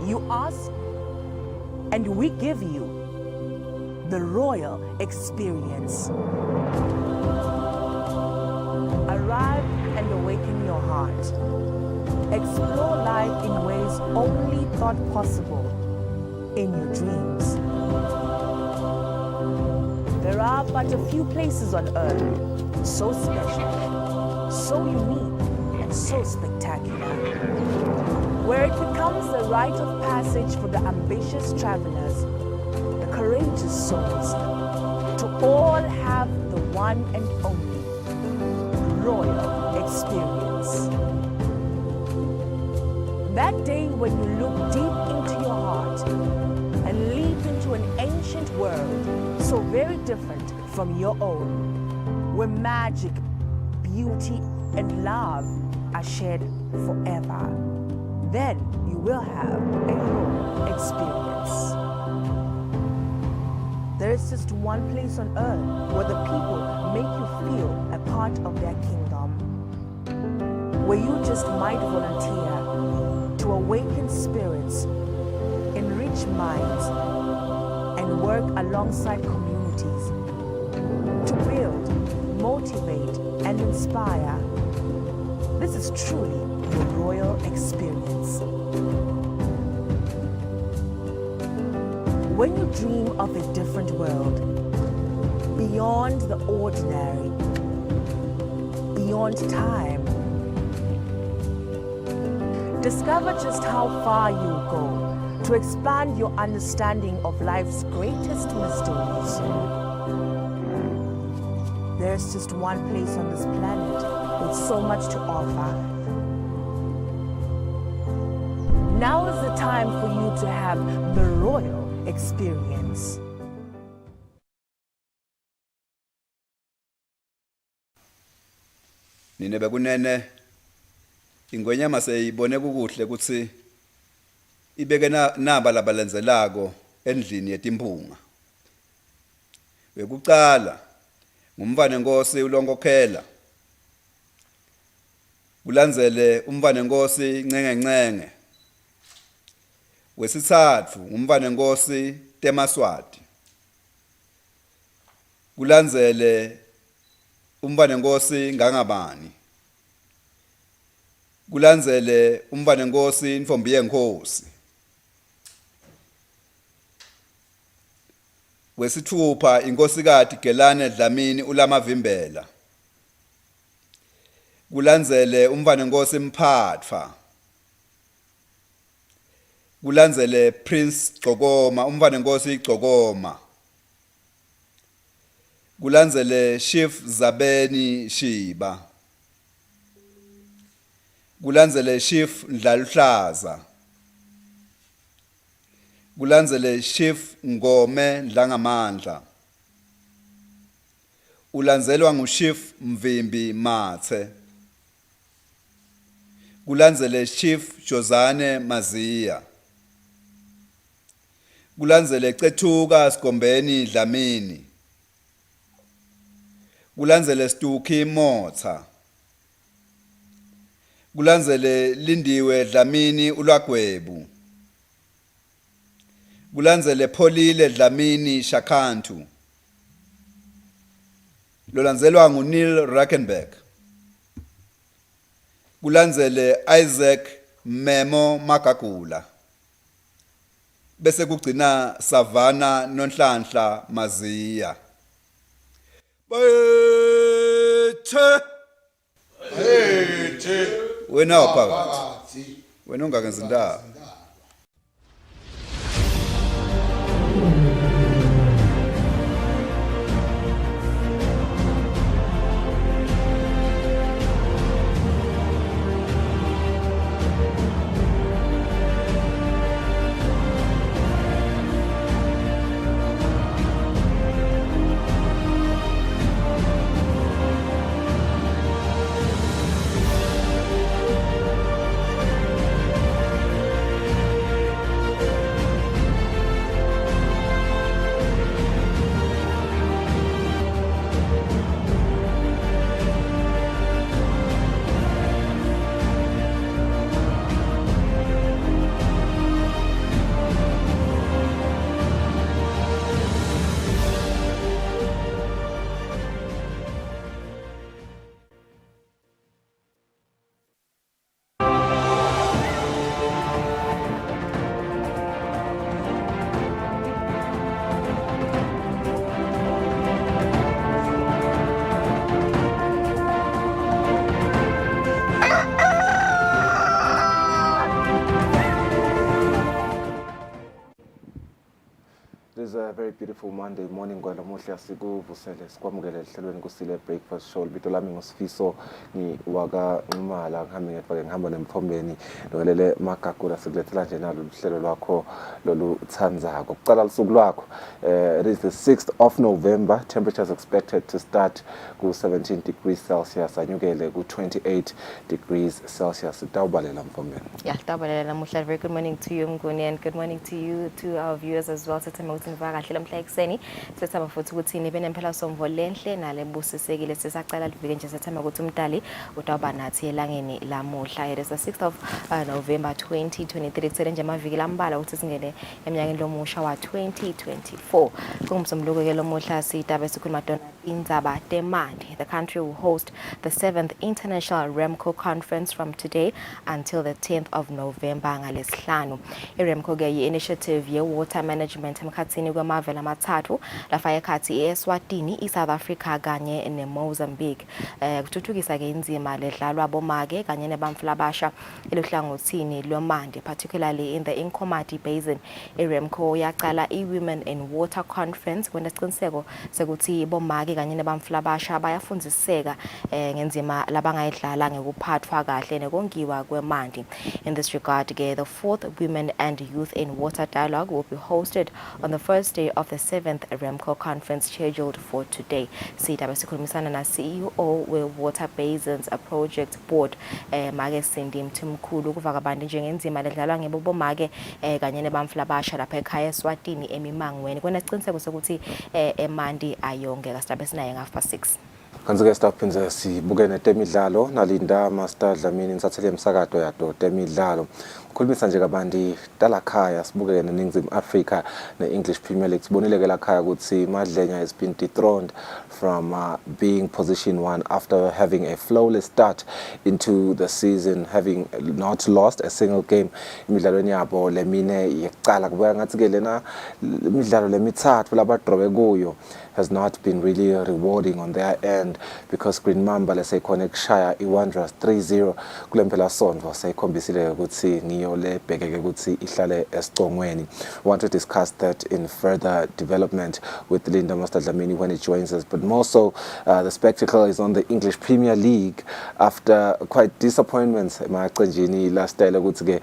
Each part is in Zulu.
You ask, and we give you the royal experience. Arrive and awaken your heart. Explore life in ways only thought possible in your dreams. There are but a few places on earth so special, so unique, and so spectacular, where it becomes a rite of passage for the ambitious travelers, the courageous souls, to all have the one and only royal experience. That day when you look deep into your heart and leap into an ancient world so very different from your own, where magic, beauty, and love are shared forever, then you will have a royal experience. There is just one place on earth where the people make you feel a part of their kingdom, where you just might volunteer to awaken spirits, enrich minds, and work alongside communities to build, motivate, and inspire. This is truly the royal experience. When you dream of a different world, beyond the ordinary, beyond time, discover just how far you'll go to expand your understanding of life's greatest mysteries. There's just one place on this planet with so much to offer. Now is the time for you to have the royal experience. Nine bekunene ingwenyama seyibone kukuhle ukuthi ibeke naba labalenzelako endlini yetimpunga. Wekucala ngumvane Nkosi ulonkokhela. Kulandzele umvane Nkosi Ncenge. Wesithathu umvane Nkosi Temaswati. Kulandzele umvane Nkosi Ngangabani. Kulandzele umvane Nkosi Ntfombi yeNkosi. Wesithupha inkosikazi Gelane Dlamini uLamavimbela. Kulandzele umvane Nkosi Mphatfwa. Kulandzele Prince Gcokoma umvane Nkosi Gcokoma. Kulandzele Chief Zabeni Shiba. Kulandzele Chief Ndlaluhlaza. Kulandzele Chief Ngome Ndlangamandla. Ulandzelwa nguChief Mvimbi Mathe. Kulandzele Chief Jozane Maziya. Kulandzele Cethuka Skombeni Dlamini. Kulandzele Stuki Motha. Kulandzele Lindiwe Dlamini uLwagwebu. Kulandzele Pholile Dlamini Shakhantu. Lolandzelwa nguNeil Rackenberg. Kulandzele Isaac Memo Magagula. Bese kugcina Savannah Nonhlanhla Maziya. Bethe Wena waphakathi. Wena ungakenzi indaba. is a very beautiful Monday morning. Gwalamuhla sikuvusele sikwamukele ehlelweni Kusile breakfast show. Libito lami nguSifiso ngiwaka Ngumala ngihamba nemthombeni nolele Magagula sikulethela nje nalo uhlelo lwakho loluthandzako. Kuqala usuku lwakho. It is the 6th of November. Temperatures expected to start ku 17 degrees Celsius anyukele ku 28 degrees Celsius. Tawubalela mthombeni. Yeah, tawubalela namuhla. Very good morning to you Mnguni, and good morning to you, to our viewers as well. Sithemba ukuthi nivaka kahle lamhla ekseni. Sithemba futhi ukuthi nibe nempela somvo lenhle nalebusisekile. Sisacala livike nje sithemba ukuthi umdali utawuba nathi elangeni lamuhla. It is the 6th of November 2023. Kusele nje amaviki lambala ukuthi singene eminyakeni lomusha wa 2024. Kungumsombuluko ke lomuhla sitaba esikhuluma dona indzaba temali. The country will host the 7th International Remco Conference from today until the 10th of November ngalesihlanu. IRemco ke yi-initiative ye-water management emkhathini kwamave lamathathu lafaka ekhathi Eswatini, iSouth Africa kanye neMozambique. Kuthuthukisa ke inzima ledlalwa abomake kanye nebamfula abasha eluhlangothini lwemandi, particularly in the Inkomati Basin. IRemco yaqala i-Women in Water Conference kwenesiqiniseko sekuthi bomake kanye nebamfula abasha bayafundziseka ngenzima labangayidlala ngekuphathwa kahle nekongiwa kwemandi. In this regard, the 4th Women and Youth in Water Dialogue will be hosted on the first day of the 7th Remco Conference scheduled for today. Sitaba sikhulumisana na CEO we-Water Basins Project Board Make Sindi Mthimkhulu ukuvaka abantu njengenzima ledlalwa ngebobomake kanye nebamfula abasha lapha ekhaya eSwatini emimangweni kwenesiqiniseko sokuthi emandi ayongeka. Sitaba esinaye nga-6. Kanzi-ke sitaphinze sibuke netemidlalo nalinda Master Dlamini ngisathele emsakato yato temidlalo. Khulumisa nje kabanti talakhaya sibuke neNingizimu Africa ne-English Premier League. Sibonile lakhaya ukuthi Madlenya has been dethroned from being position 1 after having a flawless start into the season, having not lost a single game. Imidlalweni yabo lemine yekucala kubuka ngathi-ke lena imidlalo lemithathu labadrobe kuyo has not been really rewarding on their end, because Green Mamba leseyikhona ekushaya iWanderers 3-0 kulempela sonto seyikhombisile ukuthi ngiyo lebhekeke ukuthi ihlale esicongweni. We want to discuss that in further development with Linda Master Dlamini when it joins us, but more so the spectacle is on the English Premier League after quite disappointments emaqenjini last day ukuthi-ke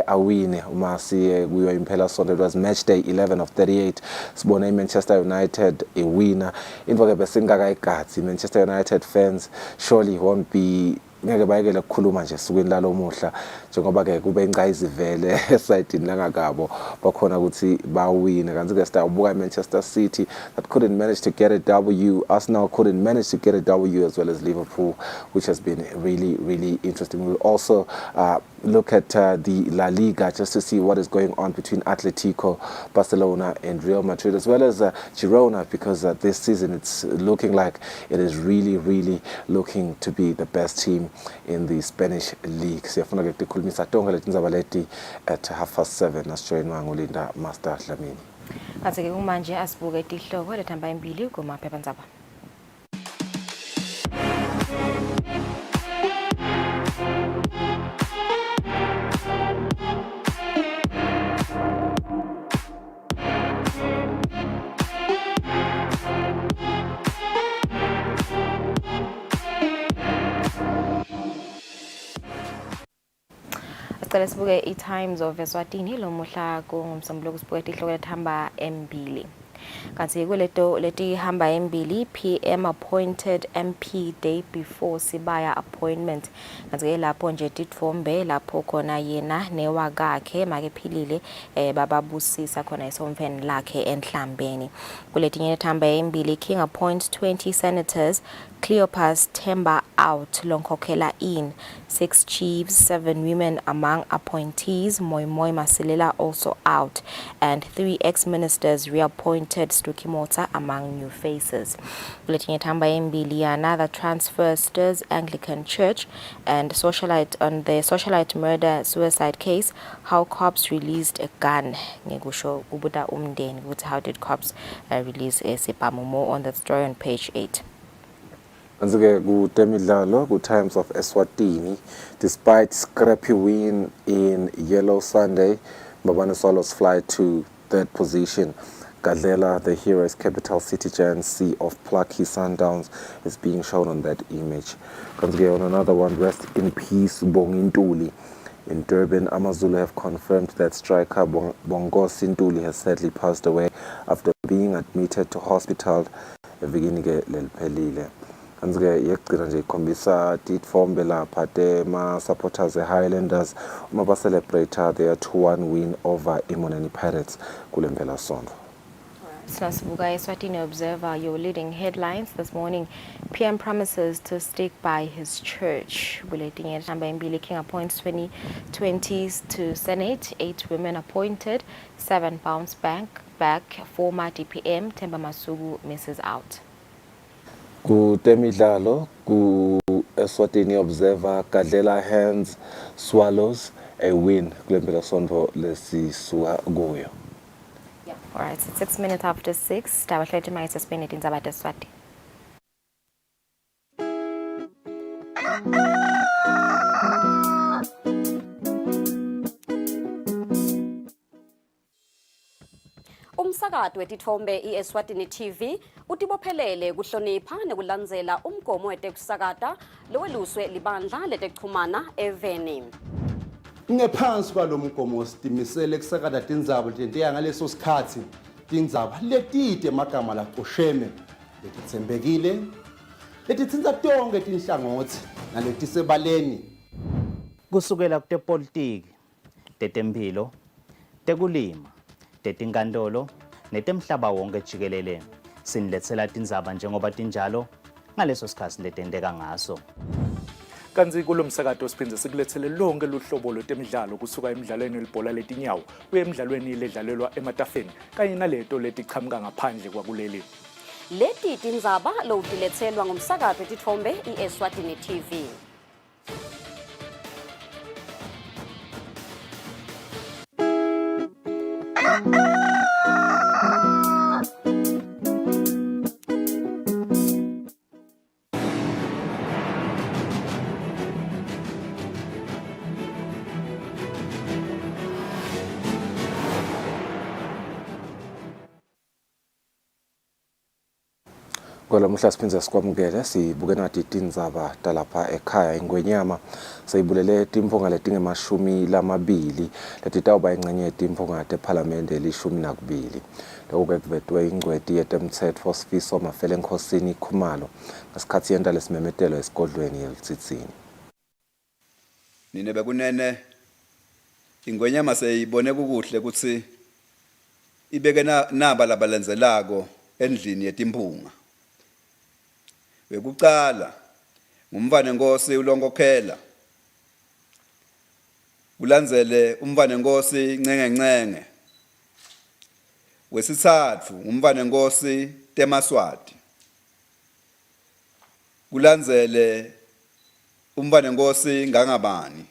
awine uma siye kuyo impela sonto. It was match day 11 of 38. Sibone iManchester United winner. Invoke besingakayigathi Manchester United fans surely won't be ngeke bayekele ukukhuluma nje sukwini lalomuhla njengoba ke kube incayizi vele esayidini langakabo bakhona ukuthi bawine. Kanti-ke sitawubuka Manchester City that couldn't manage to get a W. Arsenal couldn't manage to get a W, as well as Liverpool, which has been really interesting. We'll also look at the La Liga just to see what is going on between Atletico, Barcelona and Real Madrid, as well as Girona, because this season it's looking like it is really looking to be the best team in the Spanish league. Siyafuna ke tikhulumisa tonke letindzaba leti at 7:30 nasijoyinwa nguLinda Master Dlamini. Kanti-ke kumanje asibuke tihloko lethamba embili kumaphephandzaba. Sicela sibuke i-Times of Eswatini lomuhla kungumsombuluko sibuke tihloko lethamba embili. Kanti kuleto leti hamba embili, PM appointed MP day before Sibaya appointment. Kanti lapho nje titfombe lapho khona yena newakakhe Makephilile bababusisa khona isomveni lakhe enhlambeni. Kuletinye lethamba embili, King appoints 20 senators, Cleopas Temba out, Lonkhokhela in, 6 chiefs, 7 women among appointees, Moimoy Masilela also out, and 3 ex-ministers reappointed, Stukimota among new faces. Kuletinye thamba embili, another transfer stirs Anglican Church, and socialite on the socialite murder suicide case, how cops released a gun. Ngegusho ubuda umndeni ukuthi how did cops release a sipamu. More on that story on page 8. Kanzi-ke kutemidlalo ku-Times of Eswatini, despite scrappy win in Yellow Sunday, Mbabane Swallows fly to third position. Gadlela, the hero's capital city giant sea of plucky sundowns, is being shown on that image. Comes on another one, rest in peace, Bongintuli. In Durban, Amazulu have confirmed that striker Bongo Sintuli has sadly passed away after being admitted to hospital evikini ke leliphelile. Kanti-ke iyagcina nje ikhombisa titfombe lapha tema-supporters e-Highlanders uma ba-celebrate their 2-1 win over Imonani Pirates kule mpelasonto. Sinasibuka Eswatini Observer, your leading headlines this morning. PM promises to stick by his church. Bulletin at number Mbili King appoints 2020s to Senate. 8 women appointed. 7 pounds back. Former DPM Themba Masuku misses out. Ku temidlalo, ku Eswatini Observer, Gadlela hands Swallows a win kule mpelasonto lesisuka kuyo. All right, it's 6 minutes after 6. Tabahlete mayisuspended in Zabata Swati. Umsakazo wetithombe iEswatini TV utibophelele kuhlonipha nekulandzela umgomo wetekusakata loweluswe libandla letekuchumana eVeni. Ngephansi kwalomgomo sitimisele kusakata tindzaba letiya ngaleso sikhatsi tindzaba letide emagama laqosheme letitsembekile letitsinza tonke tinhlangothi naletisebaleni kusukela kutepolitiki, tetemphilo, tekulima, tetinkantolo netemhlaba wonke jikelele siniletsela tindzaba njengoba tinjalo ngaleso sikhatsi letenteka ngaso. Kanzi kulo msakato siphinde sikulethele lonke luhlobo lwetemidlalo kusuka emidlalweni welibhola letinyawo kuye emidlalweni ledlalelwa ematafeni kanye naleto letichamuka ngaphandle kwakuleli. Leti tindzaba lowutiletselwa ngumsakazo wetithombe iEswatini TV. Kwalamuhla siphinza sikwamukele sibuke nathi tindzaba talapha ekhaya ingwenyama sayibulele timphunga letingemashumi lamabili letitawuba ingcenye yetimphunga tephalamende li-12. Lokhu kuvetwe ingcweti yetemtsetfo Sifiso Mafelenkosini Khumalo ngesikhatsi yenta lesimemetelo esigodlweni yelitsitsini. Nine bekunene ingwenyama seyibone kukuhle kutsi ibeke naba labalenzelako endlini yetimphunga. Wekucala ngumvane Nkosi ulonkokhela kulandzele umvane Nkosi Ncenge. Wesitsatfu ngumvane Nkosi Temaswati kulandzele umvane Nkosi Ngangabani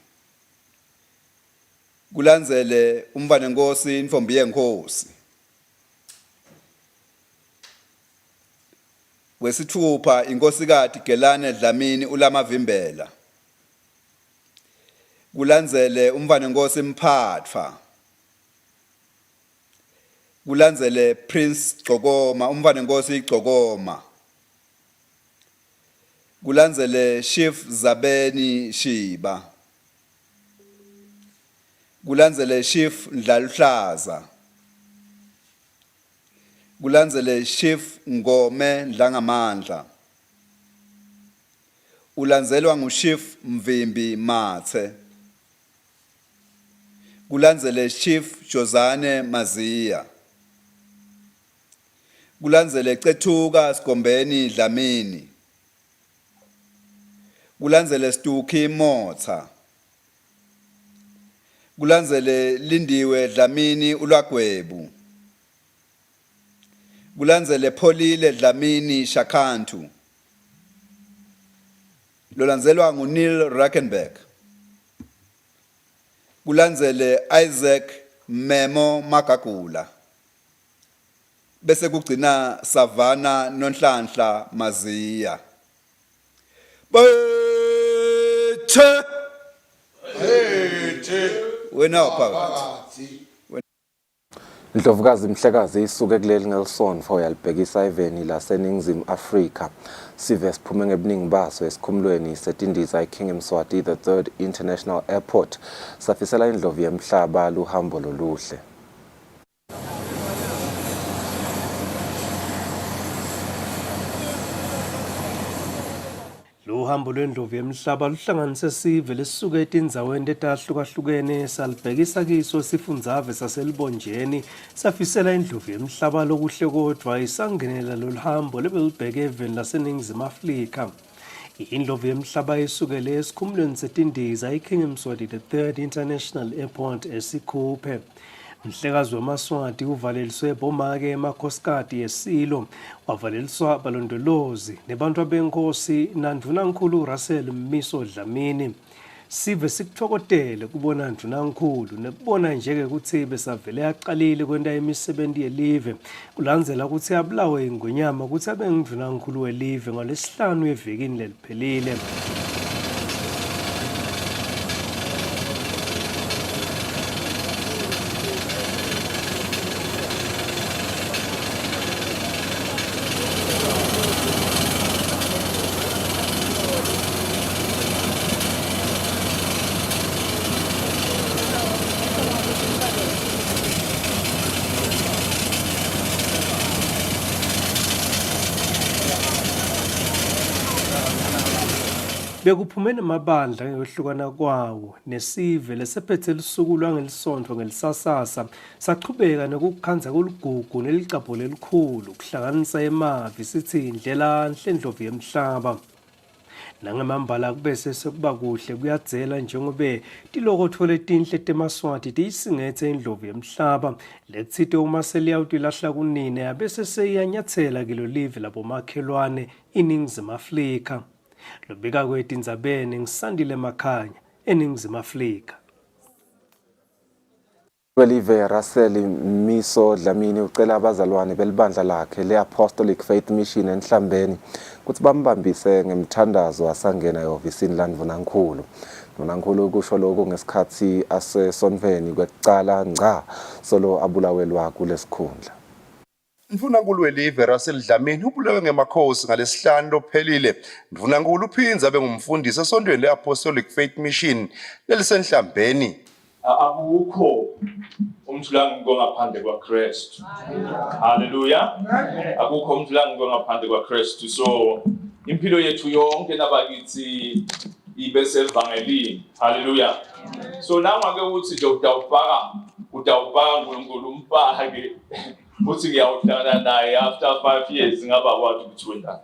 kulandzele umvane Nkosi Ntfombiyenkhosi. Wesithupha inkosikazi Gelane Dlamini uLamavimbela kulandzele umvane Nkosi Mphatfwa kulandzele Prince Gcokoma umvane Nkosi Gcokoma kulandzele Chief Zabeni Shiba kulandzele Chief Ndlaluhlaza kulandzele Chief Ngome Ndlangamandla ulandzelwa nguChief Mvimbi Mathe kulandzele Chief Jozane Maziya kulandzele Cethuka Sigombeni Dlamini kulandzele Stuki Motha kulandzele Lindiwe Dlamini uLwagwebu kulandzele Pholile Dlamini Shakhantu lolandzelwa nguNeil Rackenberg kulandzele Isaac Memo Magagula bese kugcina Savana Nonhlanhla Maziya. Bethe Bethe wena phakathi Ndlovukazi Mhlekazi isuke kuleli ngelisonto yalibhekisa eveni laseNingizimu Afrika. Sive siphume ngebuningi baso esikhumulweni setindiza iKing Mswati the 3rd International Airport. Safisela indlovu yemhlaba luhambo loluhle. Uhambo lwendlovu yemhlaba luhlanganise sive lesuka etindzaweni etahlukahlukene salibhekisa kiso sifundzave saselibonjeni safisela indlovu yemhlaba lokuhle kodwa isangenela loluhambo lebelibheke eveni laseNingizimu Afrika. Indlovu yemhlaba isukele esikhumulweni setindiza iKing Mswati the 3rd International Airport eSikhuphe. Mhlekazi waMaswati uvaleliswe bomake emakhosikazi esilo, wavaleliswa balondolozi nebantu abenkosi naNdunankulu Russell Mmiso Dlamini. Sive sikuthokotele kubona Ndunankulu nekubona njeke ukuthi besavele yaqalile kwenta imisebenzi yelive kulandzela ukuthi abulawe ingonyama ukuthi abe nguNdunankulu welive ngolesihlanu evikini leliphelile. Bekuphumene amabandla ngehlukana kwawo nesive lesephethe lisuku lwangelisonto ngelisasasa saqhubeka nokukhanza koligugu nelicapho lelikhulu kuhlanganisa emavi sithi indlela enhle ndlovu yemhlaba. Nangemambala kubese sekuba kuhle kuyadzela njengobe tilokotho letinhle temaswati tiyisingethe indlovu yemhlaba lekuthite uma seliyawutilahla kunine abese seyiyanyathela kilo live labomakhelwane iNingizimu Afrika. Lobika kwetindzabeni ngisandile Makhanya eNingizimu Afrika. Welive Russell Mmiso Dlamini ucela abazalwane belibandla lakhe le-Apostolic Faith Mission enhlambeni ukuthi bambambise ngemthandazo asangena ehovisini laNdunankulu. Ndunankulu kusho lokho ngesikhathi asesonveni kwekucala ngca solo abulawelwa kulesikhundla. Mvunankulu welive Russell Dlamini ubulawe ngemakhosi ngalesihlanu lophelile. Mvunankulu uphinze abe ngumfundisi esontweni le-Apostolic Faith Mission lelisenhlambeni. Akukho umthulanga ngaphandle kwaKristu. Haleluya. Akukho umthulanga ngaphandle kwaKristu. So impilo yethu yonke nabakithi ibe sevangelini. Haleluya. So nangake uthi nje utawufaka uNkulunkulu umpake uthi ngiyawuhlangana naye after 5 years ngaba kwathi ukuthunda.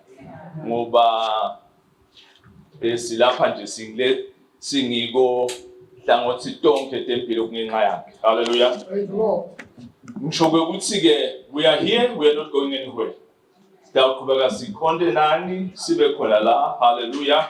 Ngoba silapha nje singiko hlangothi tonke tempilo kungenxa yakhe. Hallelujah. Ngisho ukuthi ke we are here, we are not going anywhere. Sitaqhubeka sikhonde nani sibe khona la. Hallelujah.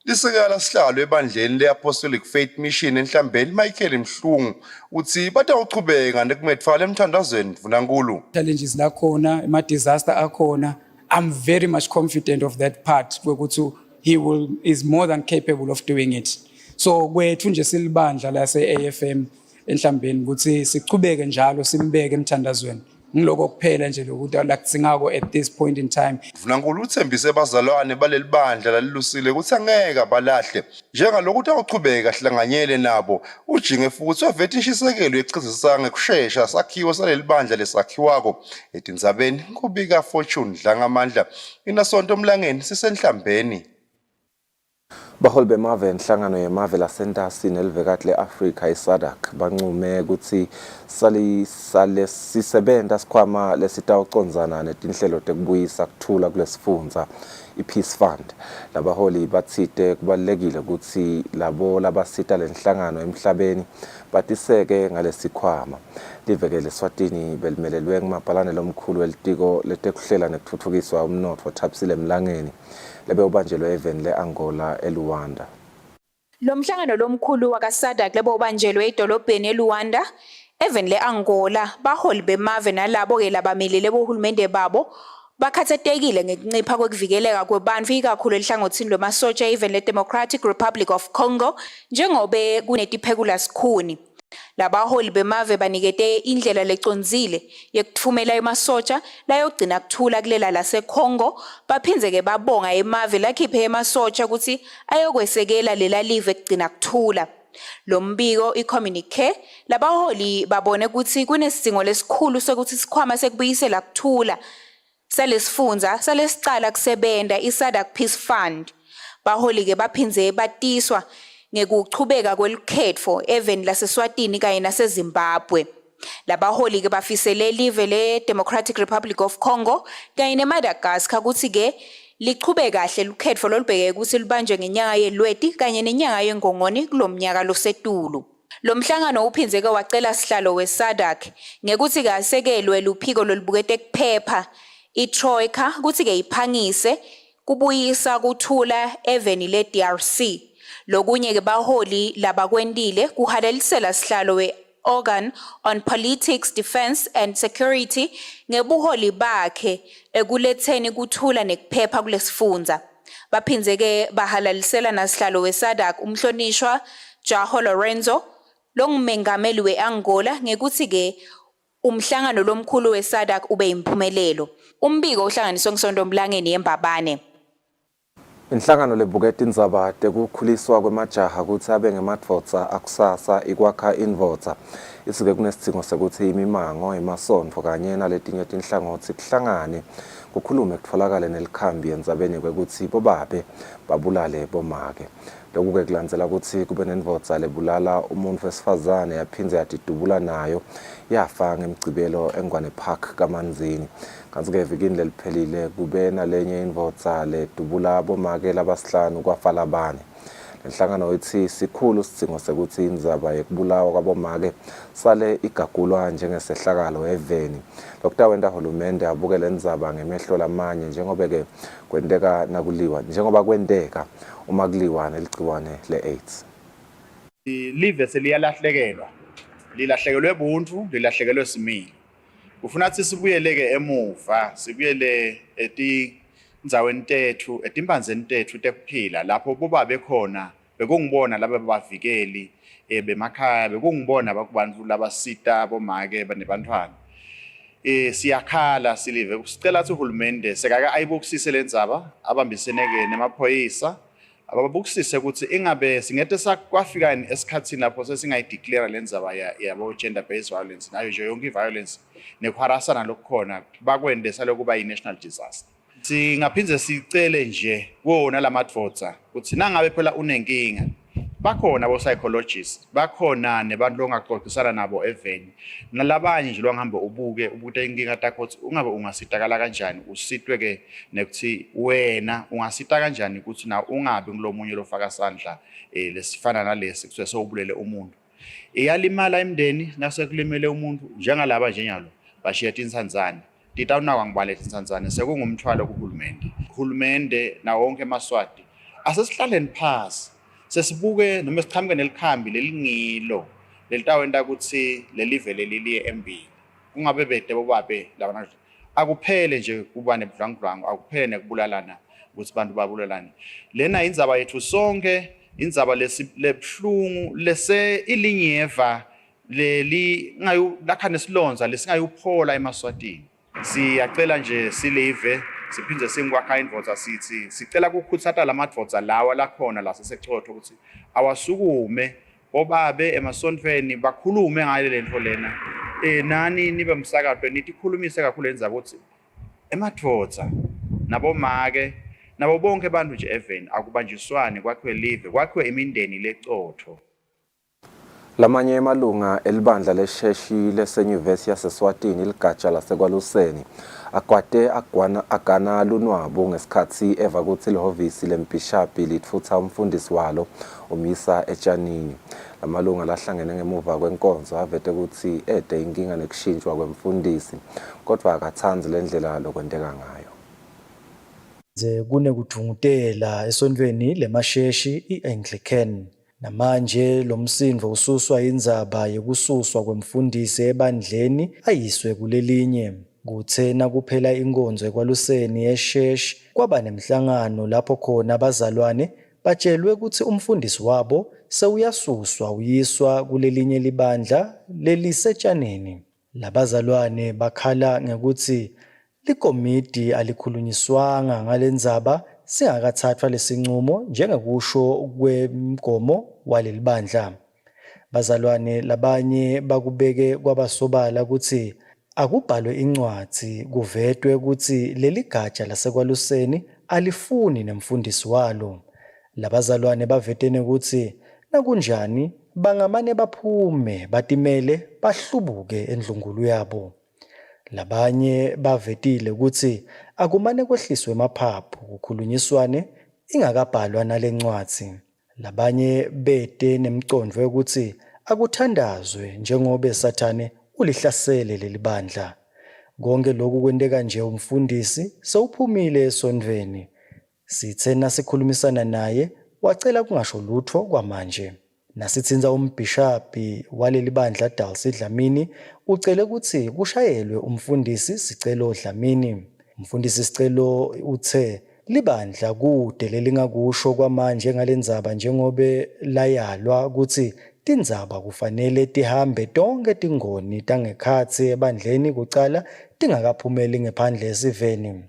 Lisekela sihlalo ebandleni le-Apostolic Faith Mission enhlambeni Michael Mhlungu uthi batawuchubeka nekumethwala emthandazweni Mvunankulu. Challenges la khona, ama disaster akhona. I'm very much confident of that part ukuthi is more than capable of doing it. So kwethu nje silibandla la se-AFM enhlambeni ukuthi sichubeke njalo simbeke emthandazweni. Ngiloko kuphela nje lokuthi alakutsingako at this point in time. Mvunankulu uthembise abazalwane baleli bandla lalilusile ukuthi angeke abalahle njengalokuthi awuchubeka hlanganyele nabo ujinge futhi wavethe inshisekelo yechizisanga kushesha sakhiwo saleli bandla lesakhiwako etindzabeni kubika Fortune Dlangamandla inasonto emlangeni sisenhlambeni. Baholi bemave enhlangano yemave lasentasi nelivekati le-Afrika iSADC bancume ukuthi sale sisebenta sikhwama lesitawucondzana netinhlelo tekubuyisa kuthula kulesifundza iPeace Fund. Labaholi batsite kubalulekile ukuthi labo labasita lenhlangano emhlabeni batiseke ngalesikhwama. Liveke leSwatini belimelelwe ngumabhalane lomkhulu welitiko letekuhlela nekutfutfukiswa umnotfo Kusile Mlangeni lebe ubanjelwe eveni le-Angola eLuanda. Lo mhlangano lomkhulu wakaSADC lebe ubanjelwe edolobheni eLuanda eveni le-Angola baholi bemave nalabo ke labamelele bohulumende babo bakhathatekile ngekuncipha kwekuvikeleka kwabantu ikakhulu elihlangothini lomasotsha eveni le-Democratic Republic of Congo njengobe kunetiphekula sikhuni. Labaholi bemave banikete indlela leconzile yekuthumela emasotsha layogcina kuthula kulela laseCongo baphinzeke babonga emave lakhiphe emasotsha ukuthi ayokwesekela lela live ekugcina kuthula. Lo mbiko icommunique labaholi babone ukuthi kunesidingo lesikhulu sokuthi sikhwama sekubuyisela kuthula salesifunza salesicala kusebenta iSADC Peace Fund. Baholi ke baphinze batiswa ngekuchubeka kwelukhetfo even laseswatini kanye naseZimbabwe. Labaholi ke bafisele live le Democratic Republic of Congo kanye neMadagascar ukuthi ke lichube kahle lukhetfo lolubheke ukuthi lubanjwe ngenyanga yeLweti kanye nenyanga yeNgongoni kulomnyaka losetulu. Lo mhlangano uphinzeke wacela sihlalo weSADC ngekuthi ke asekelwe luphiko lolubukete kuphepha iTroika ukuthi ke iphangise kubuyisa kuthula eveni le DRC. Lokunye ke baholi labakwendile kuhalelisela sihlalo we-Organ on Politics, Defense and Security ngebuholi bakhe ekuletheni kuthula nekuphepha kulesifunza. Baphinzeke bahalalisela nasihlalo weSADC umhlonishwa Jaho Lorenzo longumengameli we-Angola ngekuthi ke umhlangano lomkhulu weSADC ube impumelelo. Umbiko uhlanganiswe ngisonto-mlangeni yeMbabane. Inhlangano lebuketa indzaba tekukhuliswa kwemajaha ukuthi abe ngemadvodza akusasa ikwakha indvodza isuke kunesidzingo sekuthi imimango emasonto kanye naletinye tinhlangothi kuhlangane kukhulume kutfolakale nelikhambi endzabeni kwekuthi bobabe babulale bomake. Loku-ke kulandzela ukuthi kube nendvodza lebulala umuntu wesifazane yaphindze yatidubula nayo yafa ngemgcibelo eNgwane Park kaManzini. Kanti-ke evikini leliphelile kube nalenye indvodza ledubula bomake labasihlanu kwafa labane. Lenhlangano ithi sikhulu isidzingo sekuthi indzaba yekubulawa kwabomake sale igagulwa njengesehlakalo eveni. Lokutawenta uhulumende abuke le ndzaba ngemehlo lamanye njengoba-ke kwenteka uma kuliwa neligciwane le-AIDS. Live seliyalahlekelwa, lilahlekelwe buntu, lilahlekelwe similo. Kufuna ukuthi sibuyele-ke emuva, sibuyele etindzaweni tethu, etimpanzeni tethu tekuphila lapho bobabe khona bekungibona laba bavikeli bemakhaya, bekungibona abantu labasita bomake banebantwana. Siyakhala silive sicela ukuthi uhulumende sekake ayibukisise le ndzaba abambisene-ke nemaphoyisa ababukisise ukuthi ingabe singete sakwafika esikhathini lapho sesingayideclare le ndzaba yabo gender based violence nayo nje yonke violence nekuharasana lokukhona bakwende salokuba yi-national disaster. Singaphindze sicele nje kuwona lamadvodza ukuthi nangabe phela unenkinga bakhona abo-psychologists, bakhona nebantu longaxoxisana nabo eveni nalabanye nje longahambe ubuke inkinga takho ukuthi ungabe ungasitakala kanjani usitwe-ke nekuthi wena ungasita kanjani ukuthi na ungabi ngulomunye lofaka sandla lesifana nalesi kusuke sowubulele umuntu. Iyalimala imndeni nasekulimele umuntu njengalaba njenyalo bashiya tinsanzane titawunakwa ngibale tinsanzane sekungumthwalo kuhulumende. Uhulumende na wonke emaswati asesihlaleni phasi sesibuke noma siqhamuke nelikhambi lelingilo lelitawenta ukuthi lelive leliye embili kungabe bede bobabe labana akuphele nje kuba nebudlangudlangu akuphele nekubulalana ukuthi abantu babulalane. Lena indzaba yethu sonke indzaba lebhlungu lese ilinyeva leli ngayo lakha nesilonza lesingayuphola emaswatini. Siyacela nje silive siphindze singikwakha indvodza sithi sicela ukukhuthata lamadvodza lawa lakhona la sesechotho ukuthi awasukume bobabe emasontweni bakhulume ngale lento lena nani nibe msakadwe nitikhulumise kakhulu endzaba ukuthi emadvodza nabomake nabo bonke abantu nje eveni akubanjiswane kwakhiwe live kwakhiwe imindeni lecotho. Lamanye emalunga elibandla lesheshi lesenyuvesi yaseSwatini ligatsha lasekwaluseni akwate agana lunwabo ngesikhathi eva kuthi lehhovisi lembishapi litfutha umfundisi walo umisa etshanini. Lamalunga lahlangene ngemuva kwenkonzo avete ukuthi ede inkinga nekushintshwa kwemfundisi kodwa akathanzi lendlela lokwenteka ngayo. Kunekudungutela esontweni lemasheshi i-Anglican. Namanje lo msindvo ususwa indzaba yokususwa kwemfundisi ebandleni ayiswe kulelinye. Kuthena kuphela inkonzo ekwaluseni esheshi kwaba nemhlangano lapho khona abazalwane batshelwe ukuthi umfundisi wabo sewuyasuswa uyiswa kulelinye libandla lelisetshaneni. Labazalwane bakhala ngekuthi likomidi alikhulunyiswanga ngalendzaba singakathathwa lesinqumo njengokusho kwemgomo waleli bandla. Bazalwane labanye bakubeke kwabasobala ukuthi akubhalwe incwadi kuvetwe ukuthi leli gatsha lasekwaluseni alifuni nemfundisi walo. Labazalwane bavetene ukuthi nakunjani bangamane baphume batimele bahlubuke endlungulu yabo. Labanye bavetile ukuthi akumane kwehliswe emaphaphu kukhulunyiswane ingakabhalwa nalencwadi. Labanye bete nemicondvo yokuthi akuthandazwe njengoba Sathane ulihlasele leli bandla. Konke lokhu kwenteka nje umfundisi sewuphumile esondweni. Sithe nasikhulumisana naye wacela kungasho lutho kwamanje. Nasithinza umbhishaphi waleli bandla Dalsi Dlamini ucele ukuthi kushayelwe umfundisi Sicelo Dlamini. Umfundisi Sicelo uthe libandla kude lelingakusho kwamanje ngalendzaba njengobe layalwa ukuthi tindzaba kufanele tihambe tonke tingoni tangekhatsi ebandleni kucala tingakaphumeli ngephandle esiveni.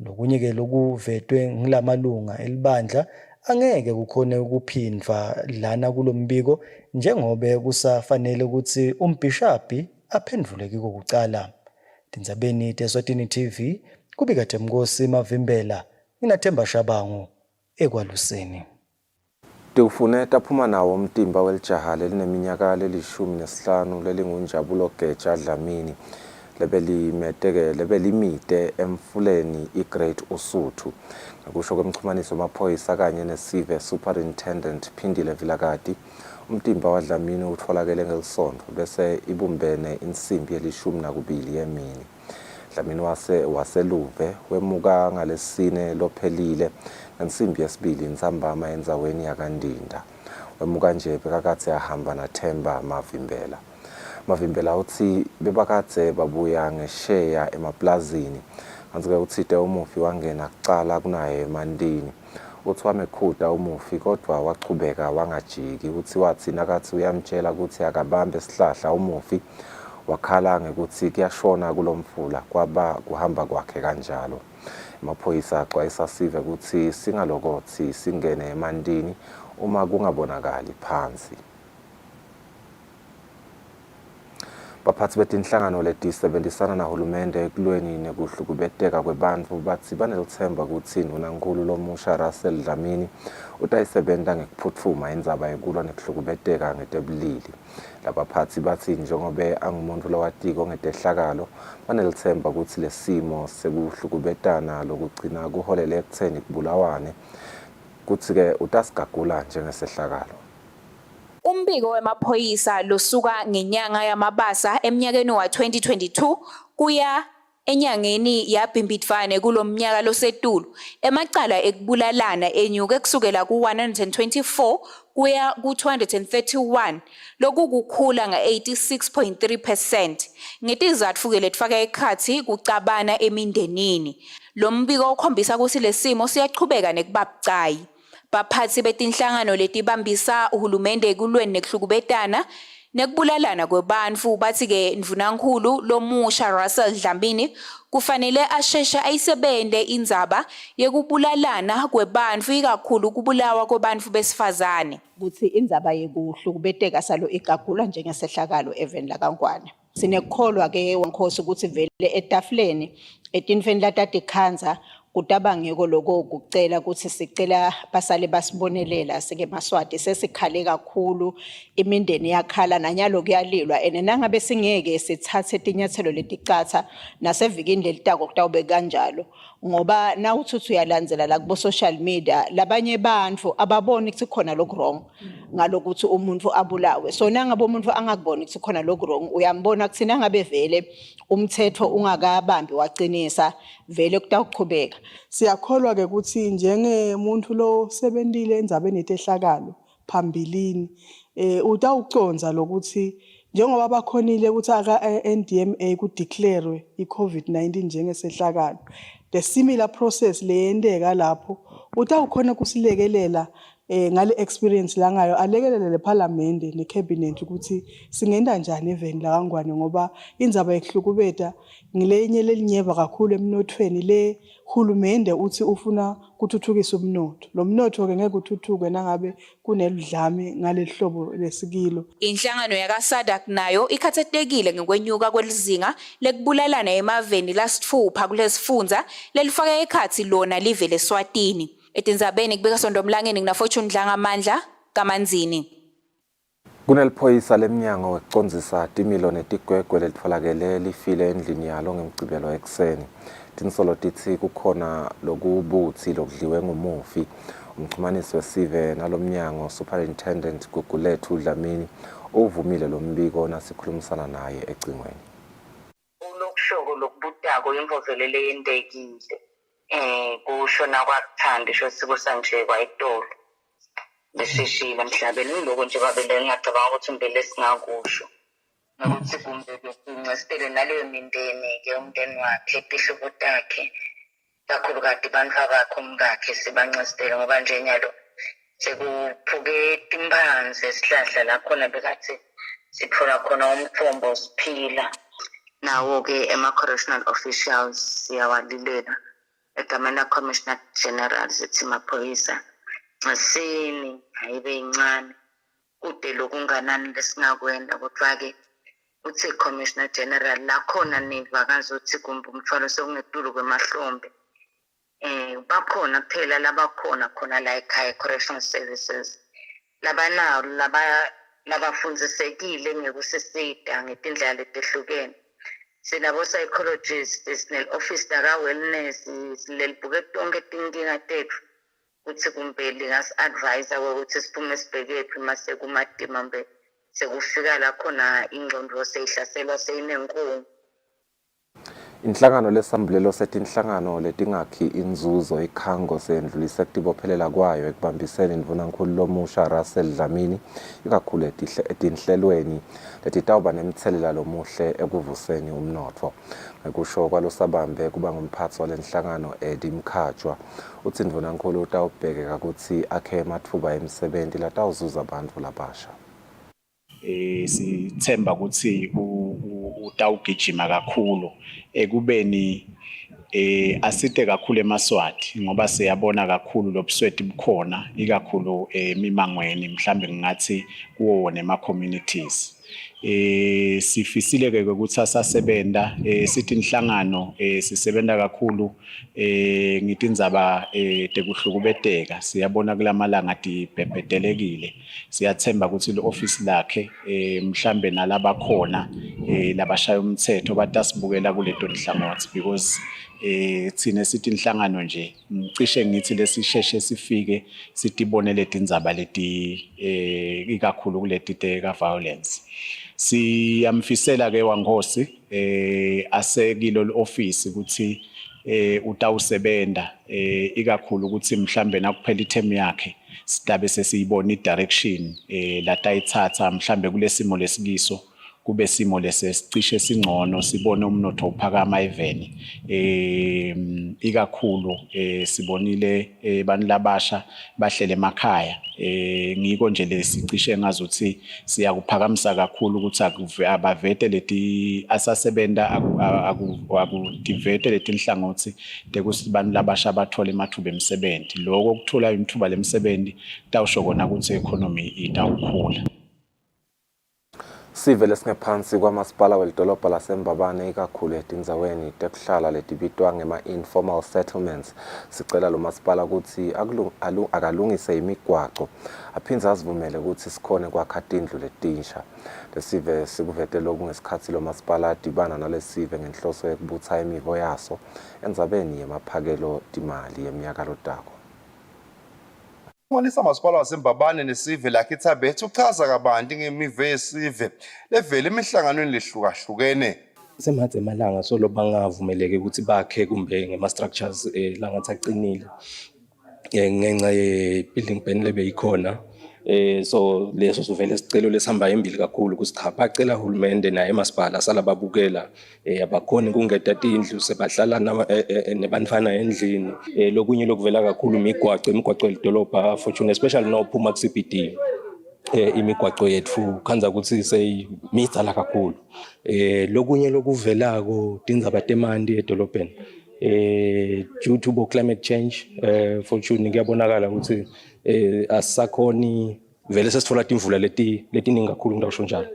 Lokunye ke lokuvetwe ngilamalunga elibandla angeke kukhone ukuphindwa lana kulombiko njengobe kusafanele ukuthi umbhishaphi aphendule kiko kucala. Tindzabeni teSwatini TV kubika Themkosi Mavimbela nginaThemba Shabangu ekwaluseni. Tiwufune taphuma nawo umtimba welijaha lelineminyaka leli-15 lelingunjabulo Geja Dlamini lebelimite emfuleni iGreat Usuthu. Ngakusho kwemchumaniso wamaphoyisa kanye nesive Superintendent Phindile Vilakati, umtimba waDlamini utholakele ngelisonto bese ibumbene insimbi ye-12 yemini. Dlamini waseluve wemuka ngalesine lophelile ngensimbi yesibili intsambama endzaweni yakandinda. Wemuka nje bekakatse ahamba naThemba Mavimbela. Mavimbela uthi bebakatse babuya ngesheya emaplazini. Kanti-ke uthite umufi wangena kucala kunaye emandini. Uthi wamekhuda umufi kodwa wachubeka wangajiki. Uthi wathi nakathi uyamtshela ukuthi akabambe isihlahla umufi wakhala ngekuthi kuyashona kulomfula kwaba kuhamba kwakhe kanjalo. Amaphoyisa axwayisa sive ukuthi singalokothi singene emandini uma kungabonakali phansi. Baphathi betinhlangano letisebenzisana nahulumende ekulweni nekuhlukubeteka kwebantfu bathi banelithemba ukuthi uNdunankulu lomusha Russell Dlamini utayisebenta ngekuphuthuma indzaba yekulwa nekuhlukubeteka ngetebulili. Labaphathi bathi njengobe angumuntu lowatiko ngetehlakalo banelithemba ukuthi lesimo sekuhlukubetana lokugcina kuholele ekutheni kubulawane kuthi-ke utasigagula njengesehlakalo. Umbiko wemaphoyisa lusuka ngenyanga yamabasa eminyakeni wa-2022 kuya enyangeni yaBhimbidvwane kulomnyaka losetulu emacala ekubulalana enyuke kusukela ku-124 kuya ku-231 lokukukhula nga-86.3%. Ngetizatfu ke letfaka ekhatsi kucabana emindenini. Lo mbiko ukhombisa ukuthi lesimo siyachubeka nekubabucayi. Baphathi betinhlangano letibambisa uhulumende ekulweni nekuhlukubetana nekubulalana kwebantfu bathi-ke Ndunankulu lomusha Russell Dlamini kufanele asheshe ayisebente indzaba yekubulalana kwebantfu ikakhulu kubulawa kwebantfu besifazane. Kuthi indzaba yekuhlukubeteka salo igagulwa njengesehlakalo eveni laKaNkwane. Sinekukholwa ke wankhosi ukuthi vele etafuleni etinfeni laTatikhanza kutabangeko lokho kucela ukuthi sicela basale basibonelela sike Maswati sesikhale kakhulu imindeni yakhala nanyalo kuyalilwa nangabe singeke sithathe tinyathelo leticatha nasevikini lelitako kutawube kanjalo ngoba nawuthi uyalandzela la kubo social media labanye bantfu ababoni ukuthi khona lokho wrong ngalokuthi umuntu abulawe so nangabe umuntu angakuboni ukuthi khona lokho wrong uyambona ukuthi nangabe vele umthetho ungakabambi waqinisa vele kutawuqhubeka. Siyakholwa ke ukuthi njengemuntu lo sebentile endzabeni yetehlakalo phambilini utawuconza lokuthi njengoba bakhonile ukuthi aka NDMA ku declare iCovid-19 njengesehlakalo the similar process leyendeka lapho utawukhona kusilekelela ngale experience la ngayo alekelele le parliament ne cabinet ukuthi singenda njani eveni la kaNgwane ngoba indzaba yekuhlukubeta ngilenye lelinyeva kakhulu emnothweni le hulumende uthi ufuna kuthuthukisa umnotho lo mnotho ke ngeke uthuthuke nangabe kuneludlame ngalehlobo lesikilo. Inhlangano yakaSADC nayo ikhathethekile ngekwenyuka kwelizinga lekubulalana emaveni lasithupha kulesifundza lelifaka ekhathi lona live leSwatini. Etindzabeni kubika Sondomlangeni nginaFortune Dlangamandla kaManzini. Kuneliphoyisa lemnyango wekucondzisa timilo netigwegwe letfolakele lifile endlini yalo ngemgcibelo ekseni. Tinsolo tithi kukhona lokubuthi lokudliwe ngumufi. Umxhumanisi wesive nalomnyango Superintendent Gugulethu Dlamini uvumile lo mbiko nasikhulumisana naye ecingweni. Ulokushoko lokubutako imvovelele yendekile. Kushona kwakuthanda isho sikusanje kwayitolo. Beshishile emhlabeni ngiloko nje babele ngiyacabanga ukuthi mbele singakusho. Nokuthi kumbe besincestele naleyo mindeni ke umndeni wakhe ephihluko takhe. Kakhulu kade bantu abakho umkakhe sibancestele ngoba nje nyalo sekuphuke timbanzi esihlahla la khona bekathi sithola khona umthombo siphila. Nawo ke ema-correctional officials siyawalilela. Egamena Commissioner General sithi maphoyisa ngasini hayibe incane kude lokunganani lesingakwenda kodwa ke uthi Commissioner General la khona nivakazi uthi kumbe umthwalo sekungedulu kwemahlombe bakhona phela labakhona khona la ekhaya correctional services labanawo labafundisekile ngekusisida ngetindlela letehlukene. Sinabo psychologists sinel-office laka-wellness silelibhuke tonke tinkinga tethu ukuthi kumbe lingas-advise ukuthi siphume sibhekephi mase kumadima mbe sekufika la khona ingqondo seyihlaselwa seyinenkungu. Inhlangano lesambulelo setinhlangano letingakhi inzuzo ikhango sendlulise kutibophelela kwayo ekubambiseni indvunankhulu lomusha Russell Dlamini ikakhulu etinhlelweni letitawuba nemthelela lomuhle ekuvuseni umnotfo. Ngekusho kwalosabambe kuba ngumphatsi walenhlangano Eddie Mkhatshwa uthi indvunankhulu utawubhekeka ukuthi akhe ematfuba emsebenti latawuzuza bantfu labasha. Sithemba ukuthi utawugijima kakhulu ekubeni asite kakhulu eMaswati ngoba siyabona kakhulu lobusweti bukhona ikakhulu emimangweni mhlambe ngingathi kuwo wona ema-communities. Sifisile ke ukuthi asasebenta sithi inhlangano sisebenta kakhulu ngithi indzaba tekuhlukubeteka siyabona kulamalanga tibhebhedelekile siyathemba ukuthi le office lakhe mhlambe nalaba khona labashaya umthetho batasibukela kuleto nhlangothi because thina sithi inhlangano nje ngicishe ngithi lesisheshe sifike sitibone letindzaba leti ikakhulu kuleti ka violence. Siyamfisela ke wangosi asekilo le-office ukuthi utawusebenta ikakhulu ukuthi mhlambe nakuphela ithemu yakhe sidabe sesiyibona i-direction latayithatha mhlambe kulesimo lesikiso kube simo lesesicishe singcono sibone umnotho uphakama eveni ikakhulu sibonile abantu labasha bahlele emakhaya ngiko nje lesicishe ngazuthi siyakuphakamisa kakhulu ukuthi abavete leti asasebenta akudivete leti nhlangothi tekuthi abantu labasha bathola emathuba emsebenzi lokho kuthola ithuba lemsebenzi tawusho kona ukuthi economy itawukhula. Sivele singephansi kwamasipala welidolobha laseMbabane ikakhulu etindzaweni tekuhlala letibitwa ngema-informal settlements sicela lo masipala ukuthi akalungise imigwaco aphindze asivumele ukuthi sikhone kwakha tindlu letinsha. Lesive sikuvete lokhu ngesikhathi lo masipala adibana nalesive ngenhloso yokubutha imivo yaso endzabeni yemaphakelo timali yeminyaka lotako. Umnisa masipala waseMbabane nesive lakhe iThabethe uchaza kabanti ngemivo yesive levele emihlanganweni lehlukahlukene. Semathe emalanga so lo bangavumeleke ukuthi bakhe kumbe ngema-structures langathi aqinile ngenxa ye-building ban lebe yikhona So leso sivele sicelo lesihamba embili kakhulu ukuthi cha bacela uhulumende naye emasipala salababukela abakhona kungeda indlu sebahlala nebantfana endlini. Lokunye lokuvela kakhulu imigwaqo yedolobha fortune especially no phuma ku CBD. Imigwaqo yethu khanza ukuthi seyimidala kakhulu. Lokunye lokuvelako tindzaba temanti edolobheni. Due to climate change fortune kuyabonakala ukuthi asakhoni vele sesithola imvula letiningi kakhulu ngisho njalo.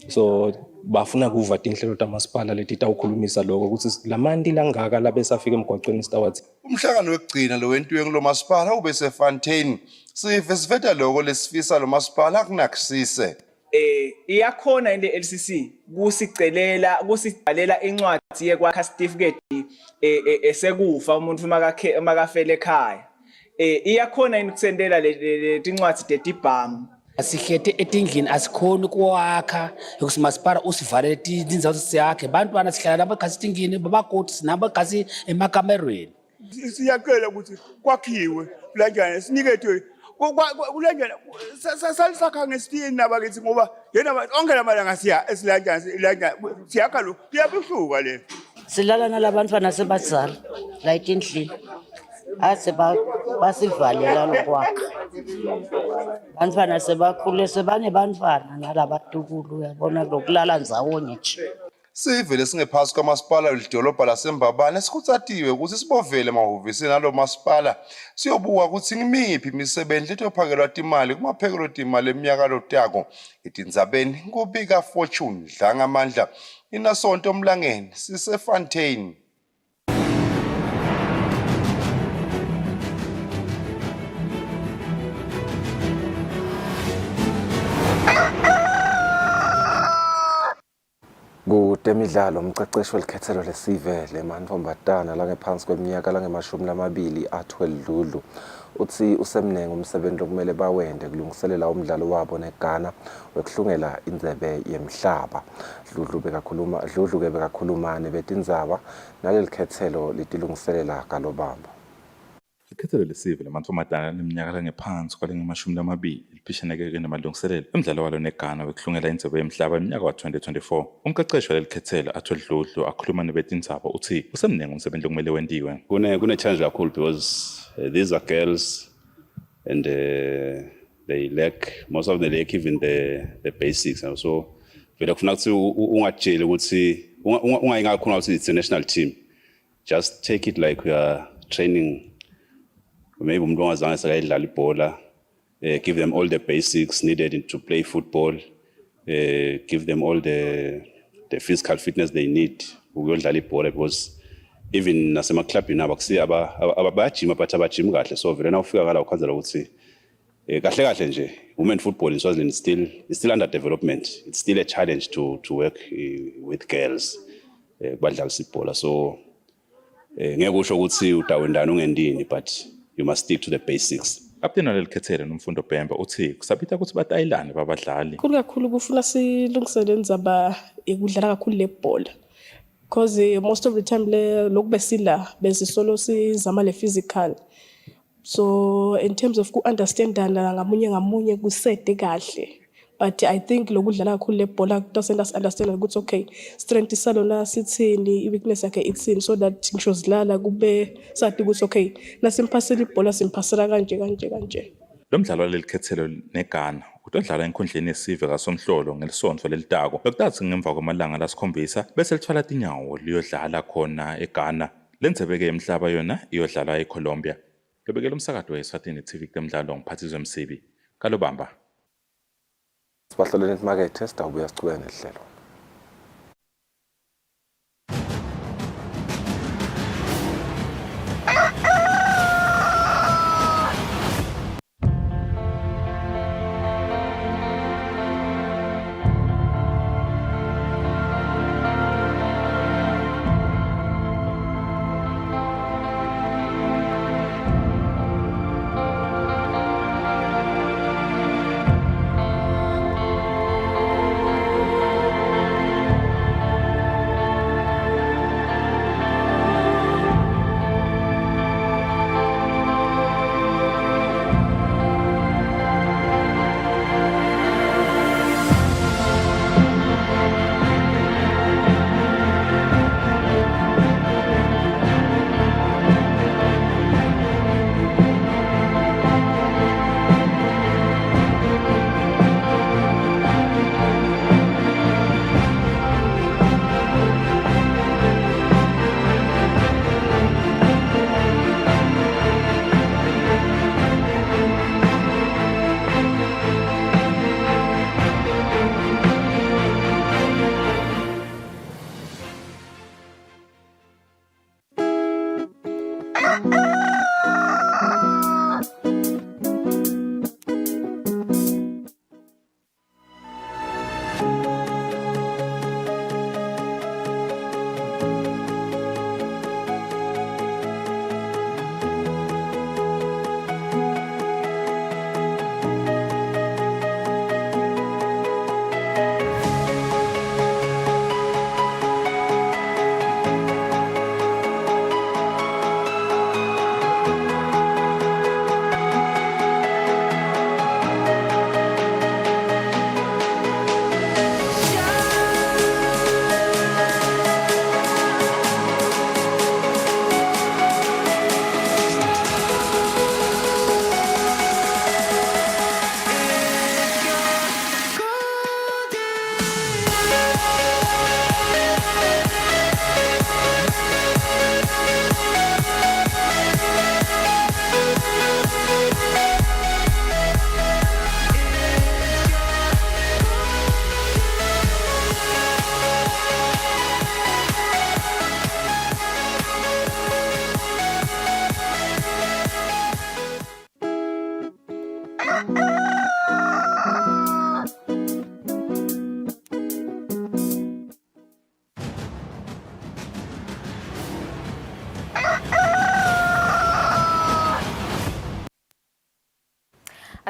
So bafuna kuva tinhlelo tamasipala leti tawukhulumisa lokho ukuthi lamanti langaka labesafika emgwaqweni stawathi. Umhlangano wekugcina lo wentweni lo masipala ube seFontaine. Sive siveta lokho lesifisa lo masipala akunakusise. Iyakhona into LCC kusibhalela incwadi yekwakha certificate esekufa umuntu makafela ekhaya. Iyakhona ukusendela letincwadi tetibhamu. Asikhete etindlini asikhoni kuwakha ukuthi masipala usivalele tindzawo siyakhe bantwana sihlala nabo ekhasi tingini babakoti sinabo ekhasi emakamerweni. Siyacela ukuthi kwakhiwe lanjani siniketwe kulanjani salisakha ngesitini nabakithi ngoba yena onke lamalanga siya esilanjani siyakha lo kuyabushuka le. Silala nalabantwana sebazala la etindlini. Ase basivalela lokwakha. Bantwana sebakhule sebanebantwana nalabatukulu uyabona lokulala ndzawonye nje. Sivele singephasi kwamasipala lidolobha laseMbabane sikhutsatiwe ukuthi sibovele emahhovisini alo masipala siyobuka ukuthi ngimiphi imisebenzi etophakelwa imali kumaphekelo timali eminyaka lotako etindzabeni kubika fortune dlanga amandla inasonto omlangeni siseFontaine. Kutemidlalo umqeqeshi welikhethelo lesive lemantombazana langephansi kweminyaka lange-20 athwele uthi usemnengo umsebenzi okumele bawende kulungiselela umdlalo wabo neGhana wekuhlungela indebe yemhlaba. Dludlu ke bekakhuluma nebetindzaba naleli khethelo litilungiselela kalobamba. Ikhethelo lesive lemantombazana neminyaka langephansi kwalenga-20 liphishaneke namalungiselelo emdlalo walo neGhana wekuhlungela indebe yemhlaba eminyaka wa-2024. Umqeqeshi waleli khethelo athwele Dludlu akhuluma nebetindzaba uthi usemnengo umsebenzi okumele wendiwe. Kune challenge kakhulu because these are girls and they lack most of them lack even the basics, so vele kufuna ukuthi ungajeli ukuthi ungayingakhona ukuthi it's a national team. Just take it like we are training. Maybe umuntu ongazange sekayidlala ibhola, give them all the basics needed to play football, give them all the physical fitness they need ukuyodlala ibhola, because even nasema club nabo kusi abajima but abajima kahle, so vele nawufika kala ukhanzela ukuthi kahle nje women football in Swaziland is still under development. It's still a challenge to work with girls badlalisa ibhola, so ngeke usho ukuthi utawendana ungendini, but you must stick to the basics. Kapteni waleli khethelo nomfundo Bhemba uthi kusabita ukuthi batayilane babadlali. Kakhulu kufuna silungisele indzaba ekudlala kakhulu lebhola. Because most of the time lokube sila besisolo sizama le physical. So in terms of ku-understandana ngamunye kusete kahle. But I think lokudlala kakhulu lebhola doesn't us understand ukuthi okay, strength salona sithini, weakness yakhe ithini, so that ngisho sidlala kube sathi ukuthi okay, nasimpasela ibhola simpasela kanje. Lo mdlalo waleli khethelo neGhana utodlala enkundleni yesive kaSomhlolo ngelisonto lelitako lokutathi ngemva kwamalanga lasikhombisa bese lithwala tinyawo liyodlala khona eGhana. Lenzebeke emhlaba yona iyodlala eColombia. Lebekela umsakazo weEswatini TV kumdlalo ngiphathizwe Msibi kalobamba. Sibahloleni imakethe sitawubuya sichubeke nehlelo.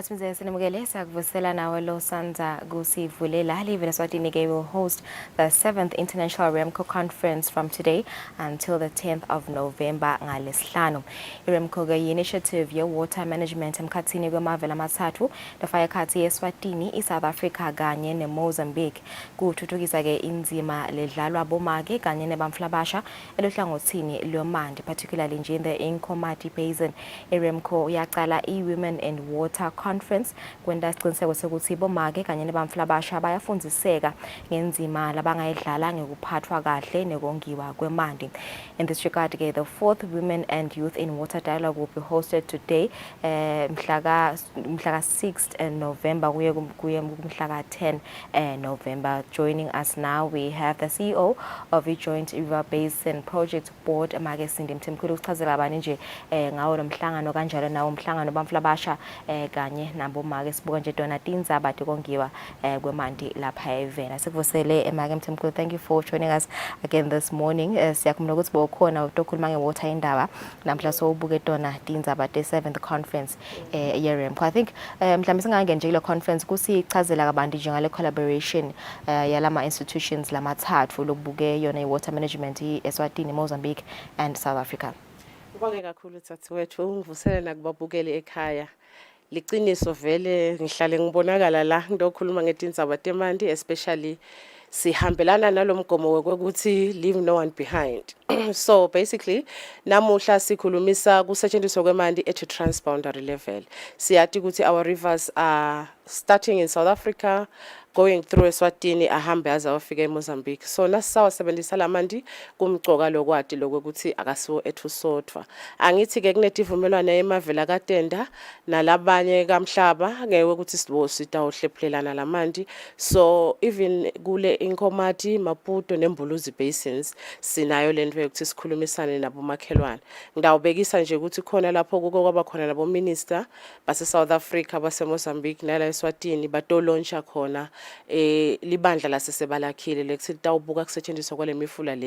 Asimze sinemukele siyakuvusela nawe lo Sanza kusivulela. Live in Eswatini will host the 7th International REMCO Conference from today until the 10th of November ngalesihlanu. REMCO yi-initiative ye-water management emkhathini kwemave lamathathu lafaka ekhathi ye-Eswatini, i-South Africa kanye ne-Mozambique. Kuthuthukisa ke inzima ledlalwa bomake kanye nebamflabasha elohlangothini lwemandi, particularly nje in the Inkomati Basin. REMCO yaqala i-Women and Water Conference kwenda isiqiniseko sokuthi bomake kanye nebamflabasha bayafundziseka ngenzima labangayidlala ngekuphathwa kahle nekongiwa kwemandi. In this regard, the 4th Women and Youth in Water Dialogue will be hosted today, mhlaka 6th November kuye mhlaka 10 November. Joining us now, we have the CEO of the Joint River Basin Project Board, Make Sindi Mthimkhulu, ukuchazela abanye nje ngawo lo mhlangano kanjalo nawo umhlangano bamflabasha kanye nabo make sibuka nje Donatinza bathi kongiwa kwemandi lapha evela. Sikuvusele Make Mthimkhulu, thank you for joining us again this morning. Siyakhuluma ukuthi bokhona utokhuluma ngewater indaba namhla sowubuke Donatinza bathi 7th conference ye-REMCO. I think mhlawumbe singangena nje kule conference kusichazela kabanti njengale collaboration yalama institutions lamathathu lokubuke yona i-water management i-Eswatini, Mozambique and South Africa. Ngibonge kakhulu thathu wethu ungivusele nakubabukeli ekhaya. Liqiniso vele ngihlale ngibonakala la ngidokhuluma ngetindzaba temandi, especially sihambelana nalomgomo wokuthi leave no one behind. So basically namuhla sikhulumisa kusetshenziswa kwemandi at a transboundary level. Siyathi ukuthi our rivers are starting in South Africa, going through Eswatini, ahambe aze afike eMozambique. So nasawasebenzisa lamandi kumgcoka lokwati lokuthi akasiwo ethu sodwa. Angithi ke kunetivumelwano emavela kaTenda nalabanye kamhlaba ngeke ukuthi sitawuhlephulelana lamandi. So even kule Inkomati, Maputo neMbuluzi basins sinayo lento yokuthi sikhulumisane nabo makhelwane. Ngidawubekisa nje ukuthi khona lapho kwaba khona nabo minister base South Africa, base Mozambique nala Eswatini batolontsha khona libandla lasesebalakhile lekuthi tawubuka kusetshenziswa kwale mifula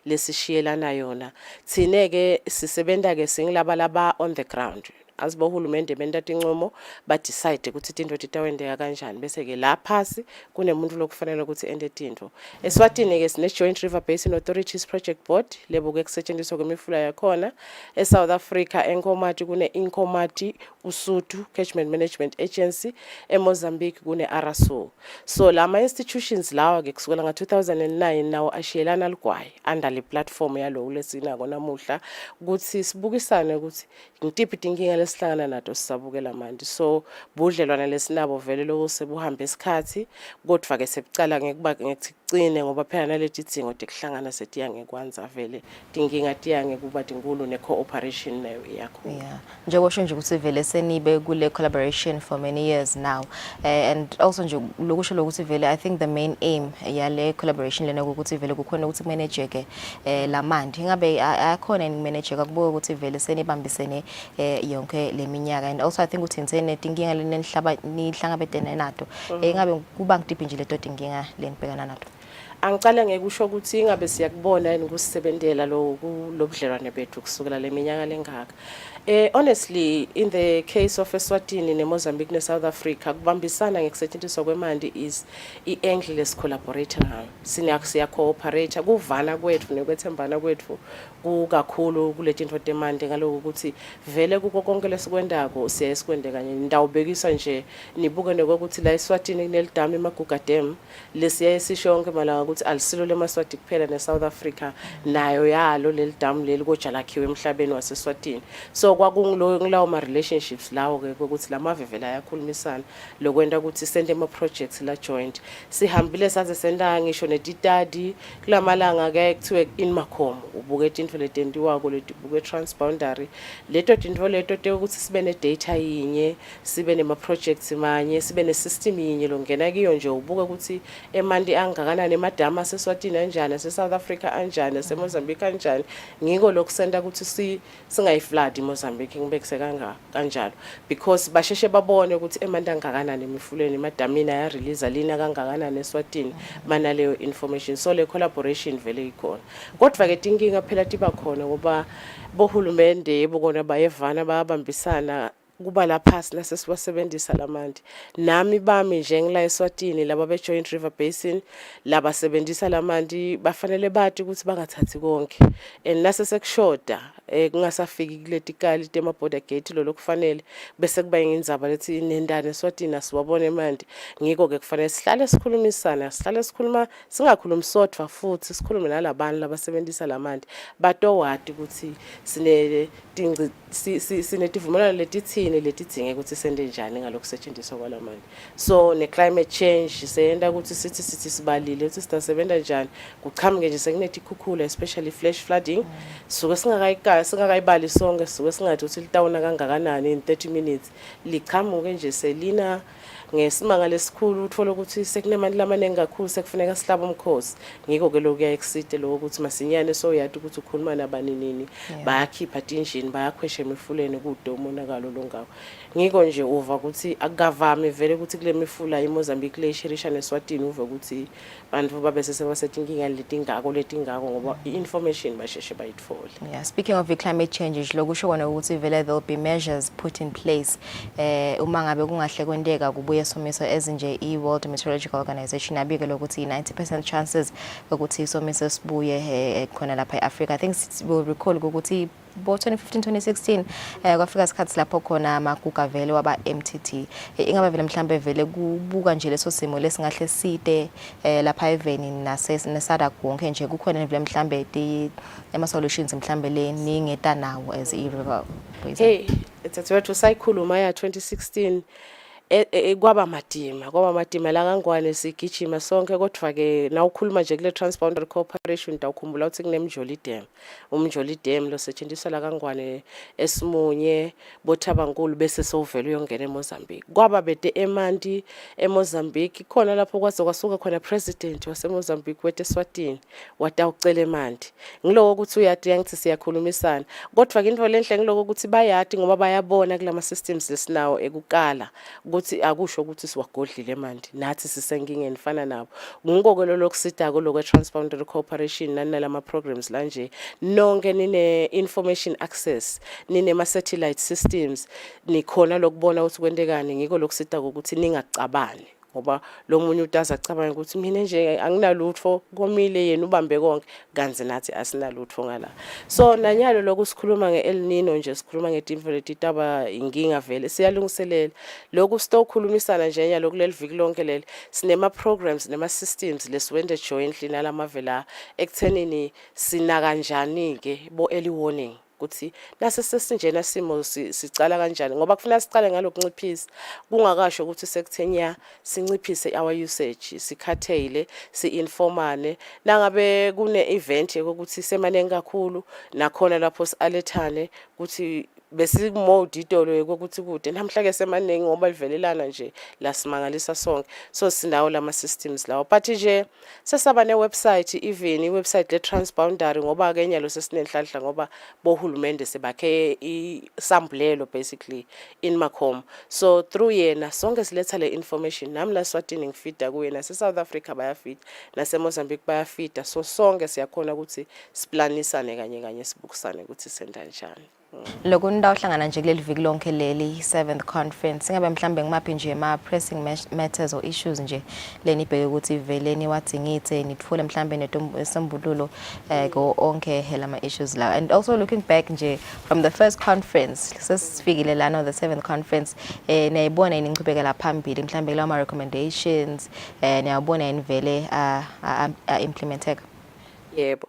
lesishiyelana yona. Thineke sisebenza ke singilaba on the ground. As bohulumende bendatha incomo ba decide ukuthi into titawendeka kanjani bese ke la phasi kunemuntu lokufanele ukuthi ende tinto. Eswatini ke sine Joint River Basin Authorities Project Board lebuke kusetshenziswa kwemifula yakhona. South Africa Enkomati kune Inkomati Usuthu Catchment Management Agency, eMozambique kune Araso. So lama institutions lawa ke kusukela nga 2009 nawo ashiyelana ligwayi under le platform yalo lesinako namuhla ukuthi sibukisane ukuthi ngitiphi inkinga lesihlangana nato sisabukela manje. So budlelwana lesinabo vele lokusebuhambe isikhathi kodwa ke sebucala ngekuba ngicine ngoba phela naleti dingo tekuhlangana setiya ngekwanza vele tinkinga tiya ngekuba tinkulu ne-cooperation nayo yakho. Yeah, njengoba nje ukuthi vele senibe kule collaboration for many years now, and also nje lokusho lokuthi vele I think the main aim yale collaboration lena ukuthi vele kukhona ukuthi manage ke lamandi ngabe ayakhona manage kubuka ukuthi vele senibambisene yonke leminyaka, and also I think ukuthi insene tinkinga lenhlaba nihlangabetene nato ngabe kuba ngidiphi nje leto tinkinga lenibhekana nato. Angicala ngekusho ukuthi ingabe siyakubona ukusebenzela lo budlelwane bethu kusukela leminyaka lengaka. Honestly, in the case of Eswatini, Mozambique, and South Africa, kubambisana ngekusetshenziswa kwemandi is i-angle lescollaborate ngayo. Siya cooperate kuvana kwethu nekwethembana kwethu kukakhulu kuletinto temandi ngaloku ukuthi vele kuko konke lesikwendako siyayisekwende kanye. Ndawubekisa nje nibuke nokuthi la Eswatini kunelidam eMaguga Dam lesiyayisisho yonke malanga ukuthi alisilo leMaswati kuphela neSouth Africa nayo yalo lelidam leli koja lakhiwe emhlabeni waseSwatini. So kwakungulawo ma relationships lawo ke ukuthi lamave vela ayakhulumisana lokwenda ukuthi sende ama projects la joint. Sihambile saze senda ngisho netitadi kulamalanga ke kuthiwe in Makhomo ubuke into letentiwako letibuke transboundary leto tinto leto ukuthi sibe ne data yinye, sibe nema projects manye, sibe ne system yinye longena kiyo nje ubuke ukuthi emandi angakanani emadama aseSwatini kanjani, ase-South Africa kanjani, ase-Mozambique kanjani. Ngiko lokusenda ukuthi singayiflood eMozambique ngibekise kanjalo because basheshe babone ukuthi emandi angakanani emifuleni emadamini aya release lina kangakanani eSwatini banaleyo information. So le collaboration vele ikhona kodwa ke tinkinga phela tiba khona ngoba bohulumende bokona bayevana bayabambisana kuba lapha nase siwasebenzisa lamanti nami bami nje ngila eSwatini laba be Joint River Basin laba sebenzisa lamanti bafanele bathi ukuthi bangathathi konke and nase sekushoda kungasafiki kuletikali tema border gate lo lokufanele bese kuba indzaba lethi nendane eSwatini asiwabone manje ngiko ke kufanele sihlale sikhulumisana sihlale sikhuluma singakhulumi sodwa futhi sikhulume nalabantu labasebenzisa lamanti batowati ukuthi sine sinetivumelwano letithini letidzinge ukuthi sende njani ngalokusetshenziswa kwalamanti so ne climate change seyenda ukuthi sithi sibalile ukuthi sitasebenta njani kuchamuke nje sekunetikhukhula especially flash flooding suke singakayibali sonke suke singathi ukuthi litawuna kangakanani in 30 minutes lichamuke nje selina ngesimanga lesikhulu uthola ukuthi sekunemali lamaningi kakhulu sekufuneka sihlaba umkhosi ngiko ke lokuya exite lo ukuthi masinyane so yathi ukuthi ukhuluma nabaninini bayakhipha tinjini bayakhwesha emifuleni kude umonakalo longawo ngiko nje uva ukuthi akuvami vele ukuthi kule mifula eMozambique le shirisha neSwatini uve ukuthi abantu babe sesebasetinkinga letingako ngoba information basheshe bayithola. Yeah, speaking of the climate change lokusho kona ukuthi vele there will be measures put in place uma ngabe kungahle kwenteka kubuye somiso ezinje i-World Meteorological Organization abike lokuthi 90% chances ukuthi isomiso sibuye khona lapha eAfrica. I think we'll recall ukuthi bo 2015-2016 kwafika isikhathi lapho khona amaguga vele waba MTT ingabe vele mhlambe vele kubuka nje leso simo lesingahle side lapha eveni nesada konke nje kukhona vele mhlambe ama solutions mhlambe le ningeta nawo as i-river hey etsathu sayikhuluma ya 2016 kwaba madima la kangwane sigijima sonke kodwa ke nawukhuluma nje kule Transboundary Cooperation dawukhumbula ukuthi kunemjoli dam umjoli dam lo setshenziswa la kangwane esimunye bothabankulu bese sovela uyongena eMozambique kwaba bede emanti eMozambique khona lapho kwasuka khona president waseMozambique wethe Eswatini watawucela emanti ngiloko ukuthi uyati yangithi siyakhulumisana kodwa ke into lenhle ngiloko ukuthi bayati ngoba bayabona kulama systems lesinawo ekukala ukuthi akusho ukuthi siwagodlile emanti nathi sisenkingeni fana nabo ngikho ke lokusitako lokwe Transboundary Cooperation nanalama programs lanje nonke nine information access nine ma satellite systems nikhona lokubona ukuthi kwentekani ngikho lokusitako ukuthi ningacabani ngoba lo munye utaza acabanga ukuthi mina nje anginalutho komile yena ubambe konke kanze nathi asinalutho ngala so nanyalo lokusikhuluma ngeEl Nino nje sikhuluma ngetimvo letitaba inkinga vele siyalungiselela lokhu sitokhulumisana nje nyalo kuleli viki lonke leli sinema programs nema systems lesiwende jointly nalamavela ekuthenini sina kanjani ke bo early warning ukuthi nase sesinjena simo sicala kanjani ngoba kufuna sicale ngalokunciphisa kungakasho ukuthi sekuthenya sinciphise our usage sikhathele siinformane nangabe kune event ukuthi semanengi kakhulu nakhona lapho sialethane ukuthi bese mode idolo ukuthi kude namhla ke semaningi ngoba livelelana nje lasimangalisa sonke so sinawo lama systems lawo but nje sesaba ne website even I website le Transboundary ngoba ke nyalo sesinenhlanhla ngoba bohulumende sebakhe isambulelo basically in Macomb so through yena sonke siletha le information nami la Swatini ngifida kuyena se South Africa bayafida nase Mozambique bayafida so sonke siyakhona ukuthi siplanisane kanye sibukisane ukuthi senda njani. Lokho ndawuhlangana nje kuleli viki lonke leli 7th conference ngabe mhlambe ngimaphi nje ama pressing matters or issues nje leni ibheke ukuthi veleni wathingithe nitfule mhlambe nesembululo go onke hela ama issues la and also looking back nje from the first conference sesifikile lana the 7th conference niyayibona inichubekela phambili mhlambe la ma recommendations niyabona yini vele implementeka. Yebo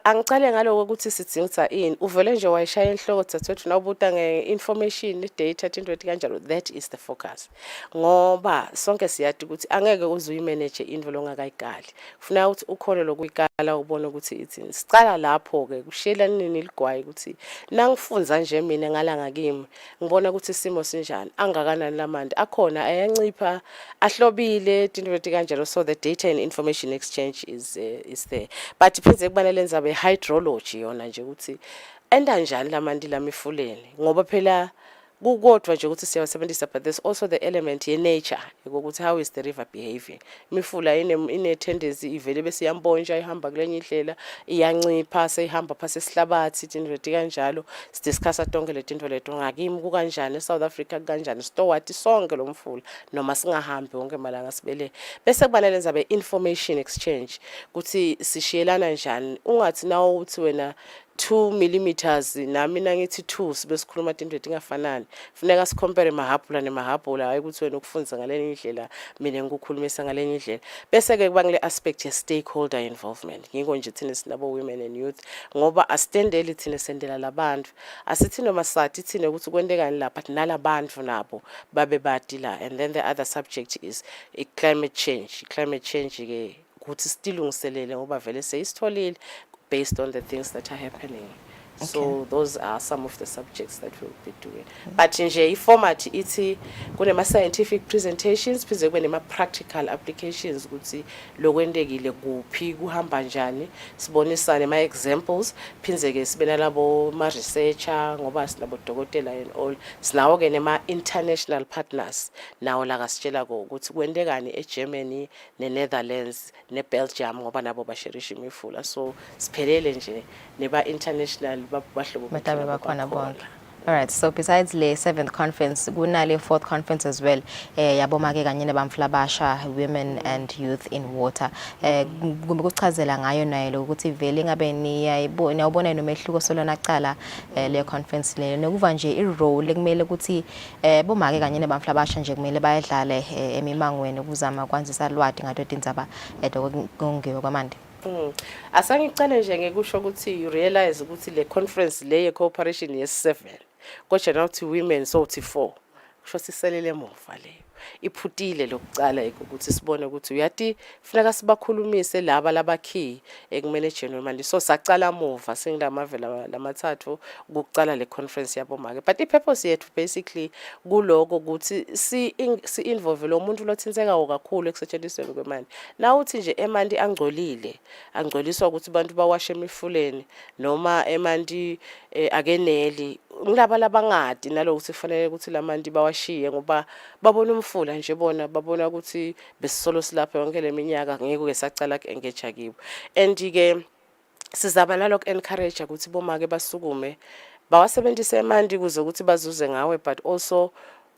angicale ngaloko ukuthi sithingitha ini uvele nje wayishaya enhloko thathethu nawubuta ngeinformation idata into ethi kanjalo that is the focus ngoba sonke siyadi ukuthi angeke uze uyimanage into longakayikali ufuna ukuthi ukhole lokuyikala ubone ukuthi ithini sicala lapho ke kushela nini ligwayi ukuthi nangifunza nje mina ngalanga kimi ngibona ukuthi isimo sinjani angakanani lamandi akhona ayancipha ahlobile into ethi kanjalo so the data and information exchange is there but pheze kubanele nzabe hydrology yona nje ukuthi enda njani lamanti lamifuleni ngoba phela kukodwa nje ukuthi siyawasebenzisa, but there's also the element ye nature ukuthi how is the river behaving. Imifula ine tendency ivele bese iyambontsha ihamba kulenye indlela iyancipha seyihamba phase esihlabathi into kanjalo. Sidiscussa tonke le tinto leto ngakimi ku kanjani eSouth Africa kanjani stoward sonke lo mfula noma singahambi wonke malanga sibele bese kubalele nzabe information exchange ukuthi sishiyelana njani. Ungathi nawo uthi wena 2 millimeters nami nangithi 2 sibe sikhuluma into etingafanani. Funeka sikompare mahapula nemahapula hayi ukuthi wena ukufundza ngale indlela mina ngikukhulumisa ngale indlela. Bese ke kuba ngile aspect ye stakeholder involvement. Ngiko nje thina sinabo women and youth ngoba asitendeli thina sendela labantu. Asithi noma sathi thina ukuthi kwendekani lapha nalabantu nabo babe badila. And then the other subject is climate change. Climate change ke ukuthi sitilungiselele ngoba vele seyisitholile based on the things that are happening. Okay. So those are some of the subjects that we'll be doing. But nje format ithi kunema scientific presentations pheze kunema practical applications ukuthi lokwendekile kuphi kuhamba njani sibonisane ama examples phinze ke sibe nalabo ma researcher ngoba sinabo dokotela and all sinawo ke nema international partners nawo la kasitshela ukuthi kwendekani eGermany neNetherlands neBelgium ngoba nabo basherisha imifula so siphelele nje neba international Matabe bakhona bonke. Alright, so besides the 7th conference, kunale 4th conference as well. Yabomake kanye nebamfla basha women and youth in water. Kuchazela ngayo nayo ukuthi vele ngabe niyabona nomehluko solona cala le conference le nokuva nje irole kumele ukuthi bomake kanye nebamfla basha nje kumele bayadlale emimangweni ukuzama kwanzisa lwati ngato tindzaba edokongiwe kwamanje. Asangicane nje ngekusho ukuthi you realize ukuthi le conference le ye cooperation yes 7 kodwa nawuthi women so uthi 4 kusho siselele emuva leyo iphutile lokucala ukuthi sibone ukuthi uyati funeka sibakhulumise laba labakhi ekumanageni manje so sacala emuva singilama lamathathu ukucala le conference yabo make but ipurpose yethu basically kuloko ukuthi si involve lo muntu lothinseka kakhulu ekusetshenzisweni kwemali na uthi nje emanti angcoliswa ukuthi abantu bawashe emifuleni noma emanti akeneli ngilaba labangadi nalokuthi kufanele ukuthi lamanti bawashiye ngoba babona umfula nje bona babona ukuthi besisolo silapha yonke leminyaka ngeke ke sacala ke engage kibo and ke sizaba nalo encourage ukuthi bomake basukume bawasebenzise emanti kuze ukuthi bazuze ngawe but also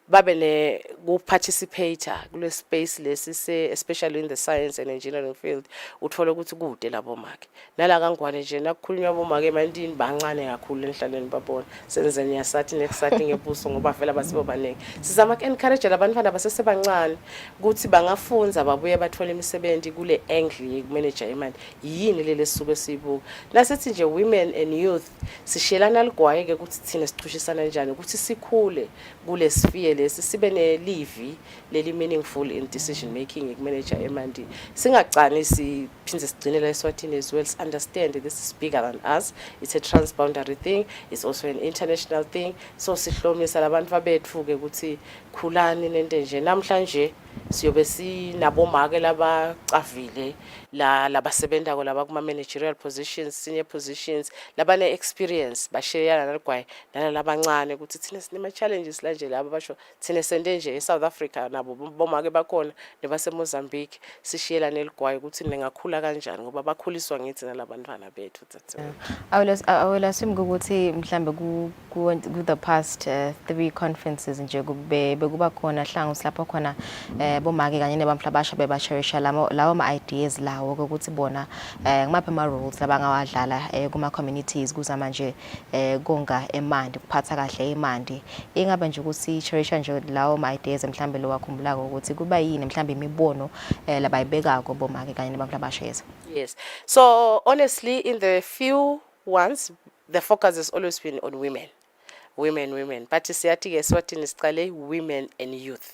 babe ne ku-participator kule space lesi especially in the science and engineering field uthola ukuthi kude labo make nala kangwane nje nakukhulunywa bomake emantini bancane kakhulu enhlaleni babona senze niyasathi nekusathi ngebuso ngoba vela basibo baningi sizama encourage labantwana basesebancane ukuthi bangafunza babuye bathola imisebenzi kule angle yekumanager imali yini lele suke siyibuka nasethi nje women and youth sishelana ligwaye ke ukuthi thina sichushisana kanjani ukuthi sikhule kule sphere lesi sibe ne live leli meaningful in decision making manager emandi singacani siphinze sigcinela Eswatini as well understand this is bigger than us it's a transboundary thing it's also an international thing so sihlomisa labantu babethu ke ukuthi khulani nento nje namhlanje siyobe sinabomake labacavile labasebenza ko laba kuma managerial positions senior positions labane experience bashare nalugwayi nalabancane ukuthi thina sinema challenges lanje laba basho thina sende nje eSouth Africa nabo bomake bakhona nebase Mozambique sishiyela neligwayi ukuthi ningakhula kanjani ngoba bakhuliswa ngithi nalabantwana bethu I will assume ukuthi mhlambe ku the past 3 conferences nje bekuba khona hlangothi lapho khona bomake kanye nebamfla basha bebasharisha lawo ma ideas lawo ukuthi bona ngimapha ama roles labangawadlala kuma communities kuzama nje konga emandi kuphatha kahle emandi ingabe nje ukuthi sharisha nje lawo ma ideas mhlambe lo wakhumbulako ukuthi kuba yini mhlambe imibono labayibekako bomake kanye nebamfla basha yesa. Yes, so honestly in the few ones the focus has always been on women but siyathi ke Eswatini sicale women and youth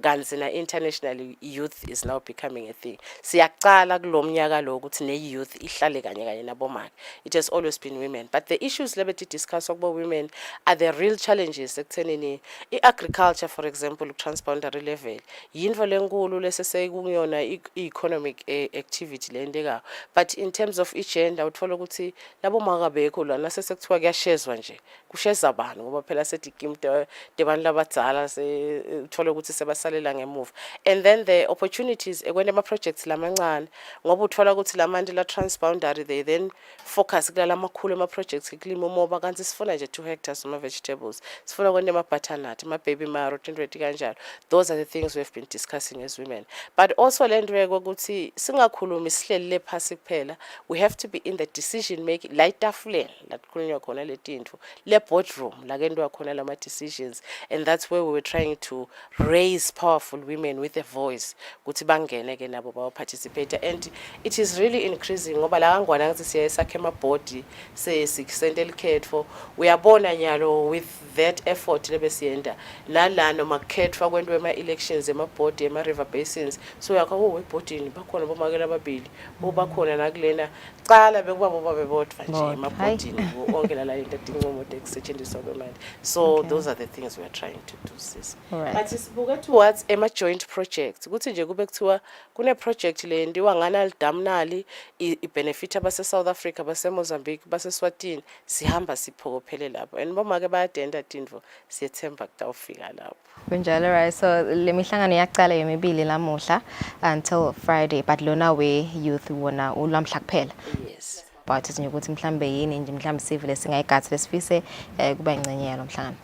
Kanti na internationally youth is now becoming a thing. Siyaqala kulomnyaka lo ukuthi ne youth ihlale kanye kanye nabomake. It has always been women, but the issues lebeti discuss about women are the real challenges ekuthenini agriculture, for example, transboundary level yinto lenkulu leseseyikuyona economic activity lendeka. But in terms of gender uthola ukuthi labo makabekho lana sesekuthiwa kuyashezwa nje kusheza abantu ngoba phela sethi game debantu labadzala uthola ukuthi sebasalela ngemuva. And then the opportunities ekwena ama projects lamancane ngoba uthola ukuthi lamanti la transboundary they then focus kula lamakhulu ama projects eklima umoba kanti sifuna nje 2 hectares ama vegetables sifuna kwenda ama butternut ama baby marrow into kanjalo. Those are the things we have been discussing as women. But also lento ukuthi singakhulumi sihleli le phasi kuphela, we have to be in the decision making la itafuleni la kukhulunywa khona letinto le boardroom la kendwa khona lama decisions. And that's where we were trying to raise powerful women with a voice ukuthi bangene ke nabo bawo participate. And it is really increasing ngoba la kangwana ngathi siyasakhe ama board se likhetfo uyabona nyalo with that effort lebesiyenda nalano makhetfwa kwendwe ama elections ema board ema river basins. So yakho webhodini bakhona bomakela ababili bobakhona nakulena qala bekuba boba bebodwa nje emabhodini onke la into edingomo ekusetshenziswa kwemali. So those are the things we are trying to do, sis. But sibuka towards ema joint projects ukuthi nje kube kuthiwa kune project le ndiwa ngana lidamnali ibenefit abase South Africa base Mozambique base Eswatini sihamba siphokophele lapho and bomake bayadenda tindvo siyethemba kutawufika lapho. Kunjalo, right? So le mihlangano iyaqala yemibili lamuhla until Friday, but lona we youth wona ulamhla kuphela. Yes. But nje ukuthi mhlambe yini nje mhlambe sivile singayigathi lesifise kuba ingcenye lo mhlangano.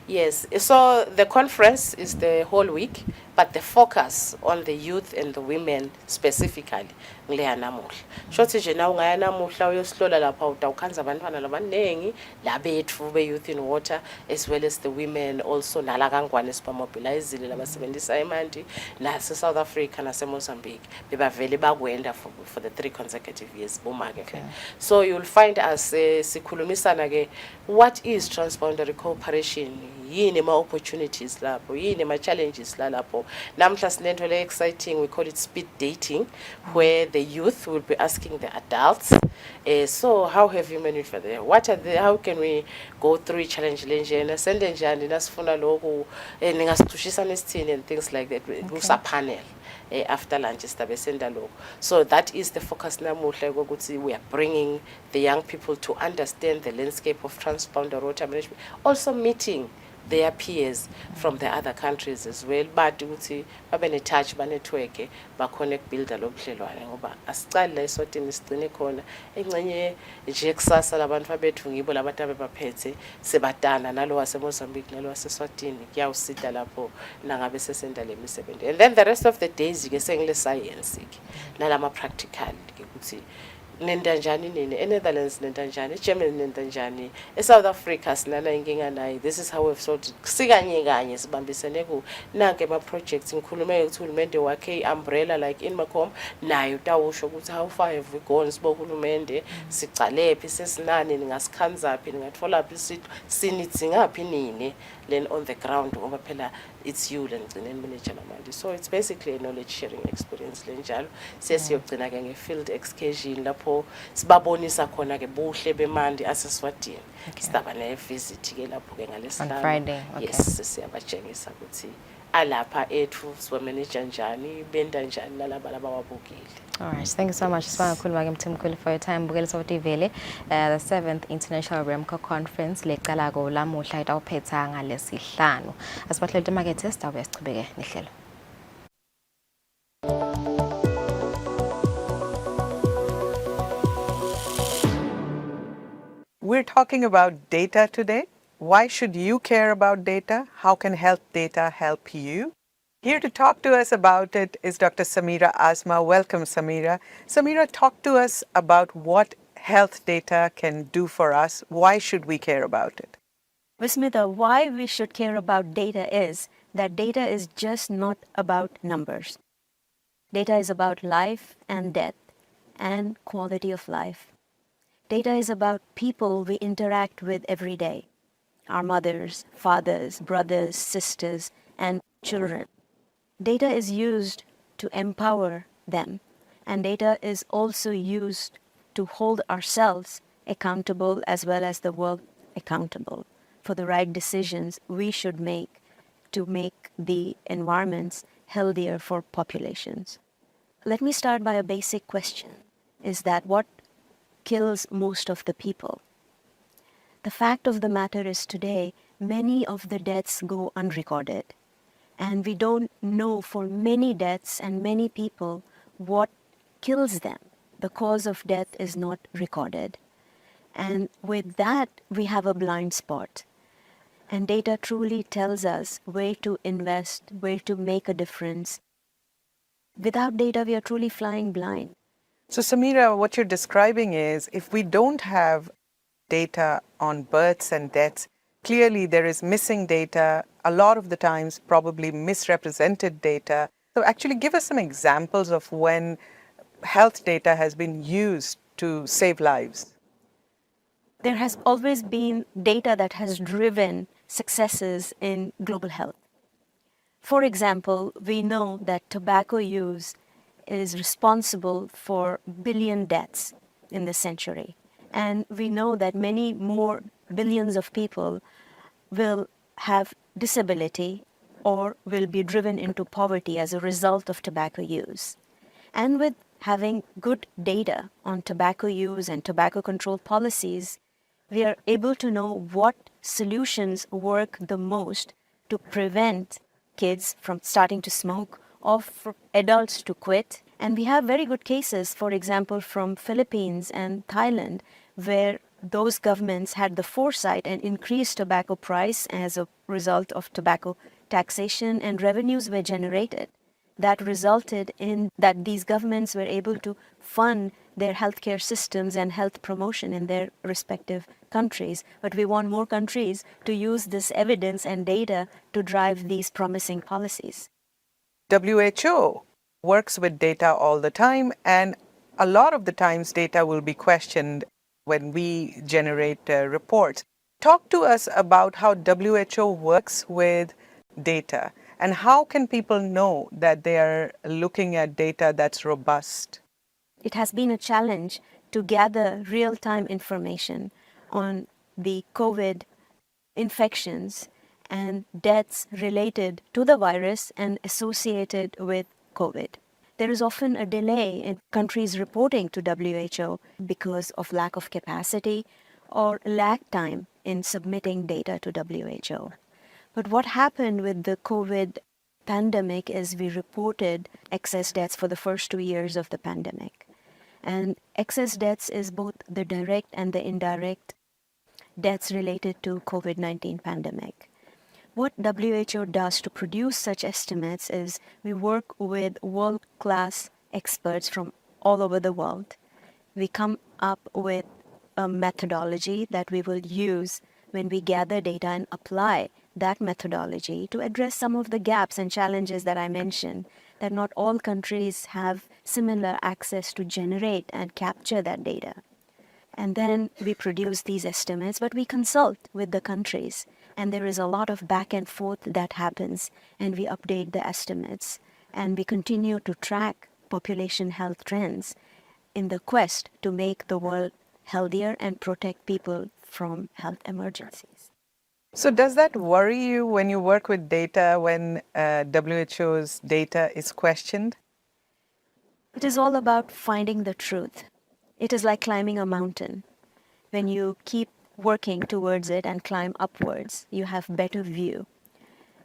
Yes, so the conference is the whole week, but the focus on the youth and the women specifically ngileya namuhla. Shothi nje na ungaya namuhla uyosihlola lapha utawukhanza abantwana labanengi labethu be youth in water as well as the women also nala kangwane sibamobilizile labasebenzisa emanti nase South Africa nase Mozambique bebavele bakwenda for the 3 consecutive years bomake. Okay. So you'll find us sikhulumisana ke what is transboundary cooperation, yini ma opportunities lapho, yini ma challenges lapho. Namhla sinento le exciting, we call it speed dating, where the youth will be asking the adults, so how have you maneuvered there? What are the, how can we go through challenge lenjena sende njani nasifuna lokho ningasithushisa nesithini and things like that. Kusa panel after lunch sistabe senda lokho. So that is the focus namuhla ukuthi we are bringing the young people to understand the landscape of transboundary water management, also meeting their peers from the other countries as well, but ukuthi babe ne touch ba network ba connect builder lobudlelwane ngoba asicali la Eswatini sigcine khona engcenye nje kusasa labantu abethu ngibo labantu abebaphethe sebatana nalo wase Mozambique nalo wase Eswatini kuyawusida lapho nangabe sesenda lemisebenzi. And then the rest of the days ke sengile science ke nalama practical ke ukuthi nenda njani nini eNetherlands nenda njani eGermany nenda njani eSouth Africa sinana inkinga nayo. This is how we've sorted sikanye kanye sibambisene ku nanke ama projects ngikhulume ukuthi uhulumende wakhe umbrella like in Macomb nayo utawusho ukuthi how far have we gone sibohulumende sicalephi sesinani ningasikhanzaphi ningathola phi sinitsingaphi nini then on the ground ngoba phela it's you lengcine manager namanje. So it's basically a knowledge sharing experience lenjalo sesiyogcina ke nge field excursion lapho sibabonisa khona ke buhle bemandi aseswadini sitaba ne visit ke lapho ke ngalesihlanu on Friday. Okay. Yes, siyabatshengisa ukuthi alapha ethu siba manager njani benda njani nalaba labawabukile. All right, thank you so much for your time. Bukele sokuthi vele the 7th International Remco Conference leqala ko lamuhla itawuphetha ngalesihlanu. Asibahlele market test awuyasichubeke nehlelo. We're talking about data today. Why should you care about data? How can health data help you? Here to talk to us about it is Dr. Samira Azma. Welcome, Samira. Samira, talk to us about what health data can do for us. Why should we care about it? Vismita, why we should care about data is that data is just not about numbers. Data is about life and death and quality of life. Data is about people we interact with every day. Our mothers, fathers, brothers, sisters, and children. Data is used to empower them, and data is also used to hold ourselves accountable as well as the world accountable for the right decisions we should make to make the environments healthier for populations. Let me start by a basic question. Is that what kills most of the people? The fact of the matter is today, many of the deaths go unrecorded. And we don't know for many deaths and many people what kills them. The cause of death is not recorded. And with that, we have a blind spot. And data truly tells us where to invest, where to make a difference. Without data, we are truly flying blind. So, Samira, what you're describing is if we don't have data on births and deaths, clearly there is missing data, a lot of the times probably misrepresented data. So, actually, give us some examples of when health data has been used to save lives. There has always been data that has driven successes in global health. For example, we know that tobacco use is responsible for billion deaths in this century. And we know that many more billions of people will have disability or will be driven into poverty as a result of tobacco use. And with having good data on tobacco use and tobacco control policies, we are able to know what solutions work the most to prevent kids from starting to smoke or for adults to quit. And we have very good cases, for example, from Philippines and Thailand, where those governments had the foresight and increased tobacco price as a result of tobacco taxation, and revenues were generated. That resulted in that these governments were able to fund their healthcare systems and health promotion in their respective countries. But we want more countries to use this evidence and data to drive these promising policies. WHO works with data all the time, and a lot of the times data will be questioned when we generate reports. Talk to us about how WHO works with data. And how can people know that they are looking at data that's robust? It has been a challenge to gather real-time information on the COVID infections and deaths related to the virus and associated with COVID. There is often a delay in countries reporting to WHO because of lack of capacity or lag time in submitting data to WHO. But what happened with the COVID pandemic is we reported excess deaths for the first 2 years of the pandemic. And excess deaths is both the direct and the indirect deaths related to COVID-19 pandemic. What WHO does to produce such estimates is we work with world-class experts from all over the world. We come up with a methodology that we will use when we gather data and apply that methodology to address some of the gaps and challenges that I mentioned, that not all countries have similar access to generate and capture that data. And then we produce these estimates, but we consult with the countries. And there is a lot of back and forth that happens, and we update the estimates. And we continue to track population health trends in the quest to make the world healthier and protect people from health emergencies. So does that worry you when you work with data, when WHO's data is questioned? It is all about finding the truth. It is like climbing a mountain. When you keep working towards it and climb upwards, you have better view.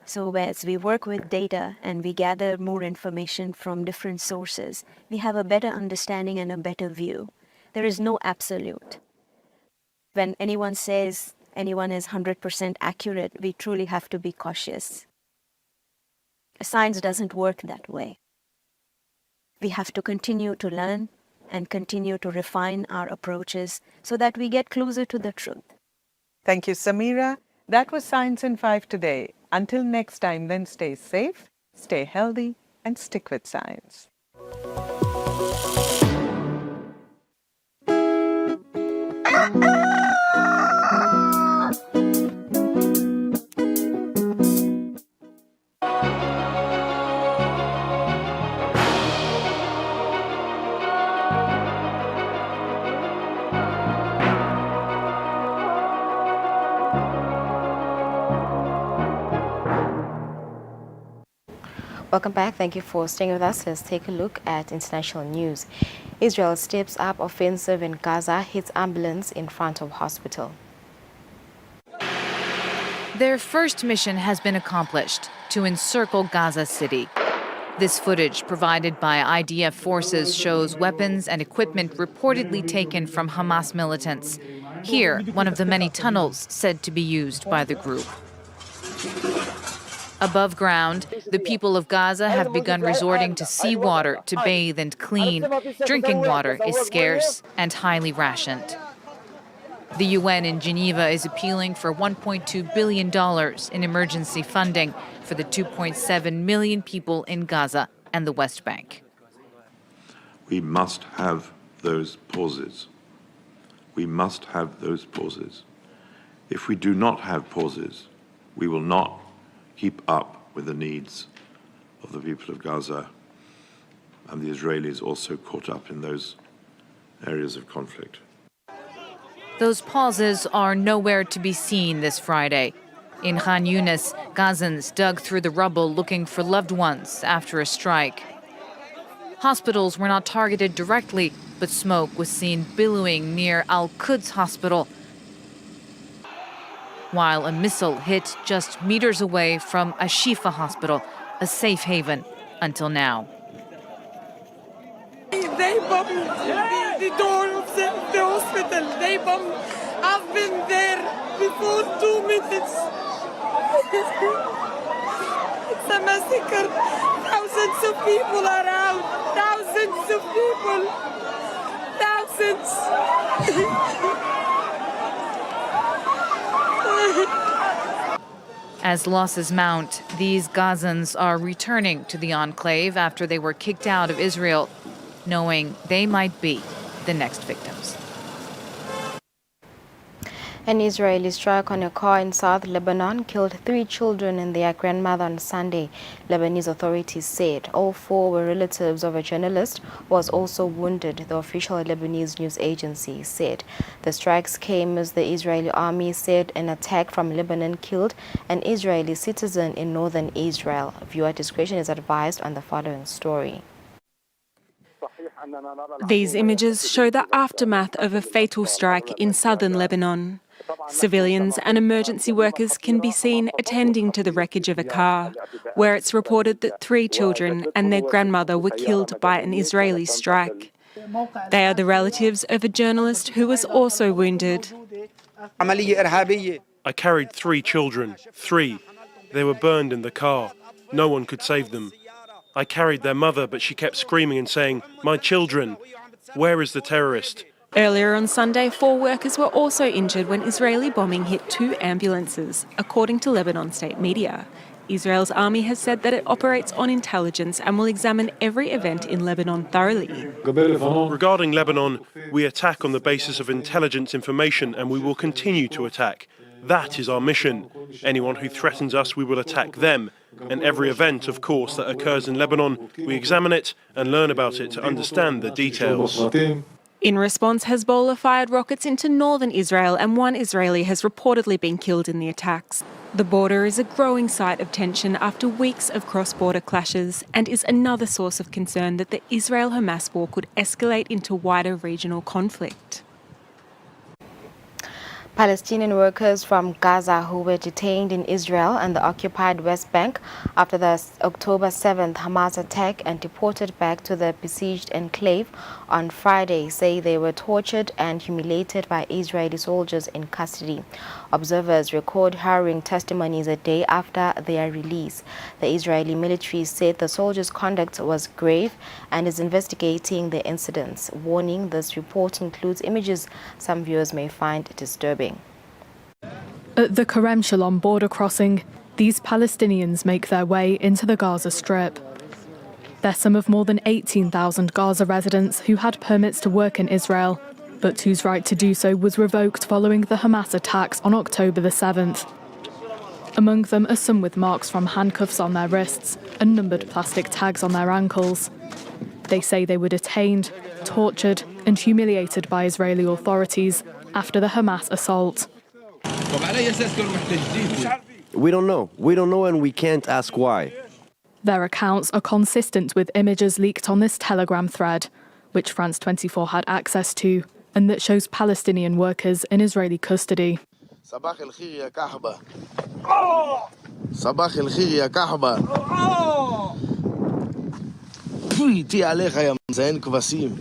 So as we work with data and we gather more information from different sources, we have a better understanding and a better view. There is no absolute. When anyone says anyone is 100% accurate, we truly have to be cautious. Science doesn't work that way. We have to continue to learn and continue to refine our approaches so that we get closer to the truth. Thank you, Samira. That was Science in 5 today. Until next time, then stay safe, stay healthy, and stick with science. Welcome back. Thank you for staying with us. Let's take a look at international news. Israel steps up offensive in Gaza, hits ambulance in front of hospital. Their first mission has been accomplished, to encircle Gaza City. This footage provided by IDF forces shows weapons and equipment reportedly taken from Hamas militants. Here, one of the many tunnels said to be used by the group. Above ground, the people of Gaza have begun resorting to seawater to bathe and clean. Drinking water is scarce and highly rationed. The UN in Geneva is appealing for $1.2 billion in emergency funding for the 2.7 million people in Gaza and the West Bank. We must have those pauses. We must have those pauses. If we do not have pauses, we will not keep up with the needs of the people of Gaza and the Israelis also caught up in those areas of conflict. Those pauses are nowhere to be seen this Friday. In Khan Yunis, Gazans dug through the rubble looking for loved ones after a strike. Hospitals were not targeted directly, but smoke was seen billowing near Al-Quds Hospital, while a missile hit just meters away from Ashifa Hospital, a safe haven until now. They bombed the door of the hospital. They bombed. I've been there before 2 minutes. It's a massacre. Thousands of people are out. Thousands of people. Thousands. As losses mount, these Gazans are returning to the enclave after they were kicked out of Israel, knowing they might be the next victims. An Israeli strike on a car in South Lebanon killed 3 children and their grandmother on Sunday. Lebanese authorities said all 4 were relatives of a journalist who was also wounded, the official Lebanese news agency said. The strikes came as the Israeli army said an attack from Lebanon killed an Israeli citizen in northern Israel. Viewer discretion is advised on the following story. These images show the aftermath of a fatal strike in southern Lebanon. Civilians and emergency workers can be seen attending to the wreckage of a car, where it's reported that 3 children and their grandmother were killed by an Israeli strike. They are the relatives of a journalist who was also wounded. I carried 3 children, 3. They were burned in the car. No one could save them. I carried their mother, but she kept screaming and saying, "My children, where is the terrorist?" Earlier on Sunday, 4 workers were also injured when Israeli bombing hit 2 ambulances, according to Lebanon state media. Israel's army has said that it operates on intelligence and will examine every event in Lebanon thoroughly. Regarding Lebanon, we attack on the basis of intelligence information and we will continue to attack. That is our mission. Anyone who threatens us, we will attack them. And every event, of course, that occurs in Lebanon, we examine it and learn about it to understand the details. In response, Hezbollah fired rockets into northern Israel and 1 Israeli has reportedly been killed in the attacks. The border is a growing site of tension after weeks of cross-border clashes and is another source of concern that the Israel-Hamas war could escalate into wider regional conflict. Palestinian workers from Gaza who were detained in Israel and the occupied West Bank after the October 7th Hamas attack and deported back to the besieged enclave on Friday say they were tortured and humiliated by Israeli soldiers in custody. Observers record harrowing testimonies a day after their release. The Israeli military said the soldiers' conduct was grave and is investigating the incidents, warning this report includes images some viewers may find disturbing. At the Kerem Shalom border crossing, these Palestinians make their way into the Gaza Strip. They're some of more than 18,000 Gaza residents who had permits to work in Israel, but whose right to do so was revoked following the Hamas attacks on October the 7th. Among them are some with marks from handcuffs on their wrists and numbered plastic tags on their ankles. They say they were detained, tortured and humiliated by Israeli authorities after the Hamas assault. We don't know. We don't know and we can't ask why. Their accounts are consistent with images leaked on this Telegram thread, which France 24 had access to, and that shows Palestinian workers in Israeli custody. صباح الخير يا كحبة. صباح الخير يا كحبة. تي عليها يا مزين كباسيم.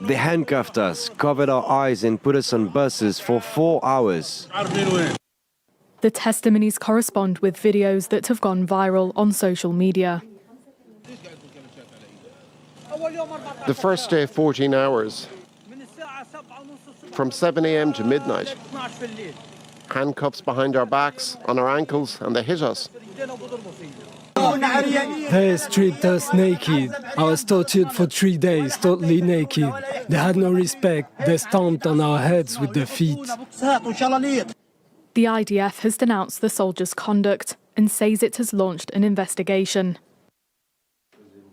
They handcuffed us, covered our eyes and put us on buses for 4 hours. The testimonies correspond with videos that have gone viral on social media. The first day, 14 hours. From 7 a.m. to midnight. Handcuffs behind our backs, on our ankles, and they hit us. They stripped us naked. I was tortured for 3 days, totally naked. They had no respect. They stomped on our heads with their feet. The IDF has denounced the soldiers' conduct and says it has launched an investigation.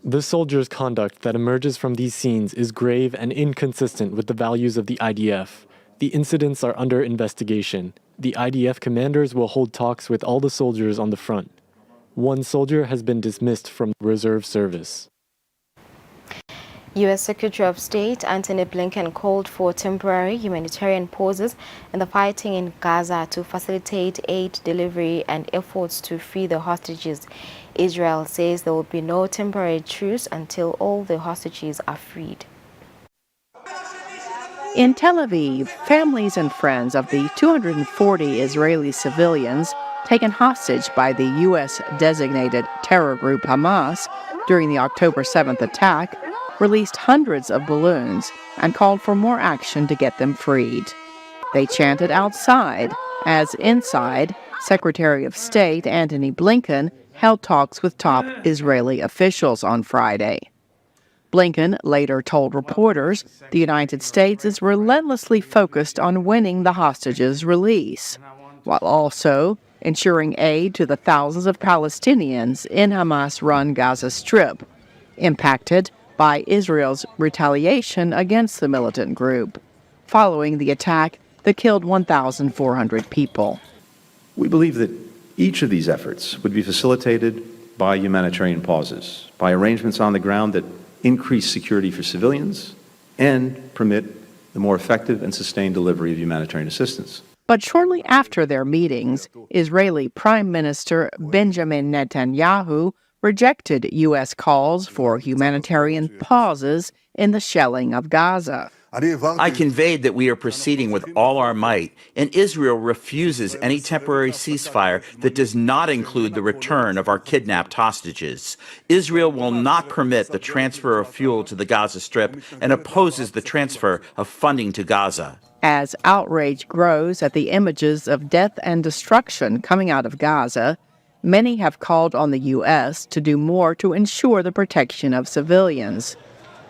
The soldiers' conduct that emerges from these scenes is grave and inconsistent with the values of the IDF. The incidents are under investigation. The IDF commanders will hold talks with all the soldiers on the front. One soldier has been dismissed from reserve service. U.S. Secretary of State Antony Blinken called for temporary humanitarian pauses in the fighting in Gaza to facilitate aid delivery and efforts to free the hostages. Israel says there will be no temporary truce until all the hostages are freed. In Tel Aviv, families and friends of the 240 Israeli civilians taken hostage by the U.S.-designated terror group Hamas during the October 7th attack released hundreds of balloons and called for more action to get them freed. They chanted outside, as inside, Secretary of State Antony Blinken held talks with top Israeli officials on Friday. Blinken later told reporters the United States is relentlessly focused on winning the hostages' release, while also ensuring aid to the thousands of Palestinians in Hamas-run Gaza Strip, impacted by Israel's retaliation against the militant group, following the attack that killed 1,400 people. We believe that each of these efforts would be facilitated by humanitarian pauses, by arrangements on the ground that increase security for civilians and permit the more effective and sustained delivery of humanitarian assistance. But shortly after their meetings, Israeli Prime Minister Benjamin Netanyahu rejected U.S. calls for humanitarian pauses in the shelling of Gaza. I conveyed that we are proceeding with all our might, and Israel refuses any temporary ceasefire that does not include the return of our kidnapped hostages. Israel will not permit the transfer of fuel to the Gaza Strip and opposes the transfer of funding to Gaza. As outrage grows at the images of death and destruction coming out of Gaza, many have called on the U.S. to do more to ensure the protection of civilians.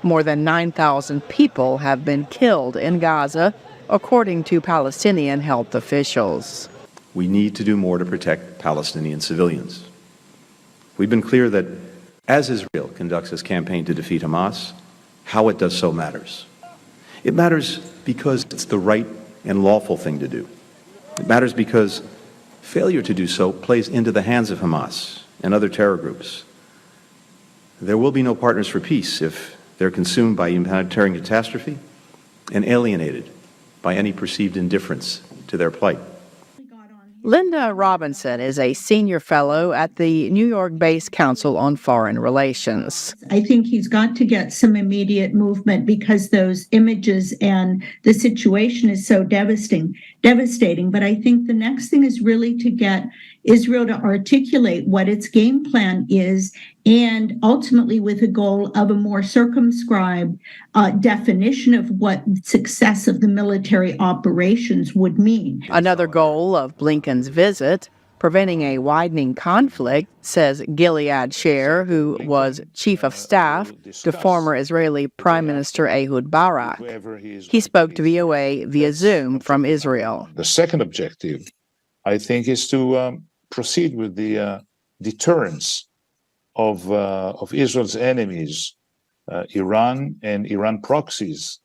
More than 9,000 people have been killed in Gaza, according to Palestinian health officials. We need to do more to protect Palestinian civilians. We've been clear that as Israel conducts its campaign to defeat Hamas, how it does so matters. It matters because it's the right and lawful thing to do. It matters because failure to do so plays into the hands of Hamas and other terror groups. There will be no partners for peace if they're consumed by humanitarian catastrophe and alienated by any perceived indifference to their plight. Linda Robinson is a senior fellow at the New York-based Council on Foreign Relations. I think he's got to get some immediate movement because those images and the situation is so devastating. But I think the next thing is really to get Israel to articulate what its game plan is, and ultimately with a goal of a more circumscribed definition of what success of the military operations would mean. Another goal of Blinken's visit, preventing a widening conflict, says Gilead Sher, who was chief of staff to former Israeli Prime Minister Ehud Barak. He spoke to VOA via Zoom from Israel. The second objective, I think, is to proceed with the deterrence of Israel's enemies, Iran and Iran proxies,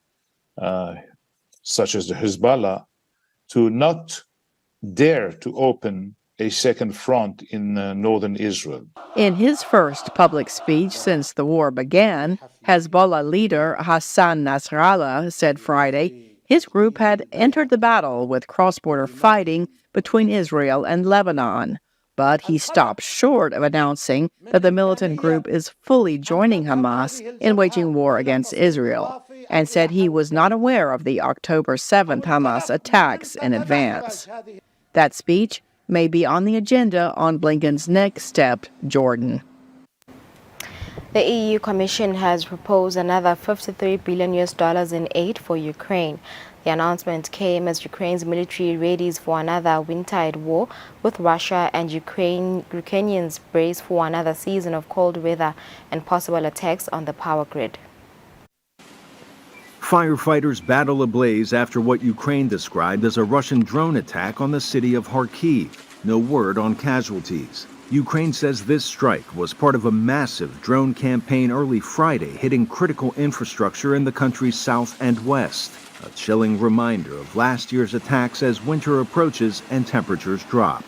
such as the Hezbollah, to not dare to open a second front in northern Israel. In his first public speech since the war began, Hezbollah leader Hassan Nasrallah said Friday his group had entered the battle with cross-border fighting between Israel and Lebanon. But he stopped short of announcing that the militant group is fully joining Hamas in waging war against Israel, and said he was not aware of the October 7th Hamas attacks in advance. That speech may be on the agenda on Blinken's next step, Jordan. The EU Commission has proposed another $53 billion in aid for Ukraine. The announcement came as Ukraine's military readies for another winter war with Russia, and Ukrainians brace for another season of cold weather and possible attacks on the power grid. Firefighters battle ablaze after what Ukraine described as a Russian drone attack on the city of Kharkiv. No word on casualties. Ukraine says this strike was part of a massive drone campaign early Friday hitting critical infrastructure in the country's south and west. A chilling reminder of last year's attacks as winter approaches and temperatures drop.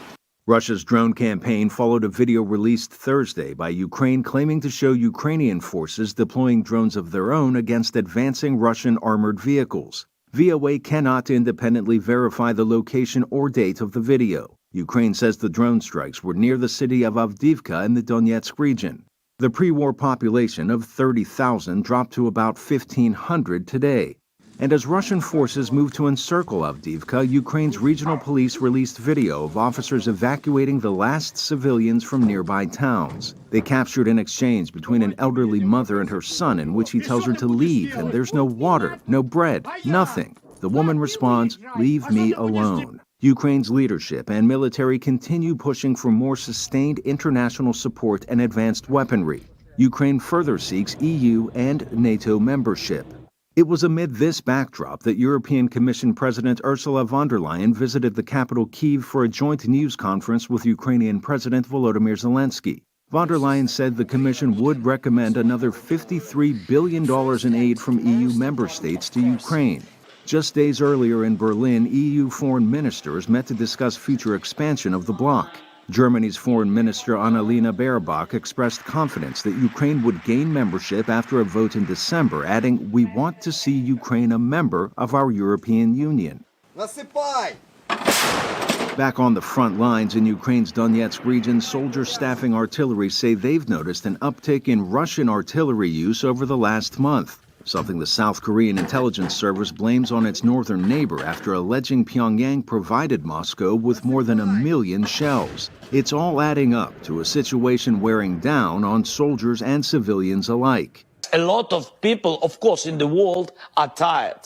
Russia's drone campaign followed a video released Thursday by Ukraine claiming to show Ukrainian forces deploying drones of their own against advancing Russian armored vehicles. VOA cannot independently verify the location or date of the video. Ukraine says the drone strikes were near the city of Avdiivka in the Donetsk region. The pre-war population of 30,000 dropped to about 1,500 today. And as Russian forces move to encircle Avdiivka, Ukraine's regional police released video of officers evacuating the last civilians from nearby towns. They captured an exchange between an elderly mother and her son in which he tells her to leave, and there's no water, no bread, nothing. The woman responds, "Leave me alone." Ukraine's leadership and military continue pushing for more sustained international support and advanced weaponry. Ukraine further seeks EU and NATO membership. It was amid this backdrop that European Commission President Ursula von der Leyen visited the capital Kyiv for a joint news conference with Ukrainian President Volodymyr Zelensky. Von der Leyen said the Commission would recommend another $53 billion in aid from EU member states to Ukraine. Just days earlier in Berlin, EU foreign ministers met to discuss future expansion of the bloc. Germany's Foreign Minister Annalena Baerbock expressed confidence that Ukraine would gain membership after a vote in December, adding, "We want to see Ukraine a member of our European Union." Back on the front lines in Ukraine's Donetsk region, soldiers staffing artillery say they've noticed an uptick in Russian artillery use over the last month, something the South Korean intelligence service blames on its northern neighbor after alleging Pyongyang provided Moscow with more than 1 million shells. It's all adding up to a situation wearing down on soldiers and civilians alike. A lot of people, of course, in the world are tired.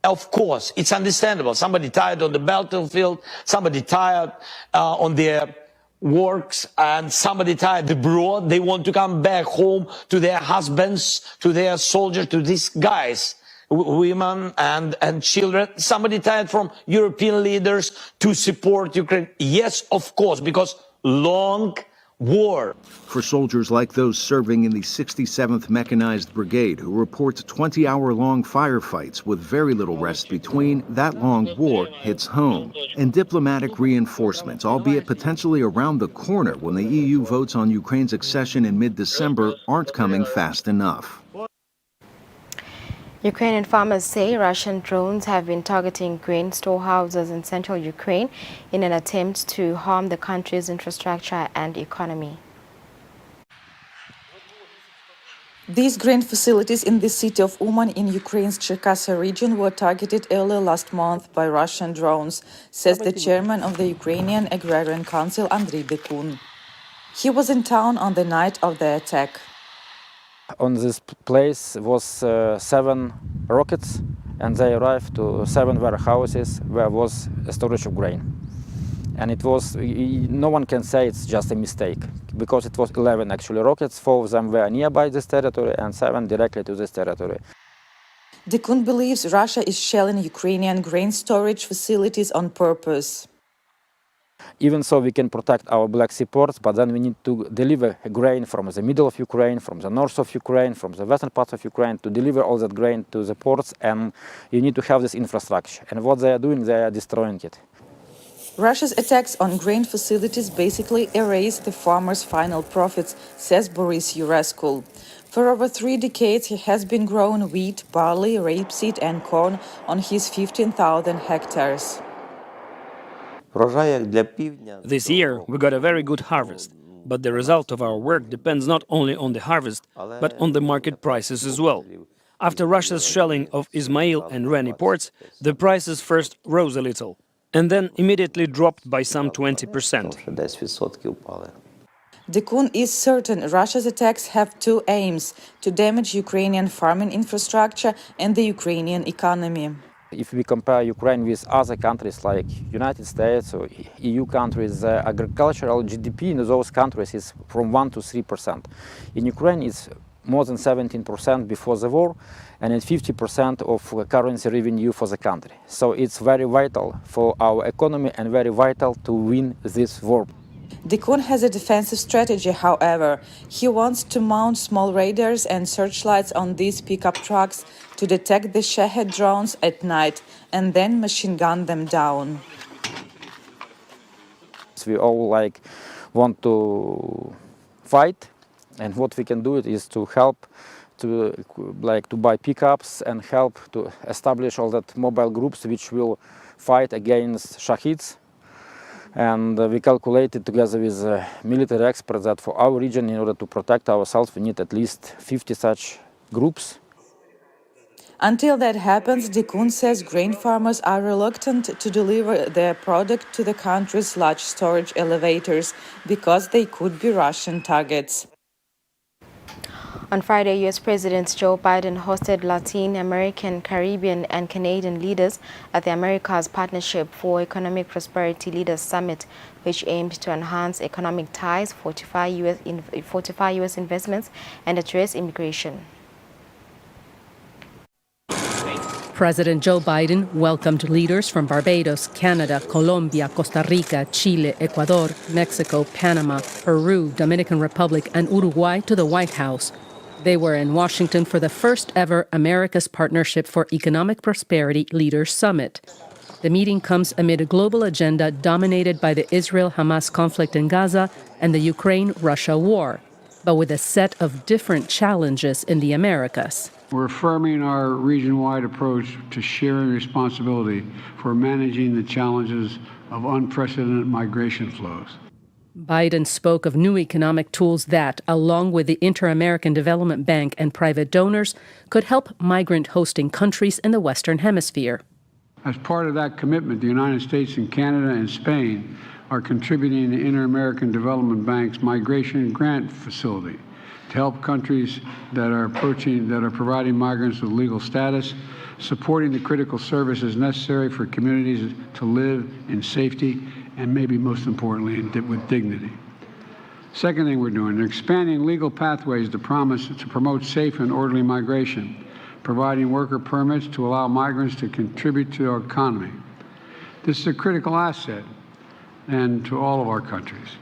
Of course, it's understandable. Somebody tired on the battlefield, somebody tired on their works, and somebody tired abroad. They want to come back home to their husbands, to their soldiers, to these guys, women and children. Somebody tired from European leaders to support Ukraine. Yes, of course, because long war. For soldiers like those serving in the 67th Mechanized Brigade who report 20-hour-long firefights with very little rest between, that long war hits home. And diplomatic reinforcements, albeit potentially around the corner when the EU votes on Ukraine's accession in mid-December, aren't coming fast enough. Ukrainian farmers say Russian drones have been targeting grain storehouses in central Ukraine in an attempt to harm the country's infrastructure and economy. These grain facilities in the city of Uman in Ukraine's Cherkasy region were targeted early last month by Russian drones, says the chairman of the Ukrainian Agrarian Council, Andriy Dekun. He was in town on the night of the attack. On this place was 7 rockets, and they arrived to 7 warehouses where was a storage of grain. And it was, no one can say it's just a mistake, because it was 11 actually rockets. 4 of them were nearby this territory and 7 directly to this territory. Dekun believes Russia is shelling Ukrainian grain storage facilities on purpose. Even so, we can protect our Black Sea ports, but then we need to deliver grain from the middle of Ukraine, from the north of Ukraine, from the western parts of Ukraine, to deliver all that grain to the ports, and you need to have this infrastructure. And what they are doing, they are destroying it. Russia's attacks on grain facilities basically erase the farmers' final profits, says Boris Yureskul. For over 3 decades, he has been growing wheat, barley, rapeseed and corn on his 15,000 hectares. This year, we got a very good harvest, but the result of our work depends not only on the harvest, but on the market prices as well. After Russia's shelling of Ismail and Reni ports, the prices first rose a little, and then immediately dropped by some 20%. Dekun is certain Russia's attacks have two aims: to damage Ukrainian farming infrastructure and the Ukrainian economy. If we compare Ukraine with other countries like United States or EU countries, agricultural GDP in those countries is from 1 to 3%. In Ukraine, it's more than 17% before the war, and it's 50% of currency revenue for the country. So it's very vital for our economy and very vital to win this war. Dekun has a defensive strategy, however. He wants to mount small radars and searchlights on these pickup trucks to detect the Shahed drones at night and then machine gun them down. We all want to fight, and what we can do is to help to buy pickups and help to establish all that mobile groups which will fight against Shahids. And we calculated together with military experts that for our region, in order to protect ourselves, we need at least 50 such groups. Until that happens, Dekun says grain farmers are reluctant to deliver their product to the country's large storage elevators because they could be Russian targets. On Friday, U.S. President Joe Biden hosted Latin American, Caribbean and Canadian leaders at the Americas Partnership for Economic Prosperity Leaders Summit, which aimed to enhance economic ties, fortify U.S. investments and address immigration. President Joe Biden welcomed leaders from Barbados, Canada, Colombia, Costa Rica, Chile, Ecuador, Mexico, Panama, Peru, Dominican Republic and Uruguay to the White House. They were in Washington for the first ever America's Partnership for Economic Prosperity Leaders Summit. The meeting comes amid a global agenda dominated by the Israel-Hamas conflict in Gaza and the Ukraine-Russia war, but with a set of different challenges in the Americas. We're affirming our region-wide approach to sharing responsibility for managing the challenges of unprecedented migration flows. Biden spoke of new economic tools that, along with the Inter-American Development Bank and private donors, could help migrant-hosting countries in the Western Hemisphere. As part of that commitment, the United States and Canada and Spain are contributing to Inter-American Development Bank's Migration Grant Facility to help countries that are providing migrants with legal status, supporting the critical services necessary for communities to live in safety and maybe most importantly with dignity. Second thing we're doing, expanding legal pathways to promote safe and orderly migration, providing worker permits to allow migrants to contribute to our economy. This is a critical asset and to all of our countries.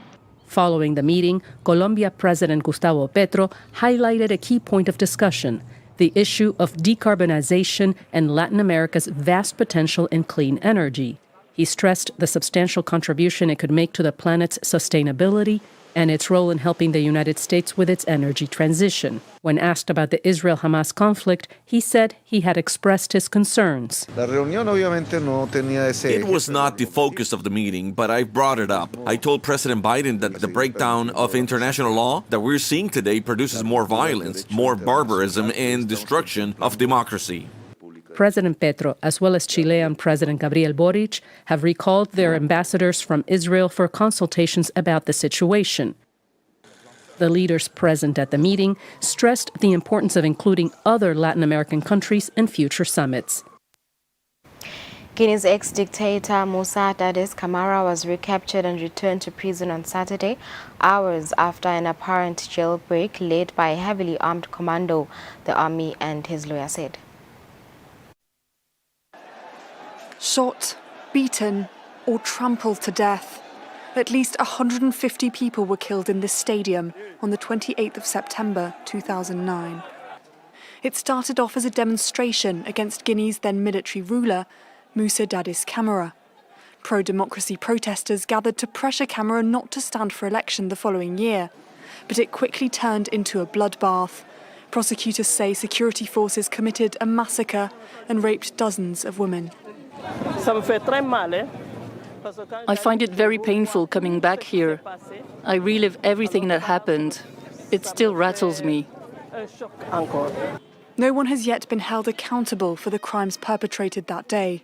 Following the meeting, Colombia President Gustavo Petro highlighted a key point of discussion: the issue of decarbonization and Latin America's vast potential in clean energy. He stressed the substantial contribution it could make to the planet's sustainability and its role in helping the United States with its energy transition. When asked about the Israel-Hamas conflict, he said he had expressed his concerns. It was not the focus of the meeting, but I brought it up. I told President Biden that the breakdown of international law that we're seeing today produces more violence, more barbarism, and destruction of democracy. President Petro, as well as Chilean President Gabriel Boric, have recalled their ambassadors from Israel for consultations about the situation. The leaders present at the meeting stressed the importance of including other Latin American countries in future summits. Guinea's ex-dictator Moussa Dadis Camara was recaptured and returned to prison on Saturday, hours after an apparent jailbreak led by a heavily armed commando, the army and his lawyer said. Shot, beaten, or trampled to death. At least 150 people were killed in this stadium on the 28th of September 2009. It started off as a demonstration against Guinea's then military ruler, Moussa Dadis Camara. Pro-democracy protesters gathered to pressure Camara not to stand for election the following year, but it quickly turned into a bloodbath. Prosecutors say security forces committed a massacre and raped dozens of women. I find it very painful coming back here. I relive everything that happened. It still rattles me. No one has yet been held accountable for the crimes perpetrated that day.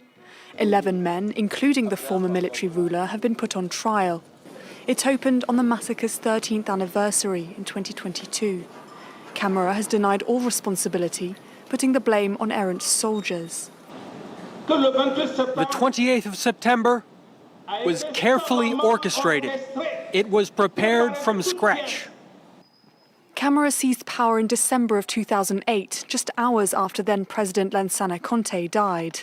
11 men, including the former military ruler, have been put on trial. It opened on the massacre's 13th anniversary in 2022. Camara has denied all responsibility, putting the blame on errant soldiers. The 28th of September was carefully orchestrated. It was prepared from scratch. Camara seized power in December of 2008, just hours after then-President Lansana Conté died.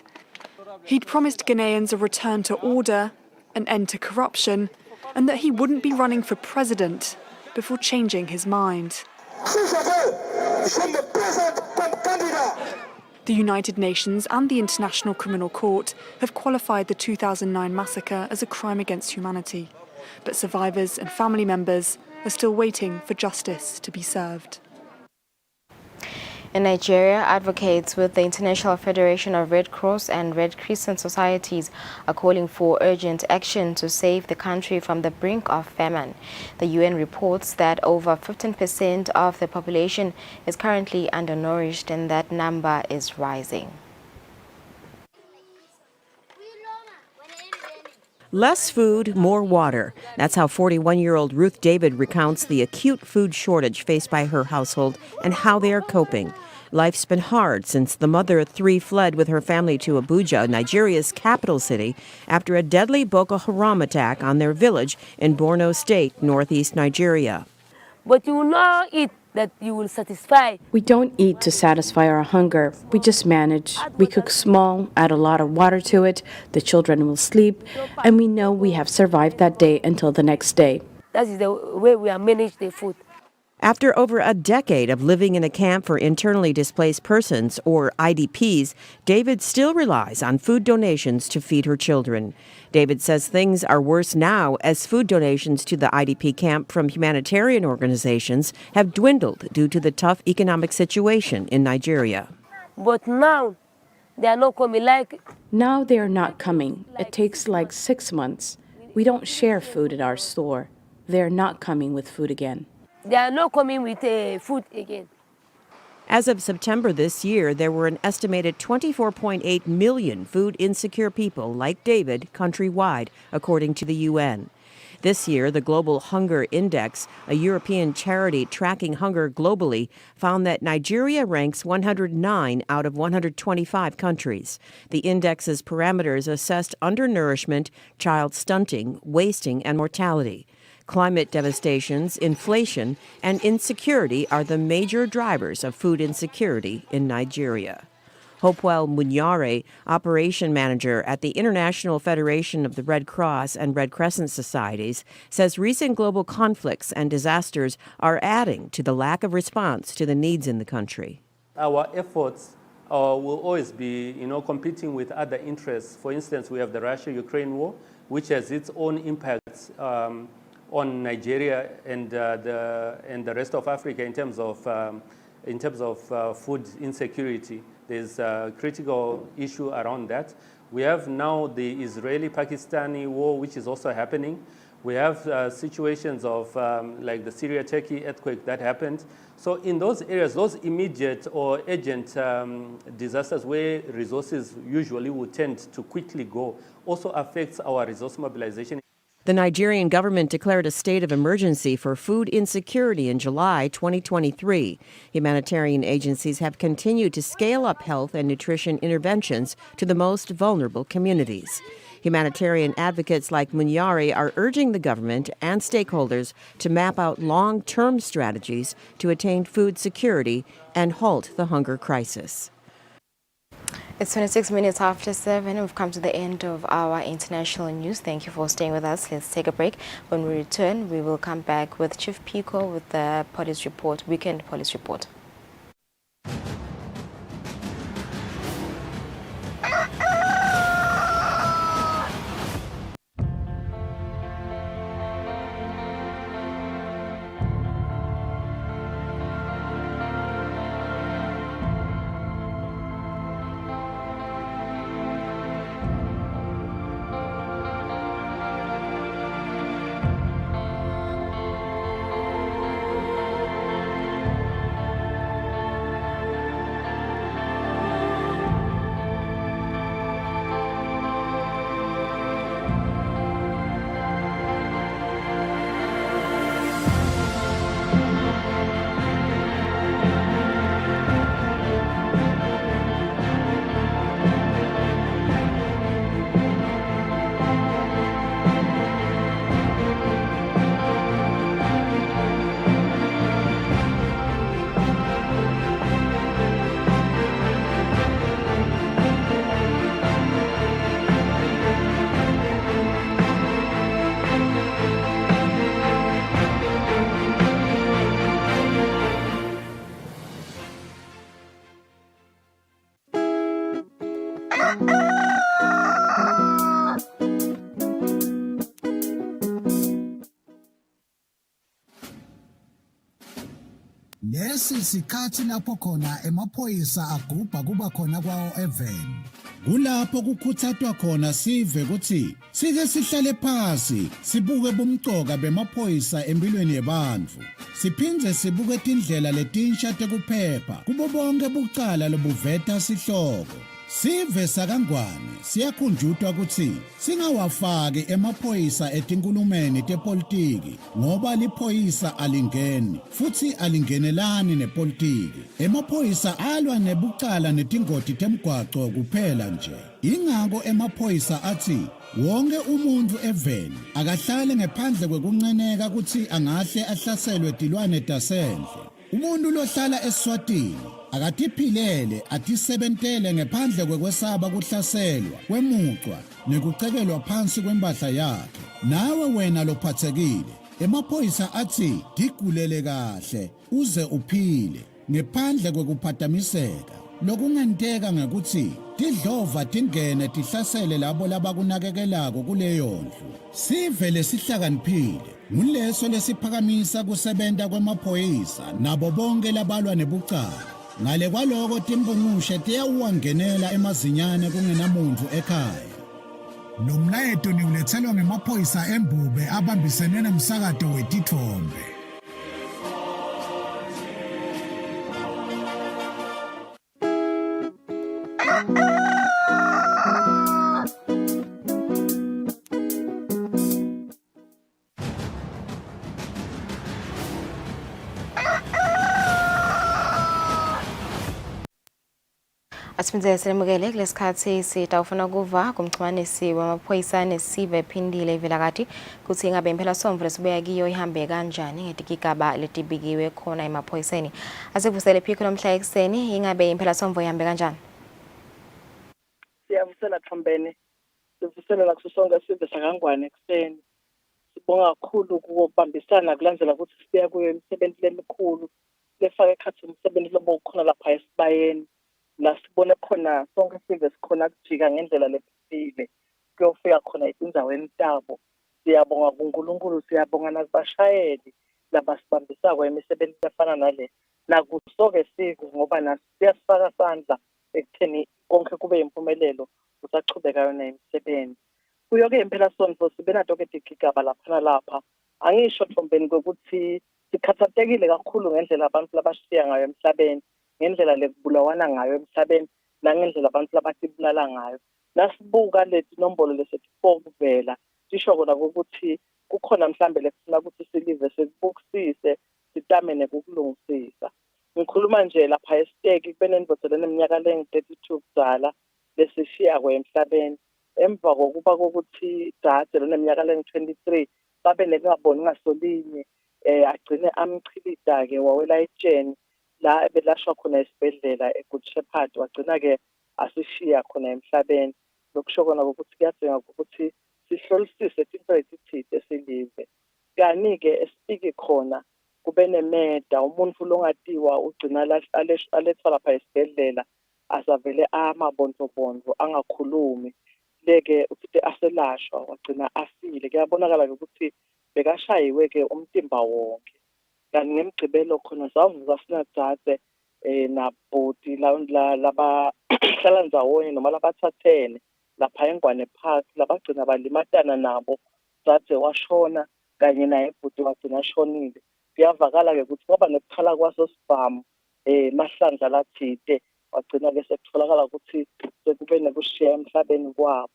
He'd promised Ghanaians a return to order, an end to corruption, and that he wouldn't be running for president before changing his mind. The United Nations and the International Criminal Court have qualified the 2009 massacre as a crime against humanity, but survivors and family members are still waiting for justice to be served. In Nigeria, advocates with the International Federation of Red Cross and Red Crescent Societies are calling for urgent action to save the country from the brink of famine. The UN reports that over 15% of the population is currently undernourished, and that number is rising. Less food, more water. That's how 41-year-old Ruth David recounts the acute food shortage faced by her household and how they are coping. Life's been hard since the mother of three fled with her family to Abuja, Nigeria's capital city, after a deadly Boko Haram attack on their village in Borno State, northeast Nigeria. But you will not eat that you will satisfy. We don't eat to satisfy our hunger. We just manage. We cook small, add a lot of water to it, the children will sleep, and we know we have survived that day until the next day. That is the way we are manage the food. After over a decade of living in a camp for internally displaced persons, or IDPs, David still relies on food donations to feed her children. David says things are worse now as food donations to the IDP camp from humanitarian organizations have dwindled due to the tough economic situation in Nigeria. But now, they are not coming like... Now they are not coming. It takes like 6 months. We don't share food at our store. They are not coming with food again. They are not coming with food again. As of September this year, there were an estimated 24.8 million food insecure people like David countrywide, according to the UN. This year, the Global Hunger Index, a European charity tracking hunger globally, found that Nigeria ranks 109 out of 125 countries. The index's parameters assessed undernourishment, child stunting, wasting, and mortality. Climate devastations, inflation, and insecurity are the major drivers of food insecurity in Nigeria. Hopewell Munyare, operation manager at the International Federation of the Red Cross and Red Crescent Societies, says recent global conflicts and disasters are adding to the lack of response to the needs in the country. Our efforts will always be, competing with other interests. For instance, we have the Russia-Ukraine war, which has its own impacts on Nigeria and the rest of Africa in terms of food insecurity. There's a critical issue around that. We have now the Israeli-Pakistani war, which is also happening. We have situations of like the Syria-Turkey earthquake that happened. So in those areas, those immediate or urgent disasters where resources usually would tend to quickly go also affects our resource mobilization. The Nigerian government declared a state of emergency for food insecurity in July 2023. Humanitarian agencies have continued to scale up health and nutrition interventions to the most vulnerable communities. Humanitarian advocates like Munyari are urging the government and stakeholders to map out long-term strategies to attain food security and halt the hunger crisis. It's 26 minutes after 7. We've come to the end of our international news. Thank you for staying with us. Let's take a break. When we return, we will come back with Chief Pico with the police report, weekend police report. Lesi sikhathi lapho khona emaphoyisa agubha kuba khona kwawo even. Kulapho kukuthathwa khona sive ukuthi sike sihlale phansi sibuke bumcoka bemaphoyisa empilweni yabantu. Siphindze sibuke indlela letinsha tekuphepha kubo bonke bucala lobuveta sihloko. Sive sakangwane siyakhunjutwa ukuthi singawafaki emaphoyisa etinkulumeni tepolitiki ngoba liphoyisa alingeni futhi alingenelani nepolitiki. Emaphoyisa alwa nebucala netingoti temgwaco kuphela nje. Ingako emaphoyisa athi wonke umuntu eveni akahlale ngaphandle kwekunceneka ukuthi angahle ahlaselwe tilwane tasendle. Umuntu lohlala Eswatini akatiphilele atisebentele ngaphandle kwekwesaba kuhlaselwa kwemucwa nekucekelwa phansi kwempahla yakhe. Nawe wena lophathekile emaphoyisa athi digulele kahle uze uphile ngaphandle kwekuphatamiseka. Lokungenteka ngekuthi tidlova tingene tihlasele labo labakunakekelako kuleyo ndlu. Sive lesihlakaniphile nguleso lesiphakamisa kusebenta kwemaphoyisa nabo bonke labalwa nebucala. Ngale kwaloko timbungushe tiyawuwangenela emazinyane kungenamuntu ekhaya. Lo mlayeto niulethelwa ngemaphoyisa embube abambisene nomsakato wetithombe. Asiphindze silemukele kulesikhathi sitawufuna kuva kumxhumanisi wamaphoyisa nesive ephindile ivilakati kuthi ingabe imphela somvu lesibuya kiyo ihambe kanjani ngetigigaba letibikiwe khona emaphoyiseni. Asivusele phikho lomhla ekseni ingabe imphela somvu ihambe kanjani? Siyavusela Thombeni. Sivusela lakuso sonke sive sakangwane ekseni. Sibonga kakhulu ukubambisana kulandzela ukuthi sibuya kuyo imisebenzi lemikhulu lefaka ekhathi umsebenzi lobo khona lapha esibayeni. La sibone khona sonke sive sikhona kujika ngendlela lephisile kuyofika khona ezindaweni tabo. Siyabonga kuNkulunkulu, siyabonga nakubashayeli labasibambisako imisebenzi efana nale. Nakusoke sive ngoba nasi siyasifaka sandla ekutheni konke kube impumelelo usachubekayo nemisebenzi. Kuyoke impela sonto sibe nato ke digigaba lapha nalapha. Angisho Thombeni ukuthi sikhathatekile kakhulu ngendlela abantu labashiya ngayo emhlabeni. Ngendlela lekubulawana ngayo emhlabeni nangendlela abantu labatibulala ngayo. Nasibuka leti nombolo lesi-4 kuvela sisho kona ukuthi kukhona mhlambe lekufuna ukuthi silive sikubukisise sitame nekukulungisisa. Ngikhuluma nje lapha esiteki kube nenvotelene iminyaka lengu-32 kuzala lesishiya emhlabeni emva kokuba kokuthi dade loneminyaka lengu-23 babe nekungaboni ngasolinye agcine amchilida ke wawela ejeni la ebelashwa khona esibhedlela eGood Shepherd wagcina ke asishiya khona emhlabeni. Lokusho kona ukuthi kuyadinga ukuthi sihlolisise into ezithithe silive. Kani ke esipiki khona kube nemeda umuntu longatiwa ugcina alethwa lapha esibhedlela asavele amabondobonzo angakhulumi. Leke uthi aselashwa wagcina afile. Kuyabonakala ukuthi bekashayiwe ke umtimba wonke. Kanti ngemgcibelo khona savuka sinadzadze nabhoti laba hlala ndzawonye noma labathathene lapha eNgwane Park labagcina balimatana nabo dzadze washona kanye naye bhoti wagcina ashonile. Kuyavakala ke ukuthi ngoba nekukhala kwaso sibhamu mahlandla lathide wagcina ke sekutholakala ukuthi sekube nekushiya emhlabeni kwabo.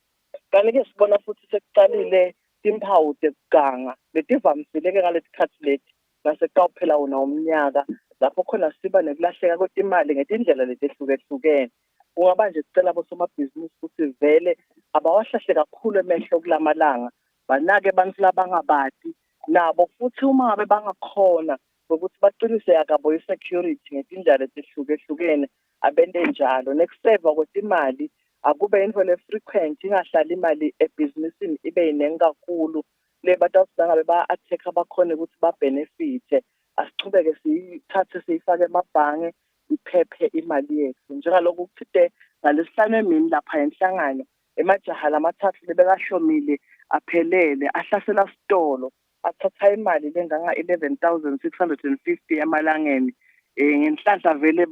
Kanti ke sibona futhi sekuqalile timphawu tekuganga letivamisile ke ngalesikhathi leti nasekuphela wona umnyaka lapho khona siba nekulahleka kwetimali ngetindlela letehlukehlukene. Ungaba nje sicela bosomabhizinisi ukuthi vele abawahlahle kakhulu emehlo kulamalanga banake abantu labangabati nabo futhi uma ngabe bangakhona ukuthi baqinise akabo security ngetindlela letehlukehlukene abende njalo nekuseva kwetimali akube into le frequent ingahlali imali ebhizinisini ibe yinengi kakhulu le batawuthi ngabe ba-attack abakhona ukuthi ba-benefite asichubeke siyithathe siyifake emabhange iphephe imali yethu njengalokhu kuthi ngalesihlanu emini lapha enhlangano emajaha lamathathu lebekahlomile aphelele ahlasela sitolo athatha imali lenganga 11,650 emalangeni ngenhlanhla vele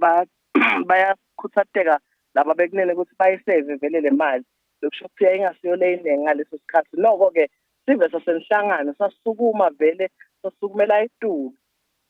bayakhuthateka laba bekunene ukuthi bayiseve vele le mali lokusho ukuthi ingasiyo leyiningi ngaleso sikhathi noko ke sive sasenhlangano sasukuma vele sasukumela eTulu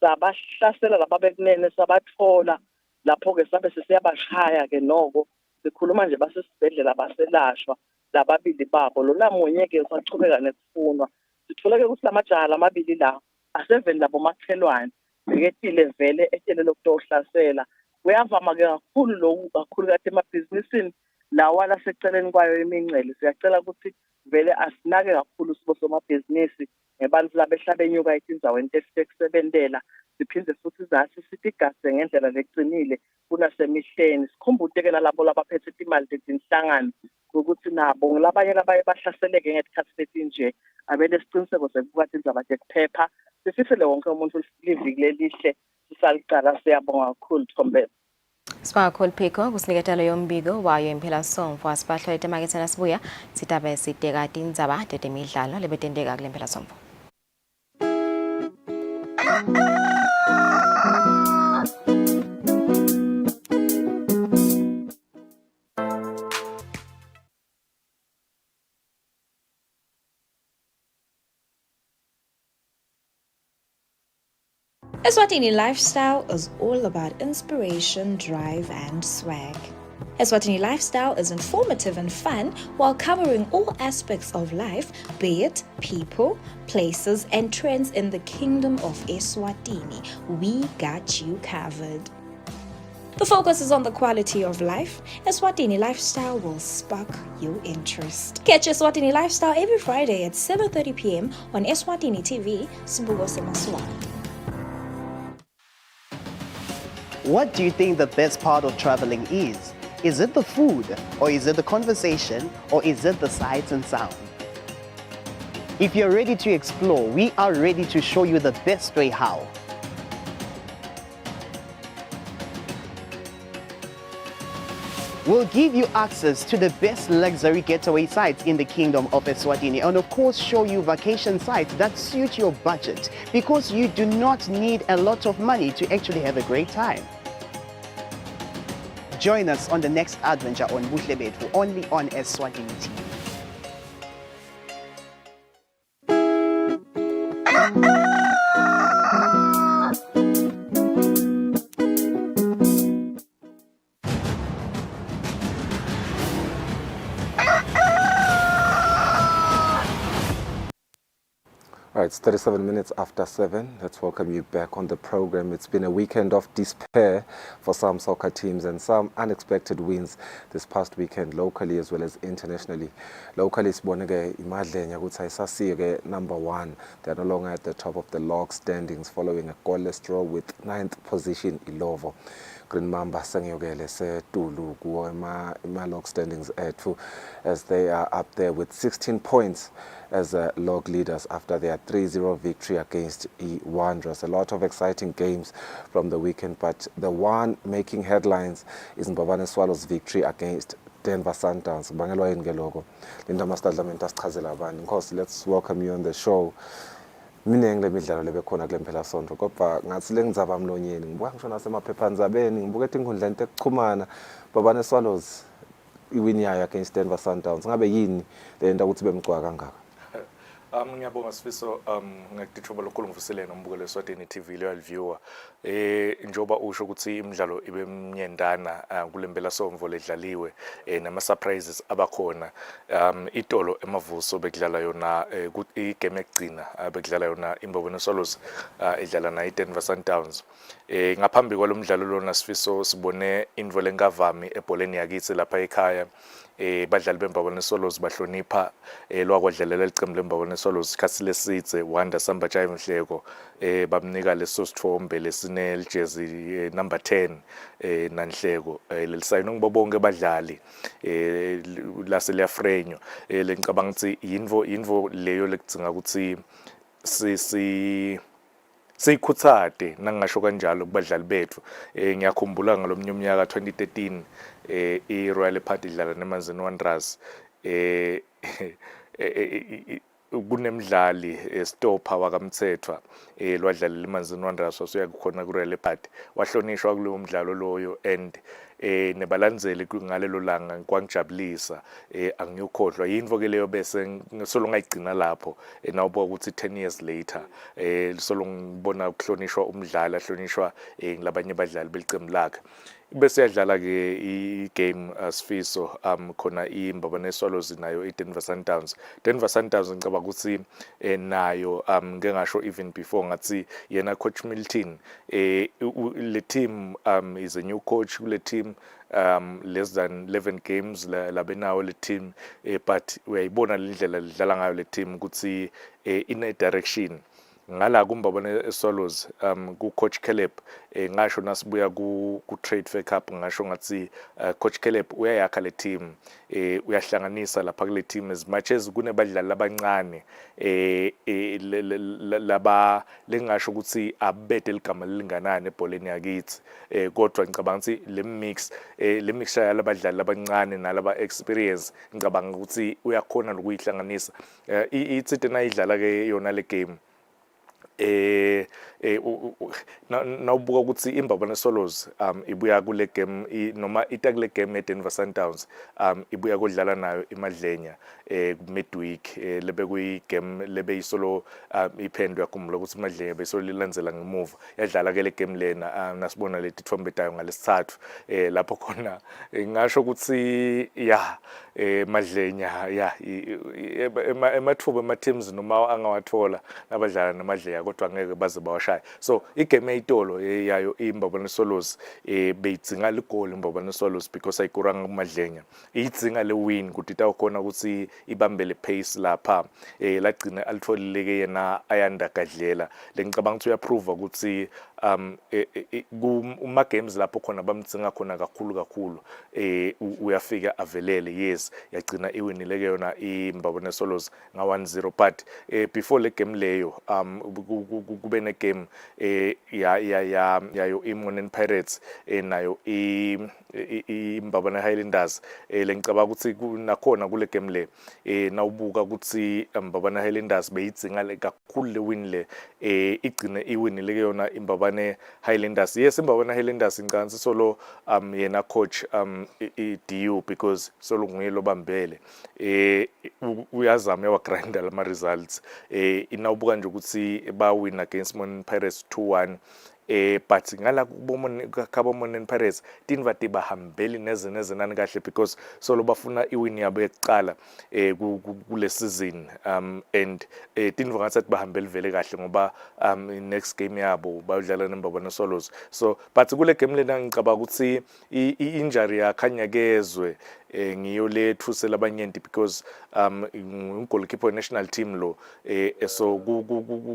sabahlasela laba bekunene sabathola lapho ke sabe sesiyabashaya ke noko sikhuluma nje basesibhedlela baselashwa lababili babo lo namunye ke usachubeka nekufunwa sitholeke ukuthi lamajaha lamabili la aseveni labo makhelwane beketile vele etshele lokutohlasela kuyavama ke kakhulu lokhu kakhulu kade emabhizinisini lawa laseceleni kwayo imincele siyacela ukuthi vele asinake kakhulu sibo somabhizinisi ngebantu labehlaba enyuka etindzaweni tekusebentela siphinde futhi zathi sitigase ngendlela leqinile kunasemihleni sikhumbule labo labaphethe imali lezinhlangano ukuthi nabo ngilabanye labaye bahlaseleke ngesikhathi setinje abele siqiniseko sekubuka indzaba zekuphepha sifisele wonke umuntu liviki lelihle sisaliqala siyabonga kakhulu Thombela. Sibakakhulu Phiko kusiniketelo yombiko wayo impela somfo asibahlo etemakethana sibuya sitabe siteka tindzaba tetemidlalo lebetendeka kule mpela somfo. Eswatini Lifestyle is all about inspiration, drive, and swag. Eswatini Lifestyle is informative and fun while covering all aspects of life, be it people, places, and trends in the kingdom of Eswatini. We got you covered. The focus is on the quality of life. Eswatini Lifestyle will spark your interest. Catch Eswatini Lifestyle every Friday at 7:30 p.m. on Eswatini TV, Sibugo Semaswati. What do you think the best part of traveling is? Is it the food, or is it the conversation, or is it the sights and sound? If you're ready to explore, we are ready to show you the best way how. We'll give you access to the best luxury getaway sites in the kingdom of Eswatini, and of course show you vacation sites that suit your budget, because you do not need a lot of money to actually have a great time. Join us on the next adventure on Buhle Bethu, only on Eswatini TV. All right, it's 37 minutes after 7. Let's welcome you back on the program. It's been a weekend of despair for some soccer teams and some unexpected wins this past weekend, locally as well as internationally. Locally, Sibonege Imadlenya Gutsai number 1. They're no longer at the top of the log standings following a goalless draw with 9th position Ilovo. Green Mamba Sangyogele se Tulu kuwo ema log standings ethu as they are up there with 16 points as log leaders after their 3-0 victory against Wanderers. A lot of exciting games from the weekend, but the one making headlines is Mbabane Swallows' victory against Denver Sundowns. Bangelwa yini ke lokho? Linda Mastadlamenta sichazela abantu. Nkosi, let's welcome you on the show. Minengi lemidlalo lebekhona kule mphela sonto kodwa ngathi lengidzaba mlonyeni ngibuka ngisho nasemaphephandabeni ngibuka etinkhundleni tekuchumana Mbabane Swallows iwin yayo against Denver Sundowns ngabe yini lenta ukuthi bemgcwa kangaka? Ngiyabonga Sifiso ngikuthoba lokho ngivusele nombukelo Eswatini TV loyal viewer njoba usho ukuthi imidlalo ibe mnyendana kule mpela somvo ledlaliwe nama surprises abakhona itolo emavuso bekudlala yona igame egcina bekudlala yona Mbabane Swallows edlala na iDenver Sundowns ngaphambi kwalomdlalo lona Sifiso sibone indvo lengavami ebholeni yakithi lapha ekhaya badlali beMbabane Swallows bahlonipha lwakwadlalela licembu leMbabane Swallows Kusile sidze Wanda Samba Jive Mhleko bamnika leso sithombe lesine lijezi number 10 nanhleko lelisayino ngibobonke badlali lase liyafrenyo lengicabanga ukuthi yinvo leyo lekudzinga ukuthi seyikhuthade nangisho kanjalo kubadlali bethu. Ngiyakhumbula ngalomnye umnyaka 2013 i-Royal Party idlala neManzini Wanderers kunemdlali stopper wakamthethwa lwadlalela iManzini Wanderers wasuya khona ku-Royal Party wahlonishwa kulowo mdlalo loyo and nebalandzeli ngalelo langa kwangijabulisa angiyokhohlwa yinto ke leyo bese solo ngayigcina lapho nawubuka ukuthi 10 years later solo ngibona ukuhlonishwa umdlali ahlonishwa ngilabanye abadlali belicembu lakhe bese yadlala ke i-game Sifiso khona iMbabane Swallows nayo iDenver Sundowns. Denver Sundowns ngicabanga ukuthi nayo ngeke ngasho even before ngathi yena coach Milton le team is a new coach kule team less than 11 games labenawo le team but uyayibona lendlela lidlala ngayo le team ukuthi in a direction ngala kuMbabane Swallows ku coach Caleb ngasho nasibuya ku trade fair cup ngasho ngathi coach Caleb uyayakha le team uyahlanganisa lapha kule team as much as kunebadlali abancane laba lengasho ukuthi abede ligama linganani ebholeni yakithi kodwa ngicabanga ukuthi le mixture yalabadlali abancane nalaba experience ngicabanga ukuthi uyakhona lokuyihlanganisa ithi nayidlala ke yona le game nawubuka ukuthi iMbabane Swallows ibuya kule game noma itakule game eDenver Sundowns ibuya kodlala nayo iMadlenya midweek lebe kuyi game lebe isolo iphendwe yakhumbula ukuthi iMadlenya besolo lilandzela ngemuva yadlala ke le game lena nasibona leti thombe tayo ngalesithathu lapho khona ngasho ukuthi Madlenya emathuba ama teams noma angawathola nabadlala naMadlenya kodwa ngeke baze bawashaya so igame eyitolo yayo iMbabane Swallows beyidzinga ligoli iMbabane Swallows because ayikuranga kuMadlenya idzinga le win ukuthi itawukhona ukuthi ibambele pace lapha lagcina alitholile ke yena ayandagadlela lengicabanga ukuthi uyaprove ukuthi uma games lapho khona bamdzinga khona kakhulu uyafika avelele yes yagcina iwinile ke yona iMbabane Swallows nga 1-0 but before le game leyo kube ne game yayo iMonen Pirates nayo iMbabane Highlanders lengicabanga ukuthi nakhona kule game le nawubuka ukuthi iMbabane Highlanders beyidzinga le kakhulu le win le igcine iwinile ke yona iMbabane Highlanders yes iMbabane Highlanders ngicabanga solo yena coach DU because solo nguye lo bambele uyazama yawagrinda lama results inawubuka nje ukuthi bawin against Monen Pirates 2-1 but ngala Monen Pirates tinvati bahambeli neze nani kahle because solo bafuna iwin yabo yokuqala kule season and tinva ngathi bahambeli vele kahle ngoba next game yabo bayodlala neMbabane Swallows so but kule game lena ngicabanga ukuthi i-injury yakhanyakezwe ngiyo le thusela abanyenti because goalkeeper national team lo so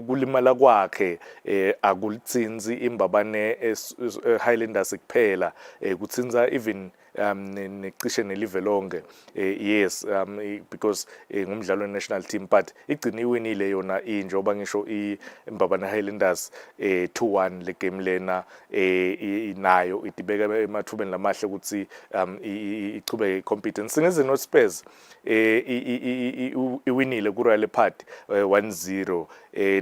kulimala kwakhe akulitsinzi iMbabane Highlanders kuphela kutsinza even necishe nelive lonke yes because ngumdlalo national team but igcina iwinile yona njengoba ngisho iMbabane Highlanders 2-1 le game lena inayo itibeka emathubeni lamahle ukuthi ichube competence singeze no Spurs iwinile ku Royal Party 1-0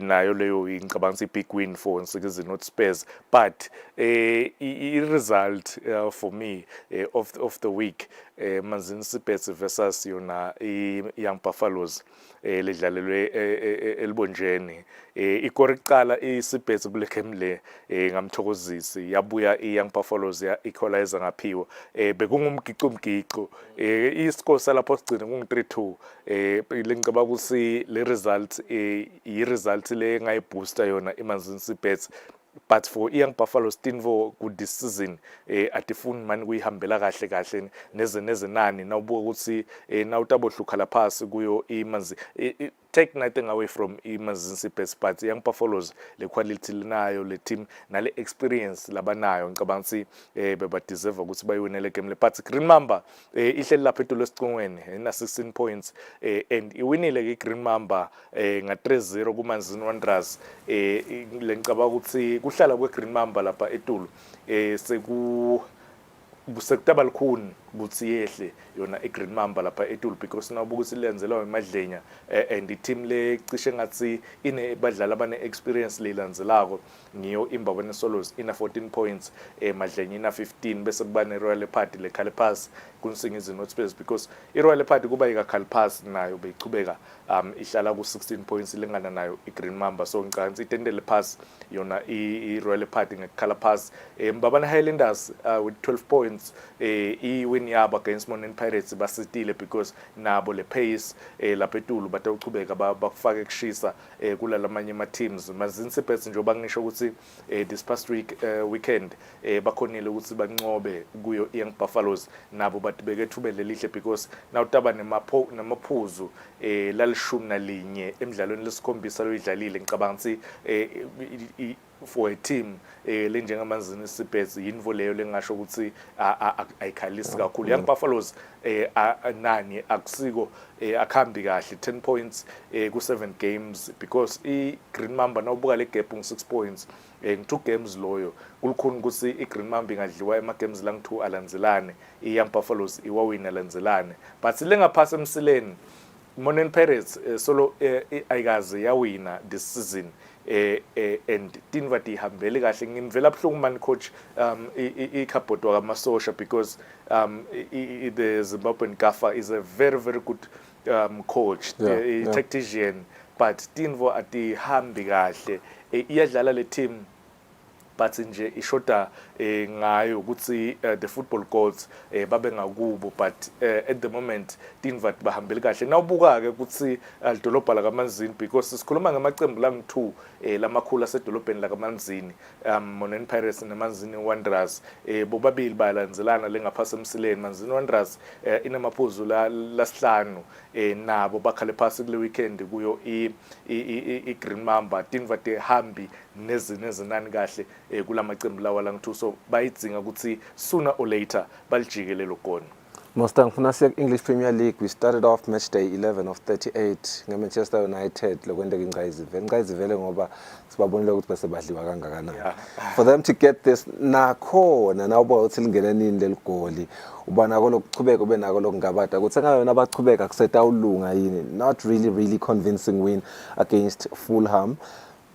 nayo leyo ngicabanga ukuthi big win for singeze no Spurs but i-result for me of the week Manzini Spurs versus yona Young Buffaloes ledlalelwe elibonjeni ikore iqala iSpurs kule game le ngamthokozisi yabuya iYoung Buffaloes ya equalizer ngaphiwa bekungumgico iscore salapho sigcina kungu 3-2 lengicabanga ukuthi le result i-result le ngayibooster yona iManzini Spurs but for Young Buffaloes tinvo ku this season atifuni mani kuyihambela kahle neze nani nawubuka ukuthi nawutabohlukhala phasi kuyo imanzi take nothing away from Mazin Sipes, but Young Buffaloes, le quality linayo, le team, na le experience labanayo, ngicabanga ukuthi beba deserve ukuthi bayiwine le game le. But Green Mamba ihleli lapha etulo esiqongweni ina 16 points and iwinile ke Green Mamba nga 3-0 kuManzini Wanderers le ngicabanga ukuthi kuhlala kwe Green Mamba lapha etulo sekutaba likhuni ukuthi yehle yona iGreen Mamba lapha eTulu because nawubuka ukuthi lenzelwa emadlenya and i-team le cishe ngathi ine badlali abane experience lelandzelako ngiyo iMbabane Swallows ina 14 points madlenya ina 15 bese kuba neRoyal Party le Calipas kuNsingizini North because iRoyal Party kuba ikaCalipas nayo beyichubeka ihlala ku 16 points lengana nayo iGreen Mamba so ngicanga itendele pass yona iRoyal Party ngeCalipas Mbabane Highlanders with 12 points i-win yabo against Mountain Pirates basitile because nabo le pace lapha eTulu batawuchubeka bakufake kushisa kulalamanye ama teams Mazin Sipes njengoba ngisho ukuthi this past weekend bakhonile ukuthi banqobe kuyo Young Buffaloes nabo batibeke ethubele lihle because nawutaba namaphuzu lalishumi nalinye emidlalweni lesikhombisa loyidlalile ngicabanga ukuthi for a team lenjengamazini Sipes yinvo leyo lengasho ukuthi ayikhalisi kakhulu Young Buffaloes nani akusiko akhambi kahle 10 points ku 7 games because iGreen Mamba nawubuka le gap ngu6 points ngu2 games loyo kulukhuni ukuthi iGreen Mamba ingadliwa ema games lang2 alandzelane iYoung Buffaloes iwawina alandzelane but lengaphasi emsileni Mountain Pirates solo ayikaze yawina this season and tinvati ihambele kahle ngimvela buhlungu man coach ikhabhodi wakamasosha because the Zimbabwean Gaffer is a very good coach tactician but tinvo atihambi kahle iyadlala le team but nje ishoda ngayo ukuthi the football gods babe ngakubo but at the moment tinvat bahambele kahle nawubuka ke ukuthi idolobha la kaManzini because sikhuluma ngamacembu lang2 lamakhulu asedolobheni la kaManzini Mountain Pirates neManzini Wanderers bobabili bayalandzelana lengaphasi emsileni Manzini Wanderers inamaphuzu lasihlanu nabo bakhale phasi kule weekend kuyo iGreen Mamba tinvat hambi nezinani kahle kulamacembu lawa lang2 so bayidzinga ukuthi sooner or later balijikele lokona Mustang ngifuna siya English Premier League we started off match day 11 of 38 ngeManchester United lokwendeka ingqayizivele ngoba sibabonile ukuthi bese badliwa kangakanani for them to get this nakhona nawuba uthi lingene nini leligoli ubana lokuchubeka ube nako lokungabada kuthi ngayona abachubeka kusetawulunga yini not really convincing win against Fulham.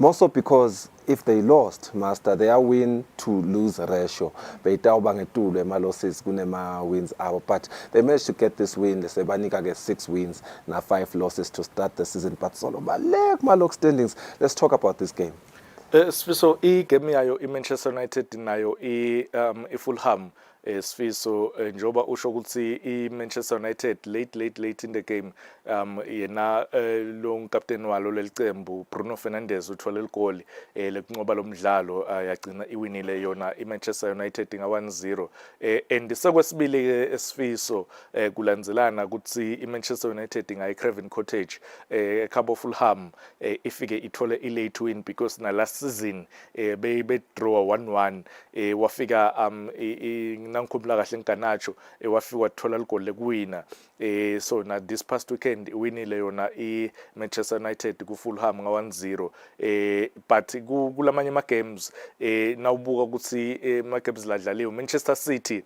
More so because if they lost, master, their win to lose ratio. Beitauba ngetulo ema losses kunema wins abo. But they managed to get this win. The Sebanika get 6 wins, now 5 losses to start the season. But solo malok standings. Let's talk about this game. So game yayo Manchester United nayo Fulham. Sifiso njoba usho ukuthi iManchester United late in the game yena lo captain walo lelicembu Bruno Fernandes uthola igoli lekunqoba lomdlalo yagcina iwinile yona iManchester United nga 1-0 and sekwesibili ke Sifiso kulandzelana ukuthi iManchester United nga iCraven Cottage ekhabo Fulham ifike ithole ilate win because na last season be draw 1-1 wafika nangikhumbula kahle nganacho wafika wathola igoli lekuwina so na this past weekend iwinile yona iManchester United ku Fulham nga 1-0 but kulamanye ama games nawubuka ukuthi ama games ladlaliwe Manchester City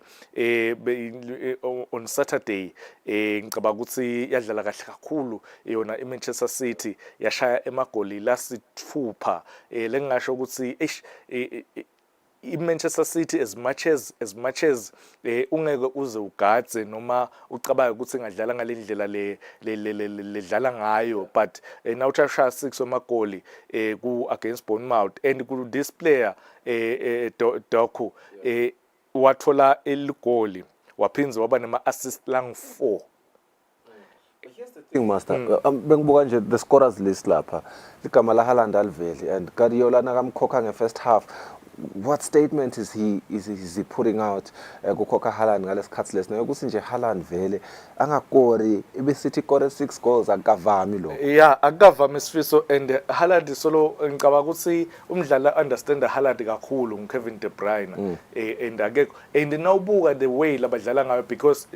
on Saturday ngicabanga ukuthi yadlala kahle kakhulu yona iManchester City yashaya emagoli lasithupha lengasho ukuthi iManchester City as much as ungeke uze ugadze noma ucabanga ukuthi ngadlala ngalendlela le dlala ngayo but now ushaya 6 amagoli ku against Bournemouth and ku this player Doku wathola eligoli waphinza waba nama assist lang 4. Thing master bengibuka nje the scorers list lapha igama la Haaland aliveli and Guardiola nakamkhokha nge first half what statement is he putting out kukhokha Haaland ngalesikhathi lesina ukuthi nje Haaland vele angakori ebesithi kore 6 goals akavami lo. Yeah, akavami Sifiso, and Haaland solo ngicabanga ukuthi umdlali understand Haaland kakhulu nguKevin De Bruyne and akekho, and nawubuka the way labadlala ngayo because